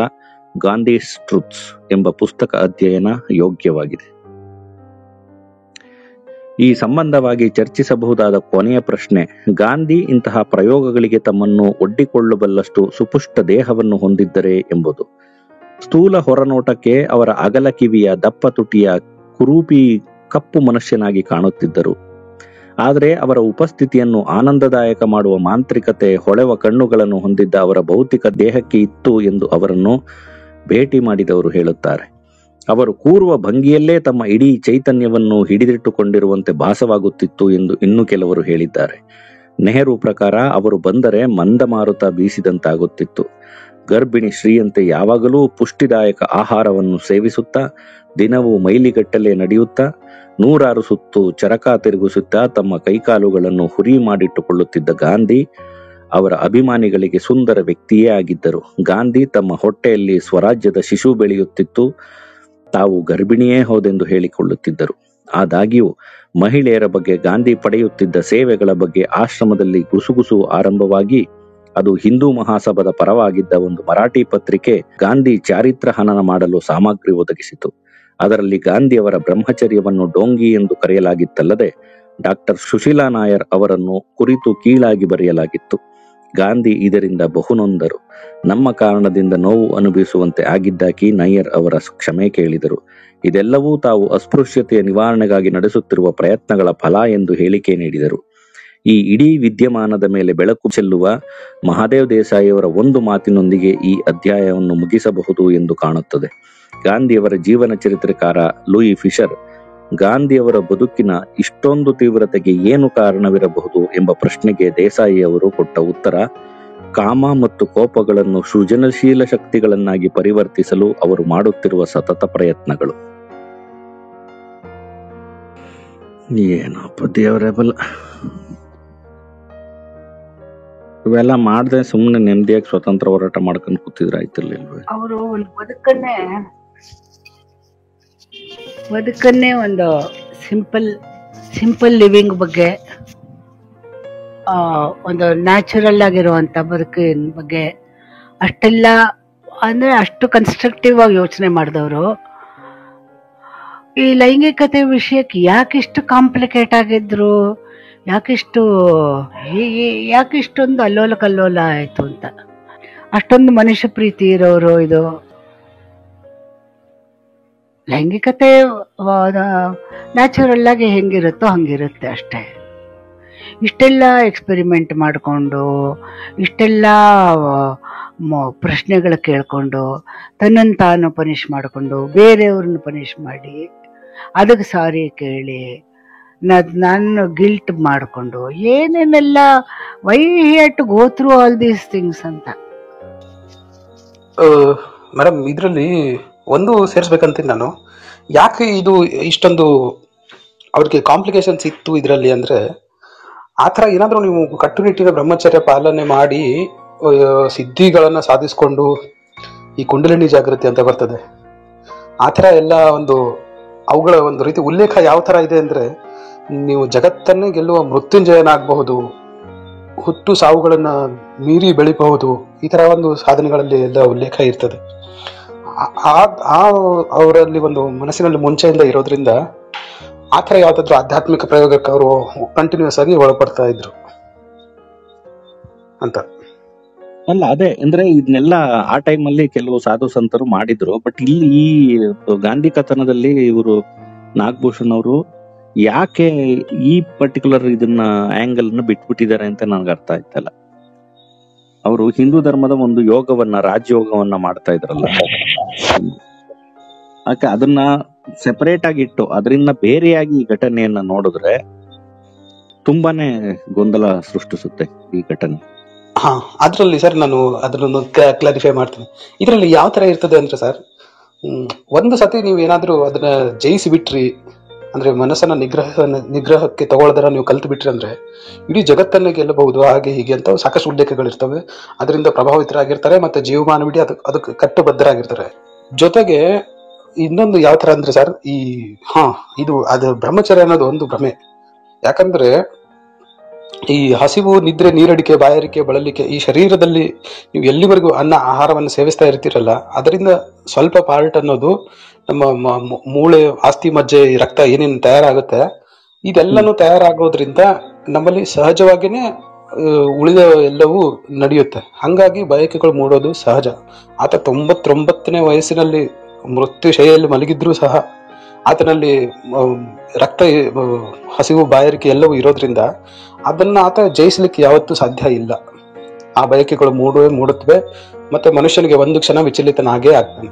ಗಾಂಧೀಸ್ ಟ್ರುತ್ಸ್ ಎಂಬ ಪುಸ್ತಕ ಅಧ್ಯಯನ ಯೋಗ್ಯವಾಗಿದೆ. ಈ ಸಂಬಂಧವಾಗಿ ಚರ್ಚಿಸಬಹುದಾದ ಕೊನೆಯ ಪ್ರಶ್ನೆ, ಗಾಂಧಿ ಇಂತಹ ಪ್ರಯೋಗಗಳಿಗೆ ತಮ್ಮನ್ನು ಒಡ್ಡಿಕೊಳ್ಳಬಲ್ಲಷ್ಟು ಸುಪುಷ್ಟ ದೇಹವನ್ನು ಹೊಂದಿದ್ದರೆ ಎಂಬುದು. ಸ್ಥೂಲ ಹೊರನೋಟಕ್ಕೆ ಅವರ ಅಗಲ ಕಿವಿಯ ದಪ್ಪ ತುಟಿಯ ಕುರೂಪಿ ಕಪ್ಪು ಮನುಷ್ಯನಾಗಿ ಕಾಣುತ್ತಿದ್ದರು. ಆದರೆ ಅವರ ಉಪಸ್ಥಿತಿಯನ್ನು ಆನಂದದಾಯಕ ಮಾಡುವ ಮಾಂತ್ರಿಕತೆ, ಹೊಳೆವ ಕಣ್ಣುಗಳನ್ನು ಹೊಂದಿದ್ದ ಅವರ ಭೌತಿಕ ದೇಹಕ್ಕೆ ಇತ್ತು ಎಂದು ಅವರನ್ನು ಭೇಟಿ ಮಾಡಿದವರು ಹೇಳುತ್ತಾರೆ. ಅವರು ಕೂರುವ ಭಂಗಿಯಲ್ಲೇ ತಮ್ಮ ಇಡೀ ಚೈತನ್ಯವನ್ನು ಹಿಡಿದಿಟ್ಟುಕೊಂಡಿರುವಂತೆ ಭಾಸವಾಗುತ್ತಿತ್ತು ಎಂದು ಇನ್ನು ಕೆಲವರು ಹೇಳಿದ್ದಾರೆ. ನೆಹರು ಪ್ರಕಾರ ಅವರು ಬಂದರೆ ಮಂದಮಾರುತ ಬೀಸಿದಂತಾಗುತ್ತಿತ್ತು. ಗರ್ಭಿಣಿ ಶ್ರೀಯಂತೆ ಯಾವಾಗಲೂ ಪುಷ್ಟಿದಾಯಕ ಆಹಾರವನ್ನು ಸೇವಿಸುತ್ತಾ, ದಿನವೂ ಮೈಲಿಗಟ್ಟಲೆ ನಡೆಯುತ್ತಾ, 100 ಸುತ್ತು ಚರಕ ತಿರುಗಿಸುತ್ತಾ ತಮ್ಮ ಕೈಕಾಲುಗಳನ್ನು ಹುರಿ ಮಾಡಿಟ್ಟುಕೊಳ್ಳುತ್ತಿದ್ದ ಗಾಂಧಿ ಅವರ ಅಭಿಮಾನಿಗಳಿಗೆ ಸುಂದರ ವ್ಯಕ್ತಿಯೇ ಆಗಿದ್ದರು. ಗಾಂಧಿ ತಮ್ಮ ಹೊಟ್ಟೆಯಲ್ಲಿ ಸ್ವರಾಜ್ಯದ ಶಿಶು ಬೆಳೆಯುತ್ತಿತ್ತು, ತಾವು ಗರ್ಭಿಣಿಯೇ ಹೋದೆಂದು ಹೇಳಿಕೊಳ್ಳುತ್ತಿದ್ದರು. ಆದಾಗ್ಯೂ ಮಹಿಳೆಯರ ಬಗ್ಗೆ ಗಾಂಧಿ ಪಡೆಯುತ್ತಿದ್ದ ಸೇವೆಗಳ ಬಗ್ಗೆ ಆಶ್ರಮದಲ್ಲಿ ಗುಸುಗುಸು ಆರಂಭವಾಗಿ ಅದು ಹಿಂದೂ ಮಹಾಸಭಾದ ಪರವಾಗಿದ್ದ ಒಂದು ಮರಾಠಿ ಪತ್ರಿಕೆ ಗಾಂಧಿ ಚಾರಿತ್ರ ಹನನ ಮಾಡಲು ಸಾಮಗ್ರಿ ಒದಗಿಸಿತು. ಅದರಲ್ಲಿ ಗಾಂಧಿಯವರ ಬ್ರಹ್ಮಚರ್ಯವನ್ನು ಡೋಂಗಿ ಎಂದು ಕರೆಯಲಾಗಿತ್ತಲ್ಲದೆ ಡಾಕ್ಟರ್ ಸುಶೀಲಾ ನಾಯರ್ ಅವರನ್ನು ಕುರಿತು ಕೀಳಾಗಿ ಬರೆಯಲಾಗಿತ್ತು. ಗಾಂಧಿ ಇದರಿಂದ ಬಹುನೊಂದರು. ನಮ್ಮ ಕಾರಣದಿಂದ ನೋವು ಅನುಭವಿಸುವಂತೆ ಆಗಿದ್ದಾಕಿ ನಾಯರ್ ಅವರ ಕ್ಷಮೆ ಕೇಳಿದರು. ಇದೆಲ್ಲವೂ ತಾವು ಅಸ್ಪೃಶ್ಯತೆಯ ನಿವಾರಣೆಗಾಗಿ ನಡೆಸುತ್ತಿರುವ ಪ್ರಯತ್ನಗಳ ಫಲ ಎಂದು ಹೇಳಿಕೆ ನೀಡಿದರು. ಈ ಇಡೀ ವಿದ್ಯಮಾನದ ಮೇಲೆ ಬೆಳಕು ಚೆಲ್ಲುವ ಮಹಾದೇವ್ ದೇಸಾಯಿಯವರ ಒಂದು ಮಾತಿನೊಂದಿಗೆ ಈ ಅಧ್ಯಾಯವನ್ನು ಮುಗಿಸಬಹುದು ಎಂದು ಕಾಣುತ್ತದೆ. ಗಾಂಧಿಯವರ ಜೀವನ ಚರಿತ್ರೆಕಾರ ಲೂಯಿ ಫಿಶರ್ ಗಾಂಧಿಯವರ ಬದುಕಿನ ಇಷ್ಟೊಂದು ತೀವ್ರತೆಗೆ ಏನು ಕಾರಣವಿರಬಹುದು ಎಂಬ ಪ್ರಶ್ನೆಗೆ ದೇಸಾಯಿಯವರು ಕೊಟ್ಟ ಉತ್ತರ, ಕಾಮ ಮತ್ತು ಕೋಪಗಳನ್ನು ಸೃಜನಶೀಲ ಶಕ್ತಿಗಳನ್ನಾಗಿ ಪರಿವರ್ತಿಸಲು ಅವರು ಮಾಡುತ್ತಿರುವ ಸತತ ಪ್ರಯತ್ನಗಳು. ಏನಪ್ಪ ದೇವರೇ ಬಲ್ಲ, ಇವೆಲ್ಲ ಮಾಡದೆ ಸುಮ್ಮನೆ ನೆಮ್ಮದಿಯಾಗಿ ಸ್ವತಂತ್ರ ಹೋರಾಟ ಮಾಡ್ಕೊಂಡು ಕೂತಿದ್ರೆ ಆಯ್ತಿರ್ಲಿಲ್ವೇ? ಅವರು ಒಂದು ಬದುಕನ್ನೇ ಒಂದು ಸಿಂಪಲ್ ಲಿವಿಂಗ್ ಬಗ್ಗೆ, ಒಂದು ನ್ಯಾಚುರಲ್ ಆಗಿರುವಂತ ಬದುಕಿನ ಬಗ್ಗೆ ಅಷ್ಟೆಲ್ಲ ಅಂದ್ರೆ ಅಷ್ಟು ಕನ್ಸ್ಟ್ರಕ್ಟಿವ್ ಆಗಿ ಯೋಚನೆ ಮಾಡಿದವರು. ಈ ಲೈಂಗಿಕತೆ ವಿಷಯಕ್ಕೆ ಯಾಕಿಷ್ಟು ಕಾಂಪ್ಲಿಕೇಟ್ ಆಗಿದ್ರು, ಯಾಕಿಷ್ಟೊಂದು ಅಲ್ಲೋಲ ಕಲ್ಲೋಲ ಆಯ್ತು ಅಂತ. ಅಷ್ಟೊಂದು ಮನುಷ್ಯ ಪ್ರೀತಿ ಇರೋರು. ಇದು ಲೈಂಗಿಕತೆ ನ್ಯಾಚುರಲ್ ಆಗಿ ಹೆಂಗಿರುತ್ತೋ ಹಂಗಿರುತ್ತೆ ಅಷ್ಟೇ. ಇಷ್ಟೆಲ್ಲ ಎಕ್ಸ್ಪೆರಿಮೆಂಟ್ ಮಾಡಿಕೊಂಡು, ಇಷ್ಟೆಲ್ಲ ಪ್ರಶ್ನೆಗಳು ಕೇಳಿಕೊಂಡು, ತನ್ನನ್ನು ತಾನು ಪನಿಷ್ ಮಾಡಿಕೊಂಡು, ಬೇರೆಯವ್ರನ್ನ ಪನಿಷ್ ಮಾಡಿ, ಅದಕ್ಕೆ ಸಾರಿ ಕೇಳಿ, ನಾನು ಗಿಲ್ಟ್ ಮಾಡಿಕೊಂಡು, ಏನೇನೆಲ್ಲ why had to go through all these things ಅಂತ. ಮೇಡಮ್, ಇದರಲ್ಲಿ ಒಂದು ಸೇರಿಸ್ಬೇಕಂತೀನಿ ನಾನು. ಯಾಕೆ ಇದು ಇಷ್ಟೊಂದು ಅವ್ರಿಗೆ ಕಾಂಪ್ಲಿಕೇಶನ್ಸ್ ಇತ್ತು ಇದರಲ್ಲಿ ಅಂದರೆ, ಆ ಥರ ಏನಾದರೂ ನೀವು ಕಟ್ಟುನಿಟ್ಟಿನ ಬ್ರಹ್ಮಚರ್ಯ ಪಾಲನೆ ಮಾಡಿ ಸಿದ್ಧಿಗಳನ್ನು ಸಾಧಿಸ್ಕೊಂಡು, ಈ ಕುಂಡಲಿನಿ ಜಾಗೃತಿ ಅಂತ ಬರ್ತದೆ, ಆ ಥರ ಎಲ್ಲ ಅವುಗಳ ಒಂದು ರೀತಿ ಉಲ್ಲೇಖ ಯಾವ ಥರ ಇದೆ ಅಂದರೆ, ನೀವು ಜಗತ್ತನ್ನೇ ಗೆಲ್ಲುವ ಮೃತ್ಯುಂಜಯನಾಗಬಹುದು, ಹುಟ್ಟು ಸಾವುಗಳನ್ನು ಮೀರಿ ಬೆಳಿಬಹುದು, ಈ ಥರ ಒಂದು ಸಾಧನೆಗಳಲ್ಲಿ ಎಲ್ಲ ಉಲ್ಲೇಖ ಇರ್ತದೆ. ಅವರಲ್ಲಿ ಒಂದು ಮನಸ್ಸಿನಲ್ಲಿ ಮುಂಚೆಯಿಂದ ಇರೋದ್ರಿಂದ ಆ ಥರ ಯಾವ್ದಾದ್ರು ಆಧ್ಯಾತ್ಮಿಕ ಪ್ರಯೋಗಕ್ಕೆ ಅವರು ಕಂಟಿನ್ಯೂಸ್ ಆಗಿ ಒಳಪಡ್ತಾ ಇದ್ರು ಅಂತ. ಅಲ್ಲ, ಅದೇ ಅಂದ್ರೆ ಇದನ್ನೆಲ್ಲ ಆ ಟೈಮಲ್ಲಿ ಕೆಲವು ಸಾಧು ಸಂತರು ಮಾಡಿದ್ರು. ಬಟ್ ಇಲ್ಲಿ ಈ ಗಾಂಧಿ ಕಥನದಲ್ಲಿ ಇವರು ನಾಗಭೂಷಣ್ ಅವರು ಯಾಕೆ ಈ ಪರ್ಟಿಕ್ಯುಲರ್ ಇದನ್ನ ಆಂಗಲ್ ನ ಬಿಟ್ಬಿಟ್ಟಿದ್ದಾರೆ ಅಂತ ನನಗೆ ಅರ್ಥ ಆಯ್ತಲ್ಲ. ಅವರು ಹಿಂದೂ ಧರ್ಮದ ಒಂದು ಯೋಗವನ್ನ, ರಾಜಯೋಗವನ್ನ ಮಾಡ್ತಾ ಇದ್ರಲ್ಲ, ಯಾಕೆ ಅದನ್ನ ಸೆಪರೇಟ್ ಆಗಿ ಇಟ್ಟು ಅದರಿಂದ ಬೇರೆಯಾಗಿ ಈ ಘಟನೆಯನ್ನ ನೋಡಿದ್ರೆ ತುಂಬಾನೇ ಗೊಂದಲ ಸೃಷ್ಟಿಸುತ್ತೆ ಈ ಘಟನೆ. ಅದ್ರಲ್ಲಿ ಸರ್ ನಾನು ಅದನ್ನು ಕ್ಲಾರಿಫೈ ಮಾಡ್ತೀನಿ. ಇದರಲ್ಲಿ ಯಾವ ತರ ಇರ್ತದೆ ಅಂದ್ರೆ ಸರ್, ಒಂದು ಸತಿ ನೀವು ಏನಾದ್ರೂ ಅದನ್ನ ಜಯಿಸಿ ಬಿಟ್ರಿ ಅಂದ್ರೆ, ಮನಸ್ಸನ್ನ ನಿಗ್ರಹಕ್ಕೆ ತಗೊಳ್ಳೋದರ ನೀವು ಕಲ್ತು ಬಿಟ್ರಿ ಅಂದ್ರೆ ಇಡೀ ಜಗತ್ತನ್ನೇ ಗೆಲ್ಲಬಹುದು, ಹಾಗೆ ಹೀಗೆ ಅಂತ ಸಾಕಷ್ಟು ಉಲ್ಲೇಖಗಳಿರ್ತವೆ. ಅದರಿಂದ ಪ್ರಭಾವಿತರಾಗಿರ್ತಾರೆ, ಮತ್ತೆ ಜೀವಮಾನವಿಡೀ ಅದಕ್ಕೆ ಕಟ್ಟುಬದ್ಧರಾಗಿರ್ತಾರೆ. ಜೊತೆಗೆ ಇನ್ನೊಂದು ಯಾವ ತರ ಅಂದ್ರೆ ಸರ್, ಅದು ಬ್ರಹ್ಮಚರ್ಯ ಅನ್ನೋದು ಒಂದು ಭ್ರಮೆ. ಯಾಕಂದ್ರೆ ಈ ಹಸಿವು, ನಿದ್ರೆ, ನೀರಡಿಕೆ, ಬಾಯಾರಿಕೆ, ಬಳಲಿಕೆ, ಈ ಶರೀರದಲ್ಲಿ ನೀವು ಎಲ್ಲಿವರೆಗೂ ಆಹಾರವನ್ನು ಸೇವಿಸ್ತಾ ಇರ್ತೀರಲ್ಲ, ಅದರಿಂದ ಸ್ವಲ್ಪ ಪಾರ್ಟ್ ಅನ್ನೋದು ನಮ್ಮ ಮೂಳೆ, ಆಸ್ತಿ, ಮಜ್ಜೆ, ರಕ್ತ ಏನೇನು ತಯಾರಾಗುತ್ತೆ, ಇದೆಲ್ಲನೂ ತಯಾರಾಗೋದ್ರಿಂದ ನಮ್ಮಲ್ಲಿ ಸಹಜವಾಗಿನೇ ಉಳಿದ ಎಲ್ಲವೂ ನಡೆಯುತ್ತೆ. ಹಂಗಾಗಿ ಬಯಕೆಗಳು ಮೂಡೋದು ಸಹಜ. ಆತ 99ನೇ ವಯಸ್ಸಿನಲ್ಲಿ ಮೃತ್ಯುಶೈಯಲ್ಲಿ ಮಲಗಿದ್ರೂ ಸಹ ಆತನಲ್ಲಿ ರಕ್ತ, ಹಸಿವು, ಬಾಯಾರಿಕೆ ಎಲ್ಲವೂ ಇರೋದ್ರಿಂದ ಅದನ್ನ ಆತ ಜಯಿಸ್ಲಿಕ್ಕೆ ಯಾವತ್ತೂ ಸಾಧ್ಯ ಇಲ್ಲ. ಆ ಬಯಕೆಗಳು ಮೂಡುತ್ತವೆ, ಮತ್ತೆ ಮನುಷ್ಯನಿಗೆ ಒಂದು ಕ್ಷಣ ವಿಚಲಿತನಾಗೇ ಆಗ್ತಾನೆ.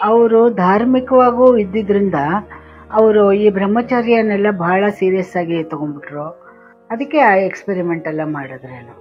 ಅವರು ಧಾರ್ಮಿಕವಾಗೂ ಇದ್ದಿದ್ರಿಂದ ಅವರು ಈ ಬ್ರಹ್ಮಚರ್ಯನೆಲ್ಲ ಬಹಳ ಸೀರಿಯಸ್ ಆಗಿ ತಗೊಂಡ್ಬಿಟ್ರು. ಅದಕ್ಕೆ ಆ ಎಕ್ಸ್ಪೆರಿಮೆಂಟ್ ಎಲ್ಲ ಮಾಡಿದ್ರೇನು.